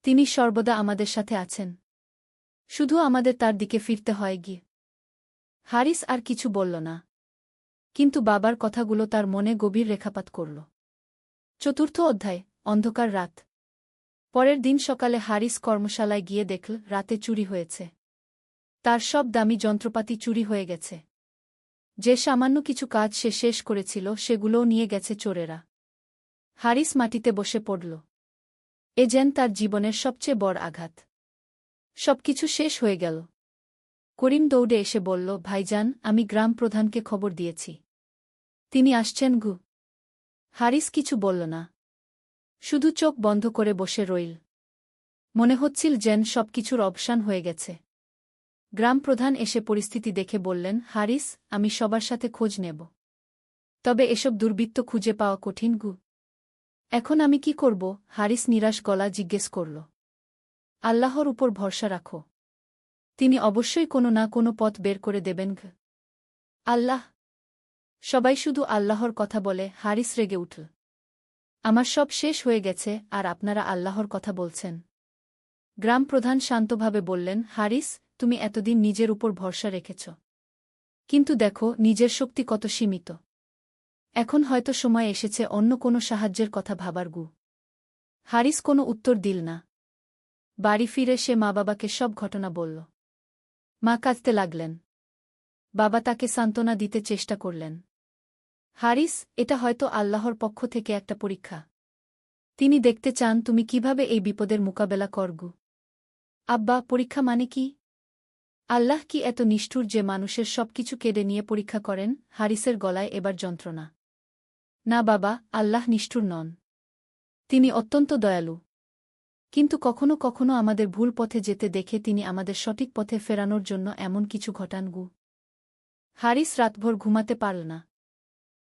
তিনি সর্বদা আমাদের সাথে আছেন। শুধু আমাদের তার দিকে ফিরতে হয় গিয়ে। হারিস আর কিছু বলল না। কিন্তু বাবার কথাগুলো তার মনে গভীর রেখাপাত করল। চতুর্থ অধ্যায়, অন্ধকার রাত। পরের দিন সকালে হারিস কর্মশালায় গিয়ে দেখল রাতে চুরি হয়েছে। তার সব দামি যন্ত্রপাতি চুরি হয়ে গেছে। যে সামান্য কিছু কাজ সে শেষ করেছিল সেগুলোও নিয়ে গেছে চোরেরা। হারিস মাটিতে বসে পড়ল। এ যেন তার জীবনের সবচেয়ে বড় আঘাত। সবকিছু শেষ হয়ে গেল। করিম দৌড়ে এসে বলল, ভাইজান, আমি গ্রাম প্রধানকে খবর দিয়েছি। তিনি আসছেন গু। হারিস কিছু বলল না। শুধু চোখ বন্ধ করে বসে রইল। মনে হচ্ছিল যেন সবকিছুর অবসান হয়ে গেছে। গ্রাম প্রধান এসে পরিস্থিতি দেখে বললেন, হারিস, আমি সবার সাথে খোঁজ নেব। তবে এসব দুর্বৃত্ত খুঁজে পাওয়া কঠিন গু। এখন আমি কি করব? হারিস নিরাশ গলা জিজ্ঞেস করল। আল্লাহর উপর ভরসা রাখো। তিনি অবশ্যই কোনো না কোনো পথ বের করে দেবেন গু। আল্লাহ? সবাই শুধু আল্লাহর কথা বলে। হারিস রেগে উঠল। আমার সব শেষ হয়ে গেছে, আর আপনারা আল্লাহর কথা বলছেন? গ্রাম প্রধান শান্তভাবে বললেন, হারিস, তুমি এতদিন নিজের উপর ভরসা রেখেছ। কিন্তু দেখো নিজের শক্তি কত সীমিত। এখন হয়তো সময় এসেছে অন্য কোনো সাহায্যের কথা ভাবার গু। হারিস কোনো উত্তর দিল না। বাড়ি ফিরে সে মা বাবাকে সব ঘটনা বলল। মা কাঁদতে লাগলেন। বাবা তাকে সান্ত্বনা দিতে চেষ্টা করলেন। হারিস, এটা হয়তো আল্লাহর পক্ষ থেকে একটা পরীক্ষা। তিনি দেখতে চান তুমি কিভাবে এই বিপদের মোকাবেলা করগু। আব্বা, পরীক্ষা মানে কি? আল্লাহ কি এত নিষ্ঠুর যে মানুষের সবকিছু কেড়ে নিয়ে পরীক্ষা করেন? হারিসের গলায় এবার যন্ত্রণা। না বাবা, আল্লাহ নিষ্ঠুর নন। তিনি অত্যন্ত দয়ালু। কিন্তু কখনো কখনো আমাদের ভুল পথে যেতে দেখে তিনি আমাদের সঠিক পথে ফেরানোর জন্য এমন কিছু ঘটান গু। হারিস রাতভর ঘুমাতে পারল না।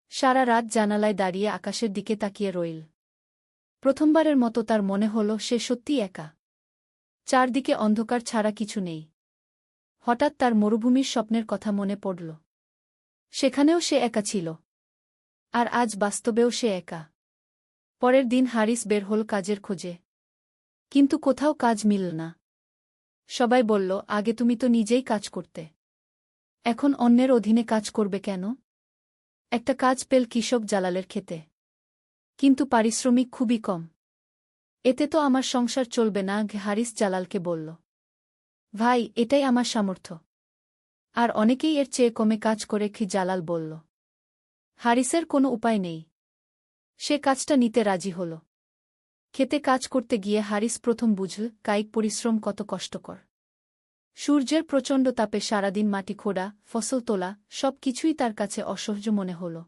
সারা রাত জানালায় দাঁড়িয়ে আকাশের দিকে তাকিয়ে রইল। প্রথমবারের মতো তার মনে হল সে সত্যিই একা। চারদিকে অন্ধকার ছাড়া কিছু নেই। হঠাৎ তার মরুভূমির স্বপ্নের কথা মনে পড়ল। সেখানেও সে একা ছিল। আর আজ বাস্তবেও সে একা। পরের দিন হারিস বের হল কাজের খোঁজে। কিন্তু কোথাও কাজ মিলল না। সবাই বলল, আগে তুমি তো নিজেই কাজ করতে। এখন অন্যের অধীনে কাজ করবে কেন? একটা কাজ পেল কৃষক জালালের ক্ষেতে। কিন্তু পারিশ্রমিক খুবই কম। এতে তো আমার সংসার চলবে না। হারিস জালালকে বলল। ভাই, এটাই আমার সামর্থ্য। আর অনেকেই এর চেয়ে কমে কাজ করে। জালাল বলল। হারিসের কোনো উপায় নেই। সে কাজটা নিতে রাজি হল। খেতে কাজ করতে গিয়ে হারিস প্রথম বুঝল কায়িক পরিশ্রম কত কষ্টকর। সূর্যের প্রচণ্ড তাপে সারাদিন মাটি খোঁড়া, ফসল তোলা, সব কিছুই তার কাছে অসহ্য মনে হল।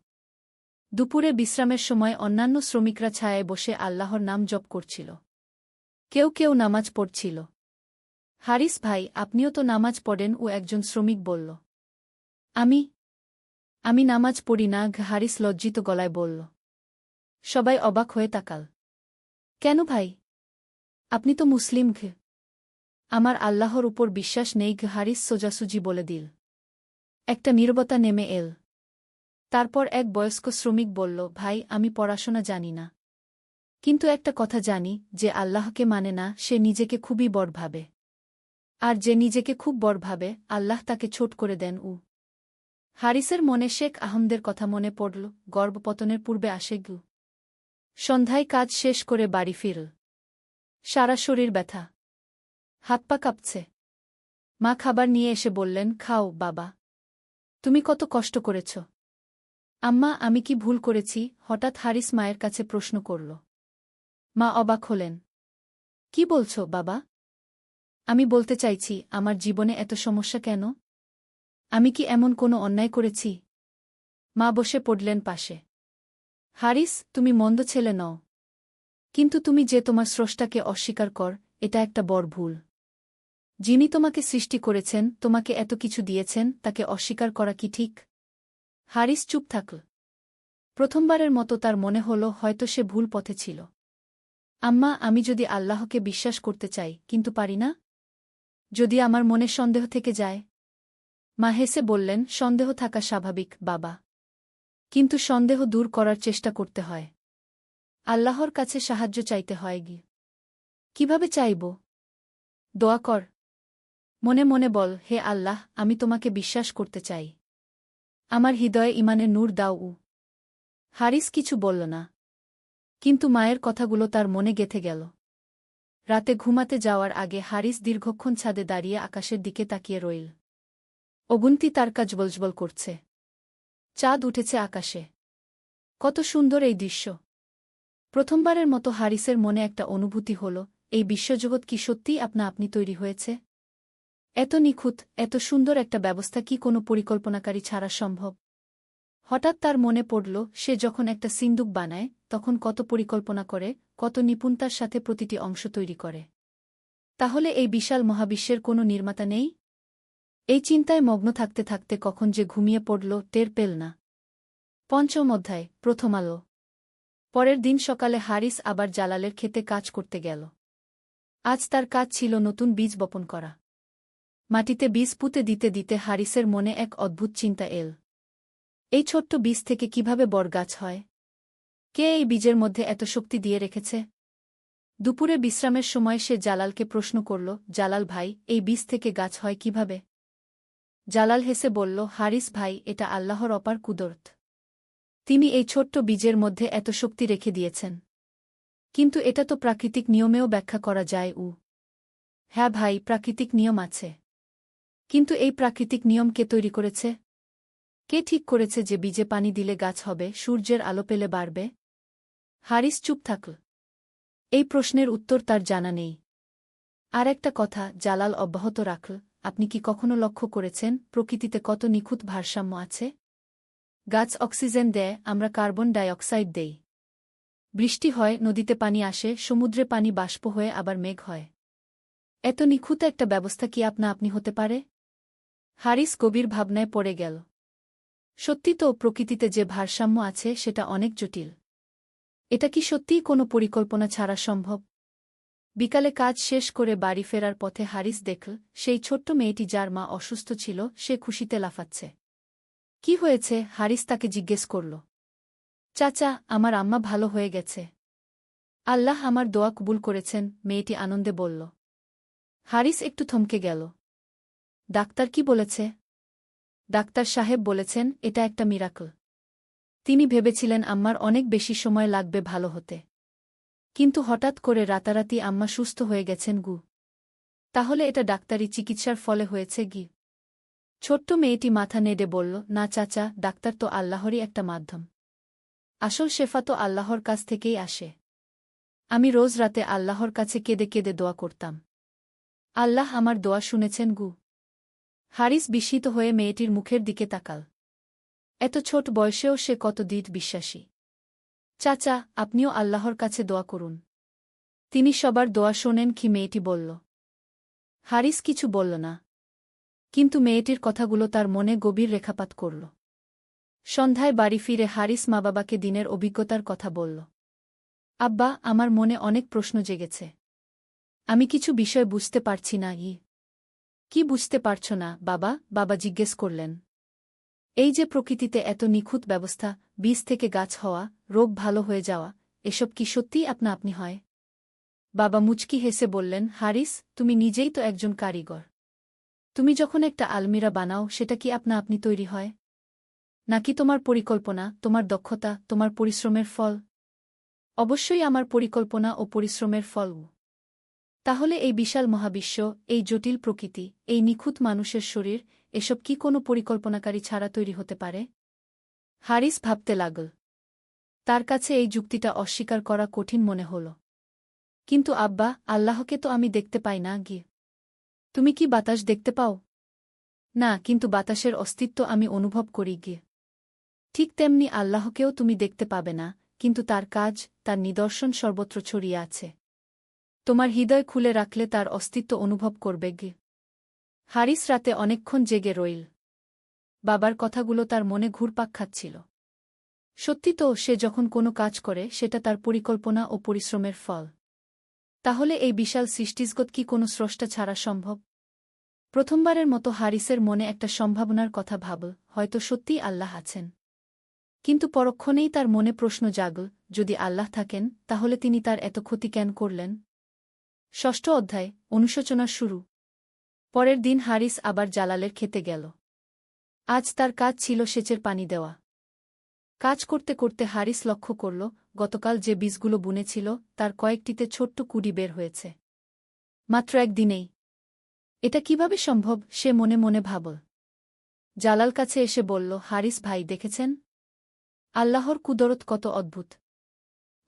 দুপুরে বিশ্রামের সময় অন্যান্য শ্রমিকরা ছায়ায় বসে আল্লাহর নাম জপ করছিল। কেউ কেউ নামাজ পড়ছিল। হারিস ভাই, আপনিও তো নামাজ পড়েন, ও একজন শ্রমিক বলল। আমি নামাজ পড়ি না। হারিস লজ্জিত গলায় বলল। সবাই অবাক হয়ে তাকাল। কেন ভাই? আপনি তো মুসলিম। আমার আল্লাহর উপর বিশ্বাস নেই। হারিস সোজাসুজি বলে দিল। একটা নীরবতা নেমে এল। তারপর এক বয়স্ক শ্রমিক বলল, ভাই, আমি পড়াশোনা জানি না। কিন্তু একটা কথা জানি, যে আল্লাহকে মানে না সে নিজেকে খুবই বড় ভাবে। আর যে নিজেকে খুব বড় ভাবে, আল্লাহ তাকে ছোট করে দেন। হারিসের মনে শেখ আহমদের কথা মনে পড়ল। গর্ভপতনের পূর্বে আসে গু। সন্ধ্যায় কাজ শেষ করে বাড়ি ফিরল। সারা শরীর ব্যথা, হাত পা কাঁপছে। মা খাবার নিয়ে এসে বললেন, খাও বাবা, তুমি কত কষ্ট করেছ। আম্মা, আমি কি ভুল করেছি? হঠাৎ হারিস মায়ের কাছে প্রশ্ন করল। মা অবাক হলেন। কি বলছো বাবা? আমি বলতে চাইছি, আমার জীবনে এত সমস্যা কেন? আমি কি এমন কোনো অন্যায় করেছি? মা বসে পড়লেন পাশে। হারিস, তুমি মন্দ ছেলে নও। কিন্তু তুমি যে তোমার স্রষ্টাকে অস্বীকার কর, এটা একটা বড় ভুল। যিনি তোমাকে সৃষ্টি করেছেন, তোমাকে এত কিছু দিয়েছেন, তাকে অস্বীকার করা কি ঠিক? হারিস চুপ থাকল। প্রথমবারের মতো তার মনে হল হয়তো সে ভুল পথে ছিল। আম্মা, আমি যদি আল্লাহকে বিশ্বাস করতে চাই, কিন্তু পারি না? যদি আমার মনে সন্দেহ থেকে যায়? মা হেসে বললেন, সন্দেহ থাকা স্বাভাবিক বাবা। কিন্তু সন্দেহ দূর করার চেষ্টা করতে হয়। আল্লাহর কাছে সাহায্য চাইতে হয়। কিভাবে চাইব? দোয়া কর। মনে মনে বল, হে আল্লাহ, আমি তোমাকে বিশ্বাস করতে চাই। আমার হৃদয়ে ঈমানের নূর দাও। হারিস কিছু বলল না। কিন্তু মায়ের কথাগুলো তার মনে গেঁথে গেল। রাতে ঘুমাতে যাওয়ার আগে হারিস দীর্ঘক্ষণ ছাদে দাঁড়িয়ে আকাশের দিকে তাকিয়ে রইল। অগুন্তি তারকা জ্বলজ্বল করছে। চাঁদ উঠেছে আকাশে। কত সুন্দর এই দৃশ্য! প্রথমবারের মতো হারিসের মনে একটা অনুভূতি হল, এই বিশ্বজগৎ কি সত্যিই আপনা আপনি তৈরি হয়েছে? এত নিখুঁত, এত সুন্দর একটা ব্যবস্থা কি কোনো পরিকল্পনাকারী ছাড়া সম্ভব? হঠাৎ তার মনে পড়ল, সে যখন একটা সিন্দুক বানায়, তখন কত পরিকল্পনা করে, কত নিপুণতার সাথে প্রতিটি অংশ তৈরি করে। তাহলে এই বিশাল মহাবিশ্বের কোনো নির্মাতা নেই? এই চিন্তায় মগ্ন থাকতে থাকতে কখন যে ঘুমিয়ে পড়ল, টের পেল না। পঞ্চম অধ্যায়, প্রথম আলো। পরের দিন সকালে হারিস আবার জালালের ক্ষেতে কাজ করতে গেল। আজ তার কাজ ছিল নতুন বীজ বপন করা। মাটিতে বীজ পুঁতে দিতে দিতে হারিসের মনে এক অদ্ভুত চিন্তা এল। এই ছোট্ট বীজ থেকে কিভাবে বড় গাছ হয়? কে এই বীজের মধ্যে এত শক্তি দিয়ে রেখেছে? দুপুরে বিশ্রামের সময় সে জালালকে প্রশ্ন করল, জালাল ভাই, এই বীজ থেকে গাছ হয় কিভাবে? জালাল হেসে বলল, হারিস ভাই, এটা আল্লাহর অপার কুদরত। তিনি এই ছোট্ট বীজের মধ্যে এত শক্তি রেখে দিয়েছেন। কিন্তু এটা তো প্রাকৃতিক নিয়মেও ব্যাখ্যা করা যায়। হ্যাঁ ভাই, প্রাকৃতিক নিয়ম আছে। কিন্তু এই প্রাকৃতিক নিয়ম কে তৈরি করেছে? কে ঠিক করেছে যে বীজে পানি দিলে গাছ হবে, সূর্যের আলো পেলে বাড়বে? হারিস চুপ থাকল। এই প্রশ্নের উত্তর তার জানা নেই। আর একটা কথা, জালাল অব্যাহত রাখল, আপনি কি কখনো লক্ষ্য করেছেন প্রকৃতিতে কত নিখুঁত ভারসাম্য আছে? গাছ অক্সিজেন দেয়, আমরা কার্বন ডাই অক্সাইড দেই। বৃষ্টি হয়, নদীতে পানি আসে, সমুদ্রে পানি বাষ্প হয়ে আবার মেঘ হয়। এত নিখুঁত একটা ব্যবস্থা কি আপনা আপনি হতে পারে? হারিস গভীর ভাবনায় পড়ে গেল। সত্যি তো, প্রকৃতিতে যে ভারসাম্য আছে সেটা অনেক জটিল। এটা কি সত্যিই কোনো পরিকল্পনা ছাড়া সম্ভব? বিকালে কাজ শেষ করে বাড়ি ফেরার পথে হারিস দেখল, সেই ছোট্ট মেয়েটি যার মা অসুস্থ ছিল, সে খুশিতে লাফাচ্ছে। কি হয়েছে? হারিস তাকে জিজ্ঞেস করল। চাচা, আমার আম্মা ভালো হয়ে গেছে। আল্লাহ আমার দোয়া কবুল করেছেন, মেয়েটি আনন্দে বলল। হারিস একটু থমকে গেল। ডাক্তার কি বলেছে? ডাক্তার সাহেব বলেছেন, এটা একটা মিরাকল। তিনি ভেবেছিলেন আম্মার অনেক বেশি সময় লাগবে ভালো হতে। কিন্তু হঠাৎ করে রাতারাতি আম্মা সুস্থ হয়ে গেছেন গু। তাহলে এটা ডাক্তারি চিকিৎসার ফলে হয়েছে গি? ছোট্ট মেয়েটি মাথা নেড়ে বলল, না চাচা, ডাক্তার তো আল্লাহরই একটা মাধ্যম। আসল শেফা তো আল্লাহর কাছ থেকেই আসে। আমি রোজ রাতে আল্লাহর কাছে কেঁদে কেঁদে দোয়া করতাম। আল্লাহ আমার দোয়া শুনেছেন গু। হারিস বিস্মিত হয়ে মেয়েটির মুখের দিকে তাকাল। এত ছোট বয়সেও সে কত দৃঢ় বিশ্বাসী। চাচা, আপনিও আল্লাহর কাছে দোয়া করুন। তিনি সবার দোয়া শোনেন কি? মেয়েটি বলল। হারিস কিছু বলল না। কিন্তু মেয়েটির কথাগুলো তার মনে গভীর রেখাপাত করল। সন্ধ্যায় বাড়ি ফিরে হারিস মা বাবাকে দিনের অভিজ্ঞতার কথা বলল। আব্বা, আমার মনে অনেক প্রশ্ন জেগেছে। আমি কিছু বিষয় বুঝতে পারছি না। কি বুঝতে পারছ না বাবা? বাবা জিজ্ঞেস করলেন। এই যে প্রকৃতিতে এত নিখুঁত ব্যবস্থা, বীজ থেকে গাছ হওয়া, রোগ ভালো হয়ে যাওয়া, এসব কি সত্যিই আপনা আপনি হয়? বাবা মুচকি হেসে বললেন, হারিস, তুমি নিজেই তো একজন কারিগর। তুমি যখন একটা আলমিরা বানাও, সেটা কি আপনা আপনি তৈরি হয়? নাকি তোমার পরিকল্পনা, তোমার দক্ষতা, তোমার পরিশ্রমের ফল? অবশ্যই আমার পরিকল্পনা ও পরিশ্রমের ফল। তাহলে এই বিশাল মহাবিশ্ব, এই জটিল প্রকৃতি, এই নিখুঁত মানুষের শরীর, এসব কি কোনো পরিকল্পনাকারী ছাড়া তৈরি হতে পারে? হারিস ভাবতে লাগল। তার কাছে এই যুক্তিটা অস্বীকার করা কঠিন মনে হল। কিন্তু আব্বা, আল্লাহকে তো আমি দেখতে পাই না গিয়ে। তুমি কি বাতাস দেখতে পাও? না, কিন্তু বাতাসের অস্তিত্ব আমি অনুভব করি গিয়ে। ঠিক তেমনি আল্লাহকেও তুমি দেখতে পাবে না, কিন্তু তার কাজ, তার নিদর্শন সর্বত্র ছড়িয়ে আছে। তোমার হৃদয় খুলে রাখলে তার অস্তিত্ব অনুভব করবে গে। হারিস রাতে অনেকক্ষণ জেগে রইল। বাবার কথাগুলো তার মনে ঘুরপাক খাচ্ছিল। সত্যি তো, সে যখন কোনো কাজ করে সেটা তার পরিকল্পনা ও পরিশ্রমের ফল। তাহলে এই বিশাল সৃষ্টিজগৎ কি কোনো স্রষ্টা ছাড়া সম্ভব? প্রথমবারের মতো হারিসের মনে একটা সম্ভাবনার কথা ভাবল, হয়তো সত্যিই আল্লাহ আছেন। কিন্তু পরক্ষণেই তার মনে প্রশ্ন জাগল, যদি আল্লাহ থাকেন, তাহলে তিনি তার এত ক্ষতি কেন করলেন? ষষ্ঠ অধ্যায়, অনুশোচনা শুরু। পরের দিন হারিস আবার জালালের খেতে গেল। আজ তার কাজ ছিল সেচের পানি দেওয়া। কাজ করতে করতে হারিস লক্ষ্য করল, গতকাল যে বীজগুলো বুনেছিল, তার কয়েকটিতে ছোট্ট কুঁড়ি বের হয়েছে। মাত্র একদিনেই! এটা কিভাবে সম্ভব? সে মনে মনে ভাবল। জালাল কাছে এসে বলল, হারিস ভাই, দেখেছেন? আল্লাহর কুদরত কত অদ্ভুত!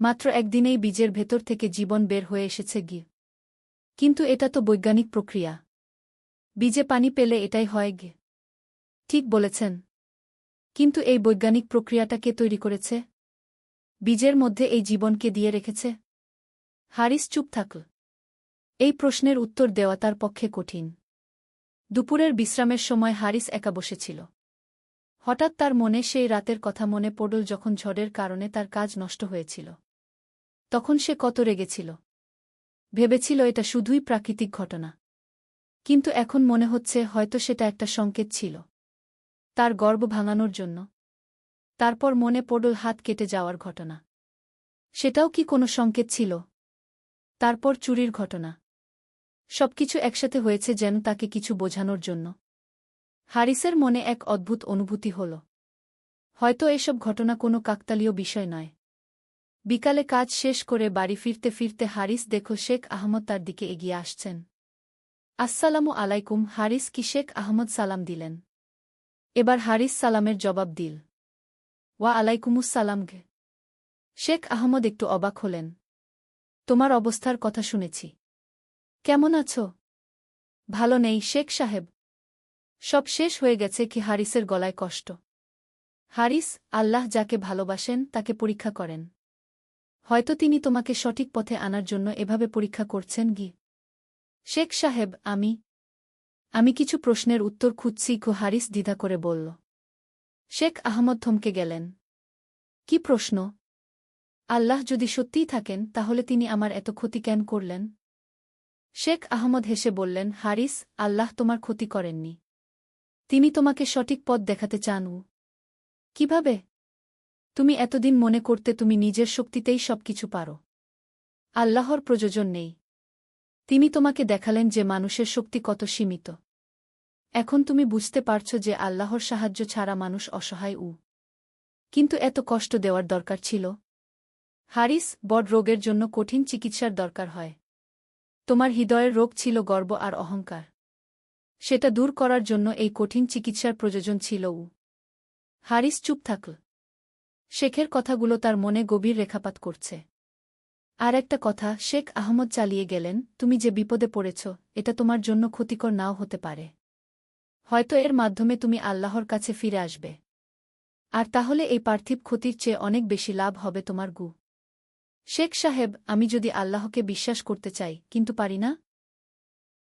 মাত্র একদিনেই বীজের ভেতর থেকে জীবন বের হয়ে এসেছে গিয়ে। কিন্তু এটা তো বৈজ্ঞানিক প্রক্রিয়া। বীজে পানি পেলে এটাই হয় গে। ঠিক বলেছেন। কিন্তু এই বৈজ্ঞানিক প্রক্রিয়াটা কে তৈরি করেছে? বীজের মধ্যে এই জীবনকে দিয়ে রেখেছে? হারিস চুপ থাকল। এই প্রশ্নের উত্তর দেওয়া তার পক্ষে কঠিন। দুপুরের বিশ্রামের সময় হারিস একা বসেছিল। হঠাৎ তার মনে সেই রাতের কথা মনে পড়ল, যখন ঝড়ের কারণে তার কাজ নষ্ট হয়েছিল। তখন সে কত রেগেছিল। ভেবেছিল এটা শুধুই প্রাকৃতিক ঘটনা। কিন্তু এখন মনে হচ্ছে হয়তো সেটা একটা সংকেত ছিল তার গর্ব ভাঙানোর জন্য। তারপর মনে পড়ল হাত কেটে যাওয়ার ঘটনা। সেটাও কি কোনো সংকেত ছিল? তারপর চুরির ঘটনা। সবকিছু একসাথে হয়েছে যেন তাকে কিছু বোঝানোর জন্য। হারিসের মনে এক অদ্ভুত অনুভূতি হল। হয়তো এসব ঘটনা কোনো কাকতালীয় বিষয় নয়। বিকালে কাজ শেষ করে বাড়ি ফিরতে ফিরতে হারিস দেখল শেখ আহমদ তার দিকে এগিয়ে আসছেন। আসসালামু আলাইকুম। হারিস কি শেখ আহমদ সালাম দিলেন। এবার হারিস সালামের জবাব দিল। ওয়া আলাইকুমুসসালাম গে। শেখ আহমদ একটু অবাক হলেন। তোমার অবস্থার কথা শুনেছি। কেমন আছো? ভালো নেই শেখ সাহেব। সব শেষ হয়ে গেছে কি? হারিসের গলায় কষ্ট। হারিস, আল্লাহ যাকে ভালোবাসেন তাকে পরীক্ষা করেন। হয়তো তিনি তোমাকে সঠিক পথে আনার জন্য এভাবে পরীক্ষা করছেন গি। শেখ সাহেব, আমি কিছু প্রশ্নের উত্তর খুঁজছি গো। হারিস দ্বিধা করে বলল। শেখ আহমদ থমকে গেলেন। কি প্রশ্ন? আল্লাহ যদি সত্যিই থাকেন, তাহলে তিনি আমার এত ক্ষতি কেন করলেন? শেখ আহমদ হেসে বললেন, হারিস, আল্লাহ তোমার ক্ষতি করেননি। তিনি তোমাকে সঠিক পথ দেখাতে চান। কিভাবে? তুমি এতদিন মনে করতে তুমি নিজের শক্তিতেই সবকিছু পারো। আল্লাহর প্রয়োজন নেই। তিনি তোমাকে দেখালেন যে মানুষের শক্তি কত সীমিত। এখন তুমি বুঝতে পারছ যে আল্লাহর সাহায্য ছাড়া মানুষ অসহায়। কিন্তু এত কষ্ট দেওয়ার দরকার ছিল? হারিস, বড় রোগের জন্য কঠিন চিকিৎসার দরকার হয়। তোমার হৃদয়ের রোগ ছিল গর্ব আর অহংকার। সেটা দূর করার জন্য এই কঠিন চিকিৎসার প্রয়োজন ছিল। হারিস চুপ থাকল। শেখের কথাগুলো তার মনে গভীর রেখাপাত করছে। আর একটা কথা, শেখ আহমদ চালিয়ে গেলেন, তুমি যে বিপদে পড়েছ, এটা তোমার জন্য ক্ষতিকর নাও হতে পারে। হয়তো এর মাধ্যমে তুমি আল্লাহর কাছে ফিরে আসবে। আর তাহলে এই পার্থিব ক্ষতির চেয়ে অনেক বেশি লাভ হবে তোমার। শেখ সাহেব, আমি যদি আল্লাহকে বিশ্বাস করতে চাই, কিন্তু পারি না।